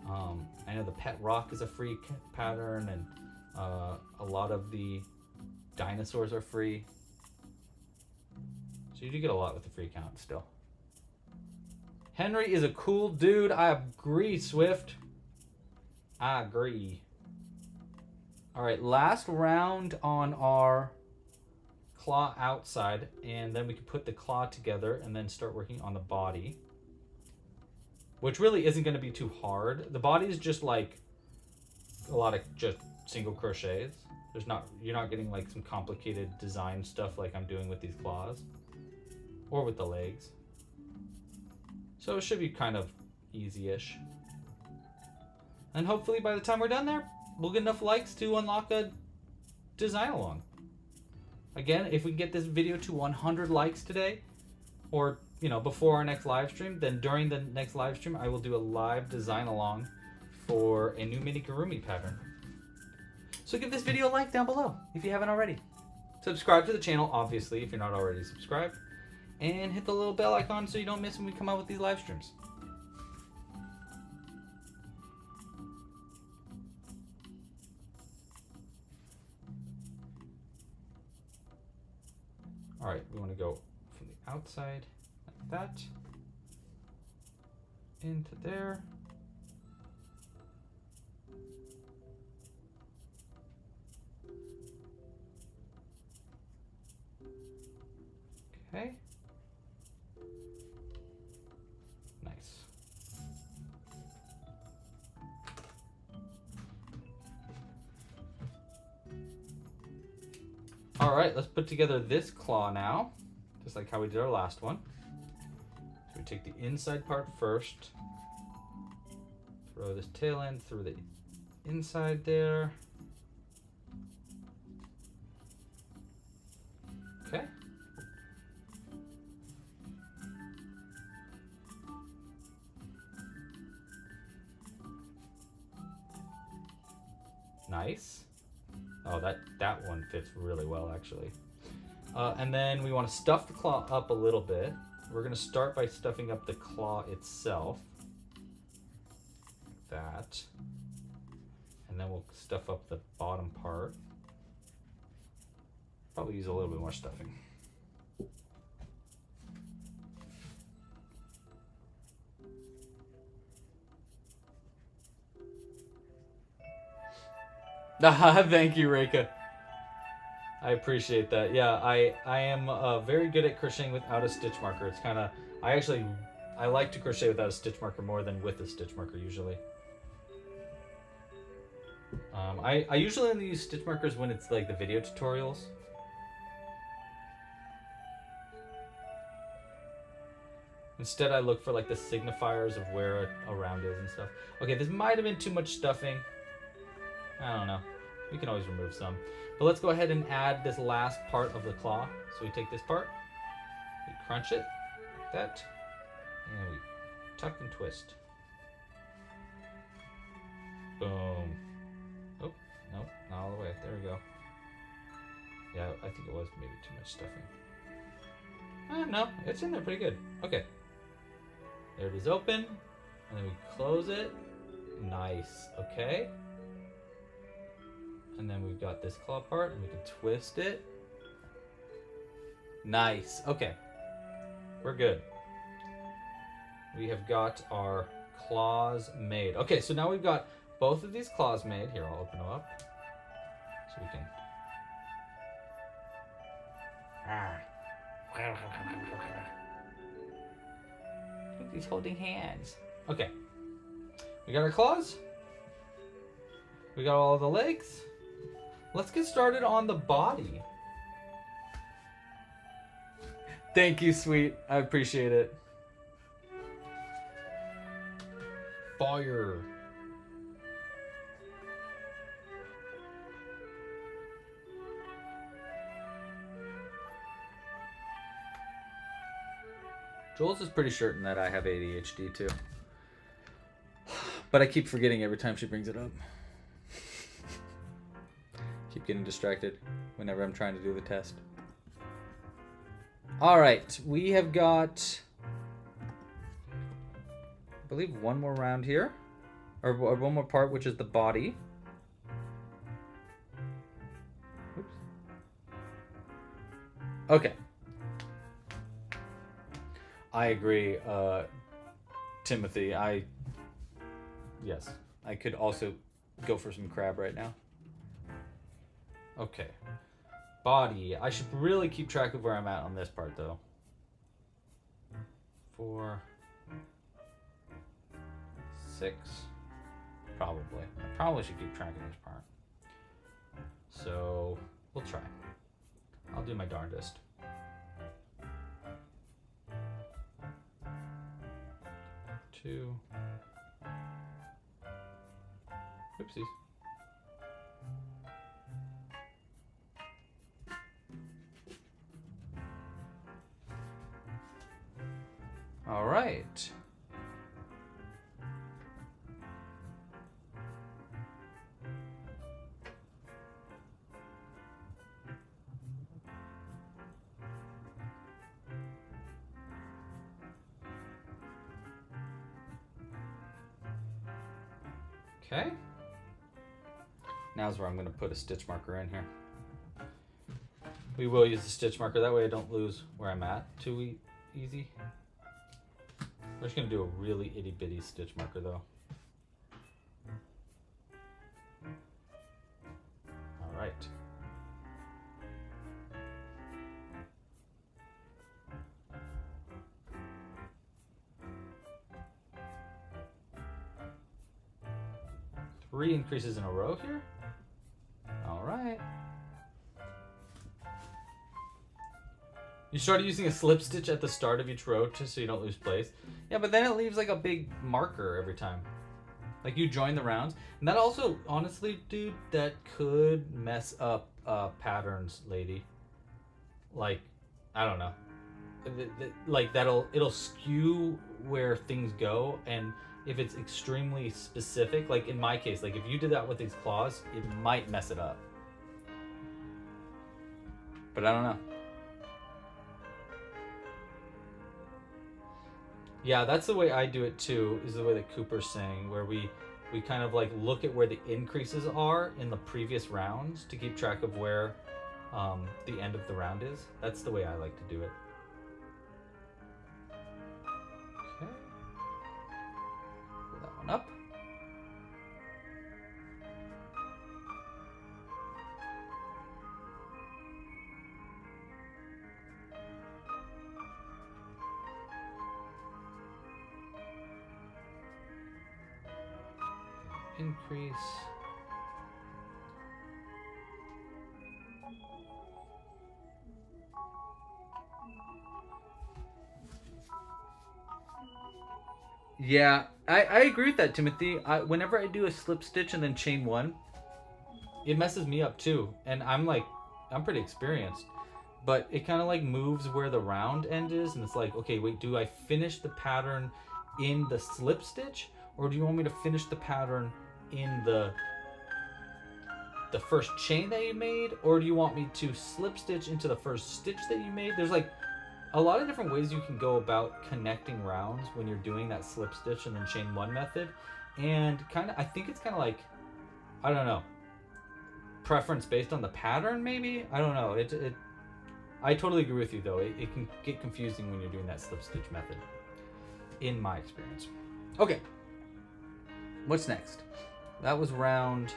I know the pet rock is a free pattern, and a lot of the dinosaurs are free. So you do get a lot with the free account still. Henry is a cool dude. I agree, Swift. I agree. All right, last round on our claw outside, and then we can put the claw together and then start working on the body, which really isn't going to be too hard. The body is just like a lot of just single crochets. You're not getting like some complicated design stuff like I'm doing with these claws or with the legs. So it should be kind of easy-ish. And hopefully by the time we're done there, we'll get enough likes to unlock a design along. Again, if we get this video to 100 likes today, or before our next live stream, then during the next live stream, I will do a live design along for a new Amigurumi pattern. So give this video a like down below if you haven't already. Subscribe to the channel, obviously, if you're not already subscribed. And hit the little bell icon so you don't miss when we come out with these live streams. All right, we want to go from the outside like that into there. Okay. Nice. All right, let's put together this claw now, just like how we did our last one. So we take the inside part first, throw this tail end through the inside there. Okay. Nice. Oh, that one fits really well, actually. And then we want to stuff the claw up a little bit. We're going to start by stuffing up the claw itself. That. And then we'll stuff up the bottom part. Probably use a little bit more stuffing. Thank you, Reika. I appreciate that. Yeah, I am very good at crocheting without a stitch marker. It's kind of, I like to crochet without a stitch marker more than with a stitch marker usually. I usually only use stitch markers when it's like the video tutorials. Instead, I look for like the signifiers of where a round is and stuff. Okay, this might have been too much stuffing. I don't know. We can always remove some. But let's go ahead and add this last part of the claw. So we take this part, we crunch it like that, and we tuck and twist. Boom. Oh, no, not all the way. There we go. Yeah, I think it was maybe too much stuffing. No, it's in there pretty good. Okay. There it is open, and then we close it. Nice, okay. And then we've got this claw part, and we can twist it. Nice. Okay. We're good. We have got our claws made. Okay, so now we've got both of these claws made. Here, I'll open them up. So we can... He's holding hands. Okay. We got our claws. We got all the legs. Let's get started on the body. Thank you, sweet. I appreciate it. Fire. Jules is pretty certain that I have ADHD too. But I keep forgetting every time she brings it up. Keep getting distracted whenever I'm trying to do the test. All right, we have got, I believe, one more round here, or one more part, which is the body. Oops. Okay. I agree, Timothy. Yes, I could also go for some crab right now. Okay. Body. I should really keep track of where I'm at on this part, though. 4, 6. Probably. I probably should keep track of this part. So, we'll try. I'll do my darndest. Two. Oopsies. All right. Okay. Now's where I'm going to put a stitch marker in here. We will use the stitch marker, that way I don't lose where I'm at too easy. We're just going to do a really itty bitty stitch marker though. All right. 3 increases in a row here. All right. You started using a slip stitch at the start of each row just so you don't lose place. Yeah, but then it leaves like a big marker every time. Like you join the rounds. And that also, honestly, dude, that could mess up patterns, lady. Like, I don't know. Like it'll skew where things go, and if it's extremely specific, like in my case, like if you did that with these claws, it might mess it up. But I don't know. Yeah, that's the way I do it too, is the way that Cooper's saying, where we kind of like look at where the increases are in the previous rounds to keep track of where the end of the round is. That's the way I like to do it. Okay. Pull that one up. Increase. Yeah, I agree with that, Timothy. Whenever I do a slip stitch and then chain 1, it messes me up too. And I'm pretty experienced. But it kind of like moves where the round end is, and it's like, okay, wait, do I finish the pattern in the slip stitch? Or do you want me to finish the pattern in the first chain that you made? Or do you want me to slip stitch into the first stitch that you made? There's like a lot of different ways you can go about connecting rounds when you're doing that slip stitch and then chain 1 method. And I think it's kind of like, I don't know, preference based on the pattern maybe? I don't know. I totally agree with you though. It can get confusing when you're doing that slip stitch method, in my experience. Okay. What's next? That was round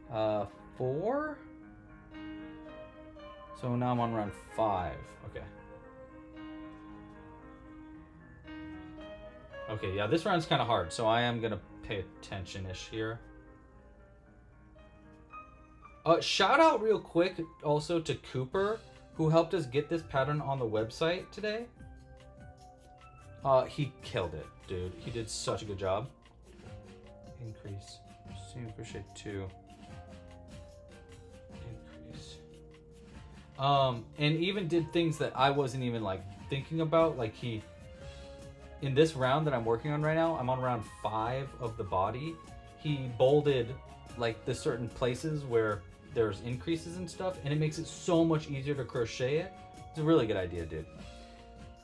4. So now I'm on round 5. Okay. Okay, yeah, this round's kind of hard, so I am gonna pay attention-ish here. Shout out real quick also to Cooper, who helped us get this pattern on the website today. He killed it, dude. He did such a good job. Increase. Single crochet 2. Increase. And even did things that I wasn't even like thinking about. Like in this round that I'm working on right now, I'm on round 5 of the body. He bolded like the certain places where there's increases and stuff, and it makes it so much easier to crochet it. It's a really good idea, dude.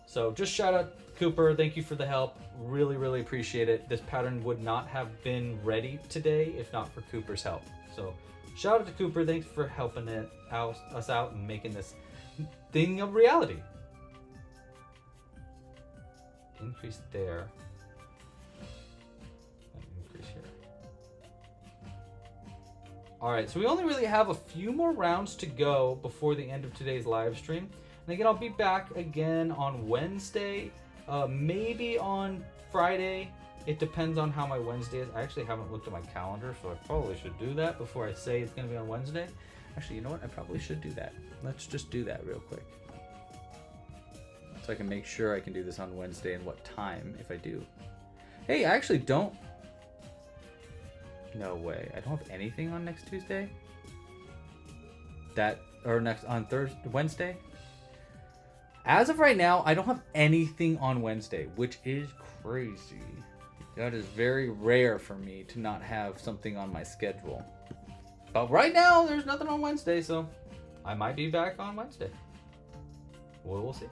So just shout out Cooper, thank you for the help. Really, really appreciate it. This pattern would not have been ready today if not for Cooper's help. So shout out to Cooper, thanks for helping us out and making this thing a reality. Increase there. And increase here. Alright, so we only really have a few more rounds to go before the end of today's live stream. And again, I'll be back again on Wednesday. Maybe on Friday. It depends on how my Wednesday is. I actually haven't looked at my calendar, so I probably should do that before I say it's going to be on Wednesday. Actually, you know what? I probably should do that. Let's just do that real quick. So I can make sure I can do this on Wednesday and what time if I do. Hey, I actually don't. No way. I don't have anything on next Tuesday. On Wednesday. As of right now, I don't have anything on Wednesday, which is crazy. That is very rare for me to not have something on my schedule. But right now, there's nothing on Wednesday, so I might be back on Wednesday. We'll see.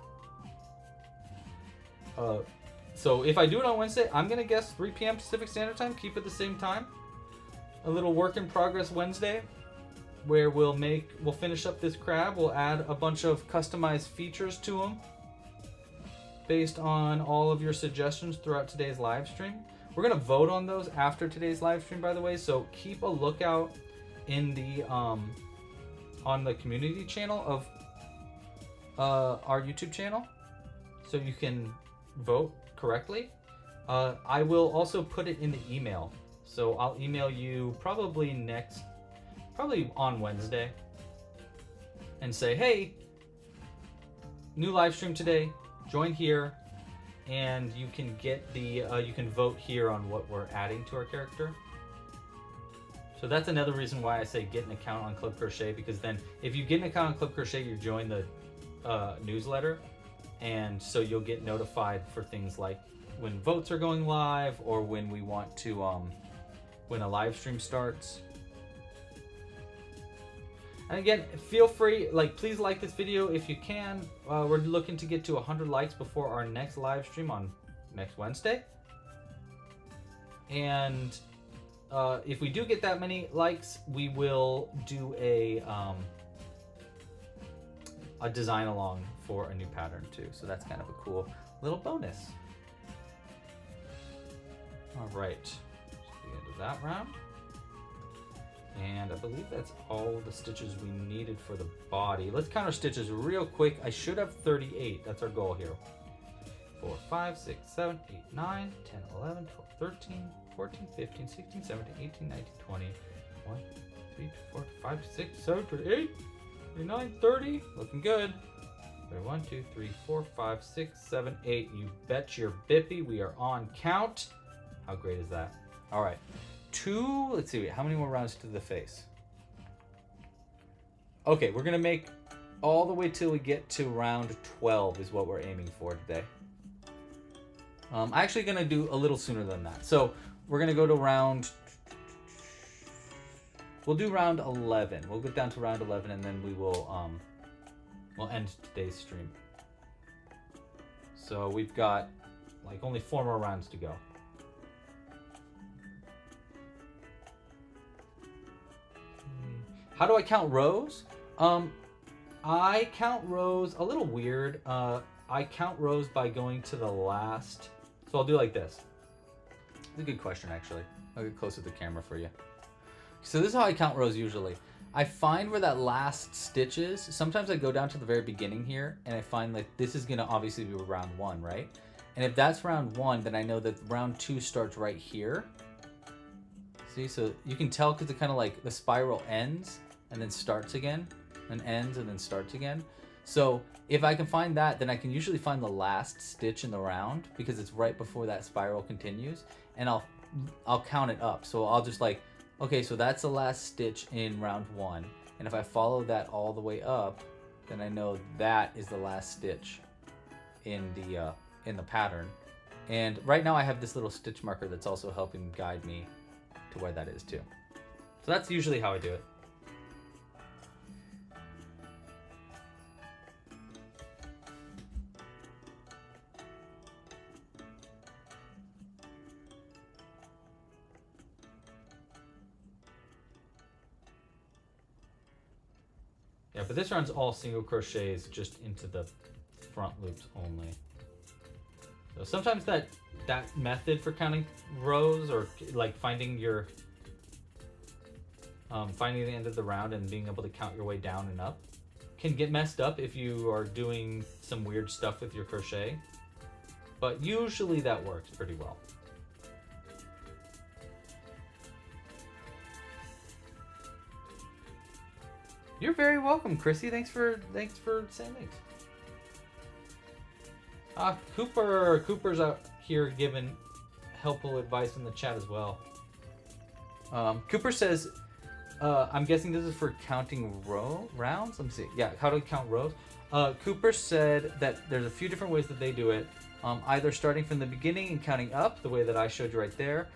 So if I do it on Wednesday, I'm going to guess 3 p.m. Pacific Standard Time. Keep it the same time. A little work in progress Wednesday, where we'll finish up this crab. We'll add a bunch of customized features to them based on all of your suggestions throughout today's live stream. We're gonna vote on those after today's live stream, by the way, so keep a lookout in the on the community channel of our YouTube channel so you can vote correctly. I will also put it in the email So I'll email you probably on Wednesday, and say, hey, new live stream today, join here, and you can get the, you can vote here on what we're adding to our character. So that's another reason why I say get an account on Club Crochet, because then if you get an account on Club Crochet, you join the newsletter, and so you'll get notified for things like when votes are going live, or when we want to, when a live stream starts. And again, feel free, please like this video if you can. We're looking to get to 100 likes before our next live stream on next Wednesday. And if we do get that many likes, we will do a design along for a new pattern too. So that's kind of a cool little bonus. All right, so the end of that round. And I believe that's all the stitches we needed for the body. Let's count our stitches real quick. I should have 38. That's our goal here. 4, 5, 6, 7, 8, 9, 10, 11, 12, 13, 14, 15, 16, 17, 18, 19, 20. 1, 2, 3, 4, 5, 6, 7, 8, 9, 30. Looking good. 1, 2, 3, 4, 5, 6, 7, 8. You bet your bippy. We are on count. How great is that? All right. Let's see, how many more rounds to the face? Okay, we're gonna make all the way till we get to round 12 is what we're aiming for today. I'm actually gonna do a little sooner than that. So we're gonna go to we'll do round 11. We'll get down to round 11, and then we will, we'll end today's stream. So we've got only 4 more rounds to go. How do I count rows? I count rows a little weird. I count rows by going to the last. So I'll do like this. It's a good question, actually. I'll get closer to the camera for you. So this is how I count rows usually. I find where that last stitch is. Sometimes I go down to the very beginning here, and I find this is gonna obviously be round 1, right? And if that's round 1, then I know that round 2 starts right here. See, so you can tell because it kind of the spiral ends and then starts again, and ends and then starts again. So if I can find that, then I can usually find the last stitch in the round because it's right before that spiral continues, and I'll count it up. So I'll just okay, so that's the last stitch in round 1, and if I follow that all the way up, then I know that is the last stitch in the pattern. And right now I have this little stitch marker that's also helping guide me to where that is too. So that's usually how I do it. Yeah, but this round's all single crochets just into the front loops only. So sometimes that method for counting rows, or finding your finding the end of the round and being able to count your way down and up, can get messed up if you are doing some weird stuff with your crochet, but usually that works pretty well. You're very welcome, Chrissy. Thanks for saying thanks. Cooper's out here giving helpful advice in the chat as well. Cooper says, I'm guessing this is for counting rounds. Let me see. Yeah, how to count rows. Cooper said that there's a few different ways that they do it. Either starting from the beginning and counting up, the way that I showed you right there.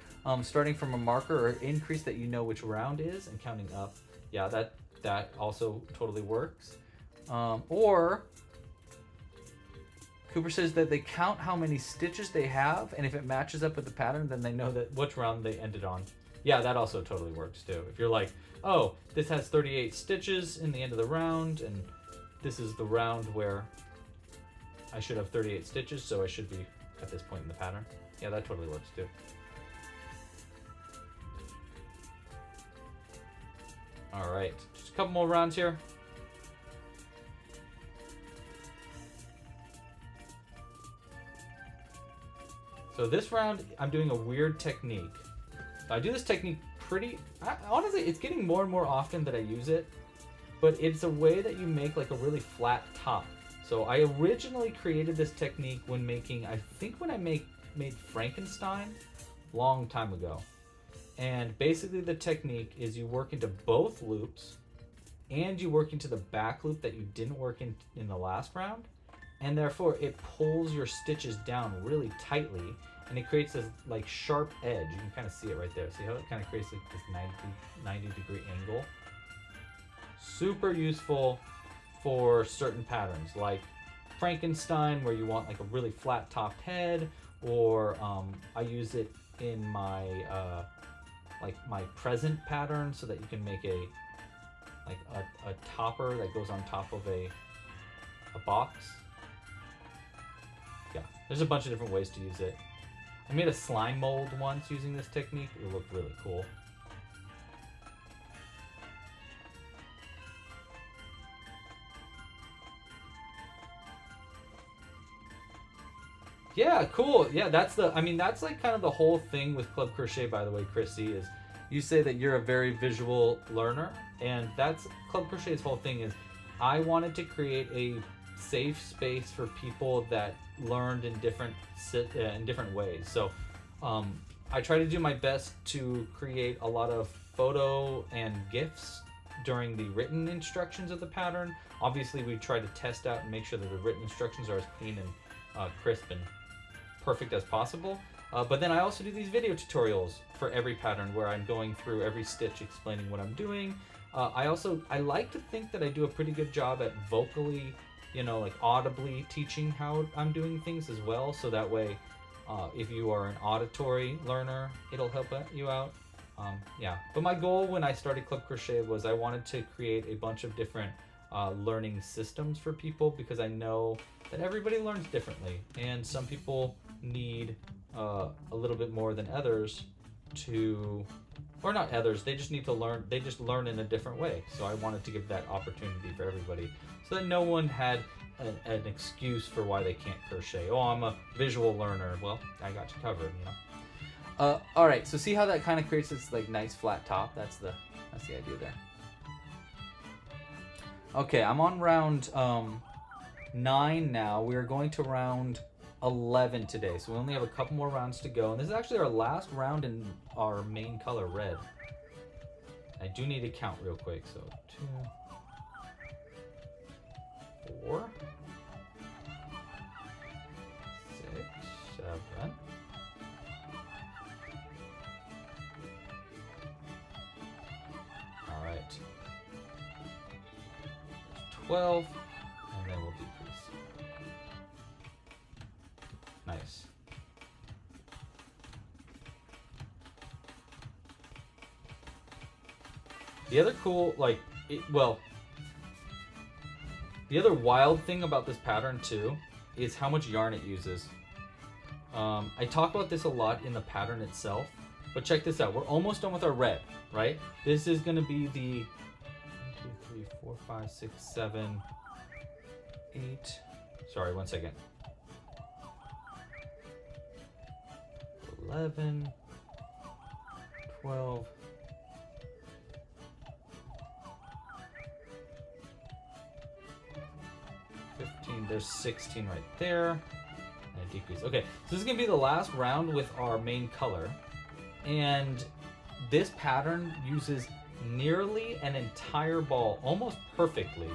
Starting from a marker or increase that you know which round is and counting up. Yeah, that also totally works. Or Cooper says that they count how many stitches they have, and if it matches up with the pattern, then they know that which round they ended on. Yeah, that also totally works too. If you're like, oh, this has 38 stitches in the end of the round, and this is the round where I should have 38 stitches, so I should be at this point in the pattern. Yeah, that totally works too. All right, just a couple more rounds here. So this round, I'm doing a weird technique. I do this technique honestly, it's getting more and more often that I use it, but it's a way that you make like a really flat top. So I originally created this technique when I made Frankenstein long time ago. And basically the technique is you work into both loops and you work into the back loop that you didn't work in the last round. And therefore it pulls your stitches down really tightly and it creates this like sharp edge. You can kind of see it right there. See how it kind of creates like this 90 degree angle? Super useful for certain patterns like Frankenstein where you want like a really flat topped head, or I use it in my my present pattern so that you can make a topper that goes on top of a box. Yeah, there's a bunch of different ways to use it. I made a slime mold once using this technique. It looked really cool. Yeah, cool. Yeah, that's like kind of the whole thing with Club Crochet, by the way, Chrissy, is you say that you're a very visual learner, and that's Club Crochet's whole thing is I wanted to create a safe space for people that learned in different ways. So I try to do my best to create a lot of photo and GIFs during the written instructions of the pattern. Obviously, we try to test out and make sure that the written instructions are as clean and crisp and perfect as possible. But then I also do these video tutorials for every pattern where I'm going through every stitch explaining what I'm doing. I like to think that I do a pretty good job at vocally, like audibly teaching how I'm doing things as well. So that way, if you are an auditory learner, it'll help you out. Yeah, but my goal when I started Club Crochet was I wanted to create a bunch of different learning systems for people, because I know that everybody learns differently, and some people need a little bit more than others or not others, they just need to learn, they just learn in a different way. So I wanted to give that opportunity for everybody so that no one had an excuse for why they can't crochet. Oh, I'm a visual learner. Well, I got you covered, all right, so see how that kind of creates this like nice flat top? That's the idea there. Okay, I'm on round 9 now. We are going to round 11 today, so we only have a couple more rounds to go, and this is actually our last round in our main color, red. I do need to count real quick, so 2, 4, 6, 7, 12, and then we'll decrease. Nice. The other cool, the other wild thing about this pattern too is how much yarn it uses. I talk about this a lot in the pattern itself, but check this out. We're almost done with our red, right? This is going to be the 1, 2, 3, 4, 5, 6, 7, 8. Sorry, 1 second. 11, 12, 15. There's 16 right there. And a decrease. Okay, so this is going to be the last round with our main color. And this pattern uses nearly an entire ball, almost perfectly,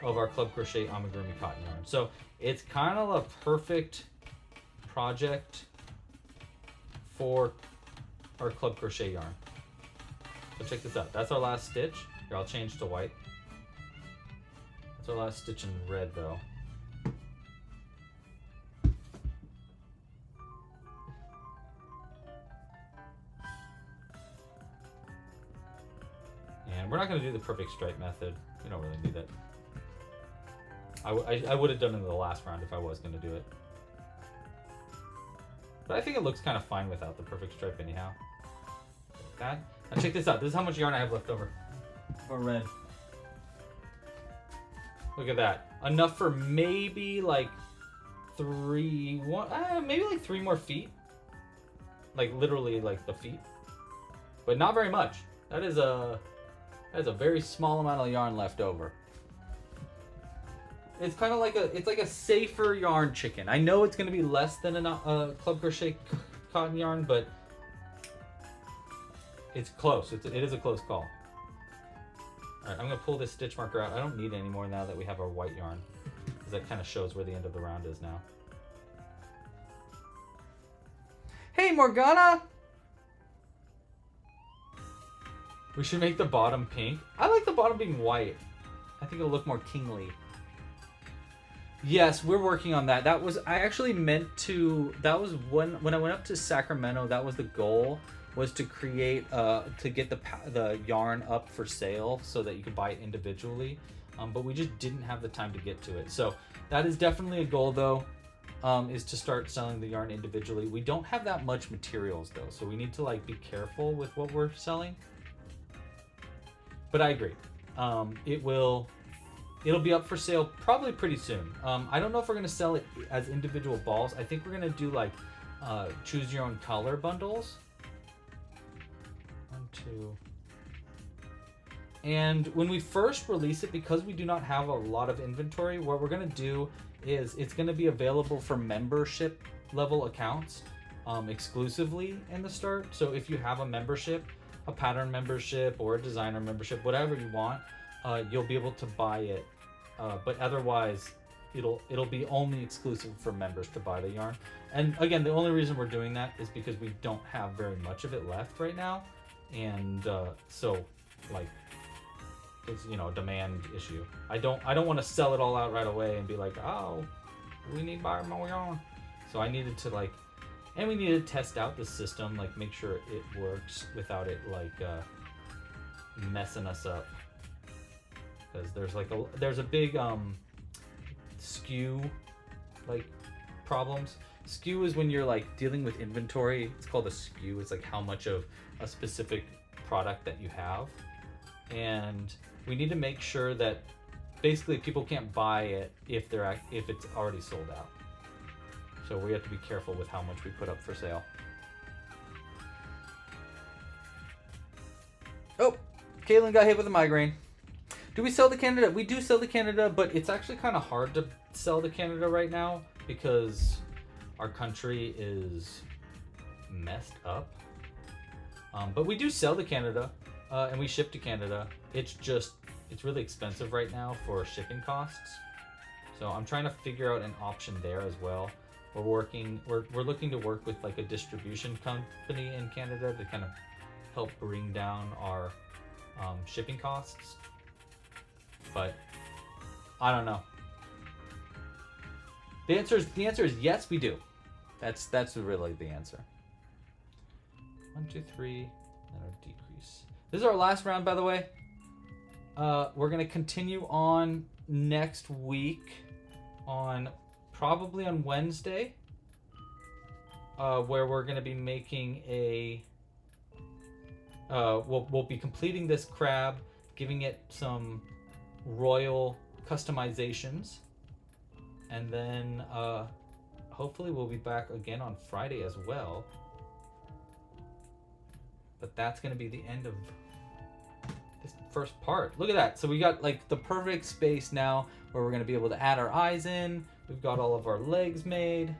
of our Club Crochet Amigurumi cotton yarn. So it's kind of a perfect project for our Club Crochet yarn. So check this out. That's our last stitch. Here, I'll change to white. That's our last stitch in red, though. And we're not going to do the perfect stripe method. We don't really need that. I would have done it in the last round if I was going to do it. But I think it looks kind of fine without the perfect stripe anyhow. Like that. Now check this out. This is how much yarn I have left over for red. Look at that. Enough for maybe like maybe like 3 more feet. Like literally like the feet. but not very much. That is a very small amount of yarn left over. It's kind of like a safer yarn chicken. I know it's going to be less than a Club Crochet cotton yarn, but it's close. It is a close call. All right, I'm going to pull this stitch marker out. I don't need any more now that we have our white yarn, because that kind of shows where the end of the round is now. Hey, Morgana! We should make the bottom pink. I like the bottom being white. I think it'll look more kingly. Yes, we're working on that. That was, I actually meant to, that was when I went up to Sacramento, that was the goal, was to create, to get the yarn up for sale so that you could buy it individually. But we just didn't have the time to get to it. So that is definitely a goal though, is to start selling the yarn individually. We don't have that much materials though, so we need to like be careful with what we're selling. But I agree. It'll be up for sale probably pretty soon. I don't know if we're gonna sell it as individual balls. I think we're gonna do like choose your own color bundles. 1, 2. And when we first release it, because we do not have a lot of inventory, what we're gonna do is it's gonna be available for membership level accounts exclusively in the start. So if you have a membership, a pattern membership or a designer membership, whatever you want, you'll be able to buy it. But otherwise, it'll be only exclusive for members to buy the yarn. And again, the only reason we're doing that is because we don't have very much of it left right now, and so like it's, you know, a demand issue. I don't want to sell it all out right away and be like, oh, we need to buy more yarn. So I needed to like, and we needed to test out the system, like make sure it works without it like messing us up. Because there's a big skew like problems. Skew is when you're like dealing with inventory. It's called a skew. It's like how much of a specific product that you have, and we need to make sure that basically people can't buy it if it's already sold out. So we have to be careful with how much we put up for sale. Oh, Caitlin got hit with a migraine. Do we sell to Canada? We do sell to Canada, but it's actually kind of hard to sell to Canada right now because our country is messed up. But we do sell to Canada, and we ship to Canada. It's really expensive right now for shipping costs. So I'm trying to figure out an option there as well. We're looking to work with like a distribution company in Canada to kind of help bring down our shipping costs. But I don't know. The answer is yes, we do. That's really the answer. 1, 2, 3, and a decrease. This is our last round, by the way. We're gonna continue on next week, probably on Wednesday, where we're gonna be making a. We'll be completing this crab, giving it some royal customizations, and then hopefully we'll be back again on Friday as well. But that's going to be the end of this first part. Look at that. So we got like the perfect space now where we're going to be able to add our eyes in. We've got all of our legs made.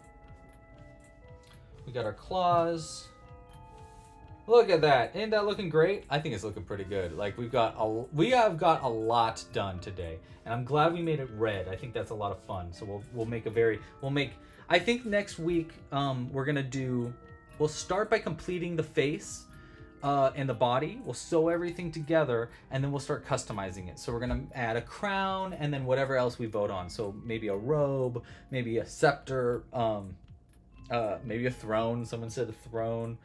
We got our claws. Look at that. Ain't that looking great? I think it's looking pretty good. Like we have got a lot done today, and I'm glad we made it red. I think that's a lot of fun. So I think next week we'll start by completing the face and the body. We'll sew everything together, and then we'll start customizing it. So we're gonna add a crown and then whatever else we vote on. So maybe a robe, maybe a scepter, maybe a throne. Someone said a throne.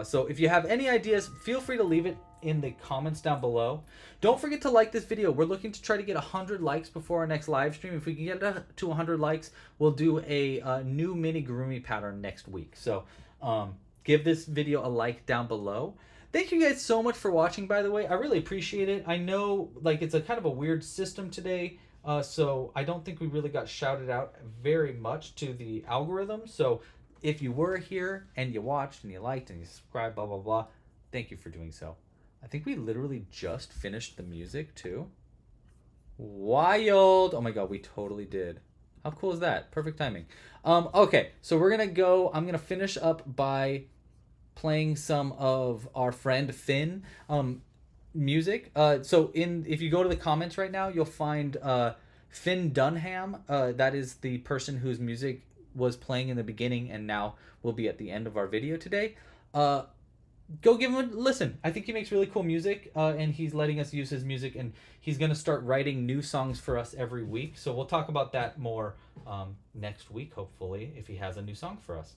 So if you have any ideas, feel free to leave it in the comments down below. Don't forget to like this video. We're looking to try to get 100 likes before our next live stream. If we can get to 100 likes, we'll do a new Amigurumi pattern next week. So give this video a like down below. Thank you guys so much for watching, by the way. I really appreciate it. I know like it's a kind of a weird system today, so I don't think we really got shouted out very much to the algorithm. So if you were here and you watched and you liked and you subscribed, blah, blah, blah, thank you for doing so. I think we literally just finished the music too. Wild. Oh my god, we totally did. How cool is that? Perfect timing. Okay, so we're gonna go. I'm gonna finish up by playing some of our friend Finn music. So if you go to the comments right now, you'll find Finn Dunham. That is the person whose music was playing in the beginning and now will be at the end of our video today. Go give him a listen. I think he makes really cool music, and he's letting us use his music, and he's going to start writing new songs for us every week. So we'll talk about that more next week, hopefully, if he has a new song for us.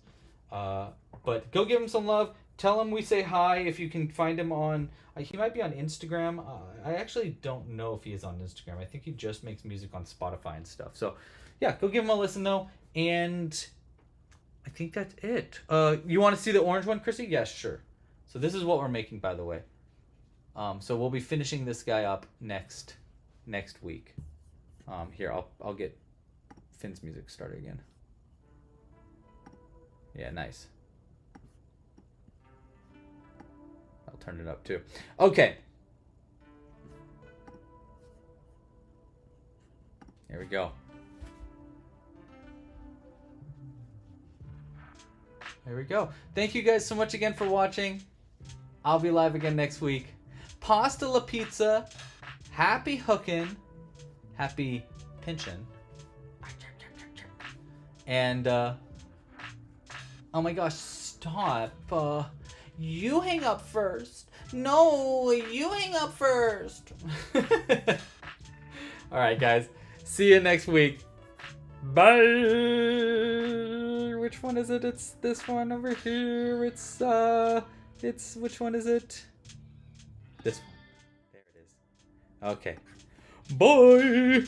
But go give him some love. Tell him we say hi. If you can find him on... he might be on Instagram. I actually don't know if he is on Instagram. I think he just makes music on Spotify and stuff. So, yeah, go give him a listen, though. And I think that's it. You want to see the orange one, Chrissy? Yes, sure. So this is what we're making, by the way. So we'll be finishing this guy up next week. Here, I'll get Finn's music started again. Yeah, nice. I'll turn it up too. Okay. Here we go. There we go. Thank you guys so much again for watching. I'll be live again next week. Pasta la pizza. Happy hooking. Happy pinchin'. And, oh my gosh, stop. You hang up first. No, you hang up first. Alright, guys. See you next week. Bye. Which one is it? It's this one over here. It's which one is it? This one. There it is. Okay. Bye.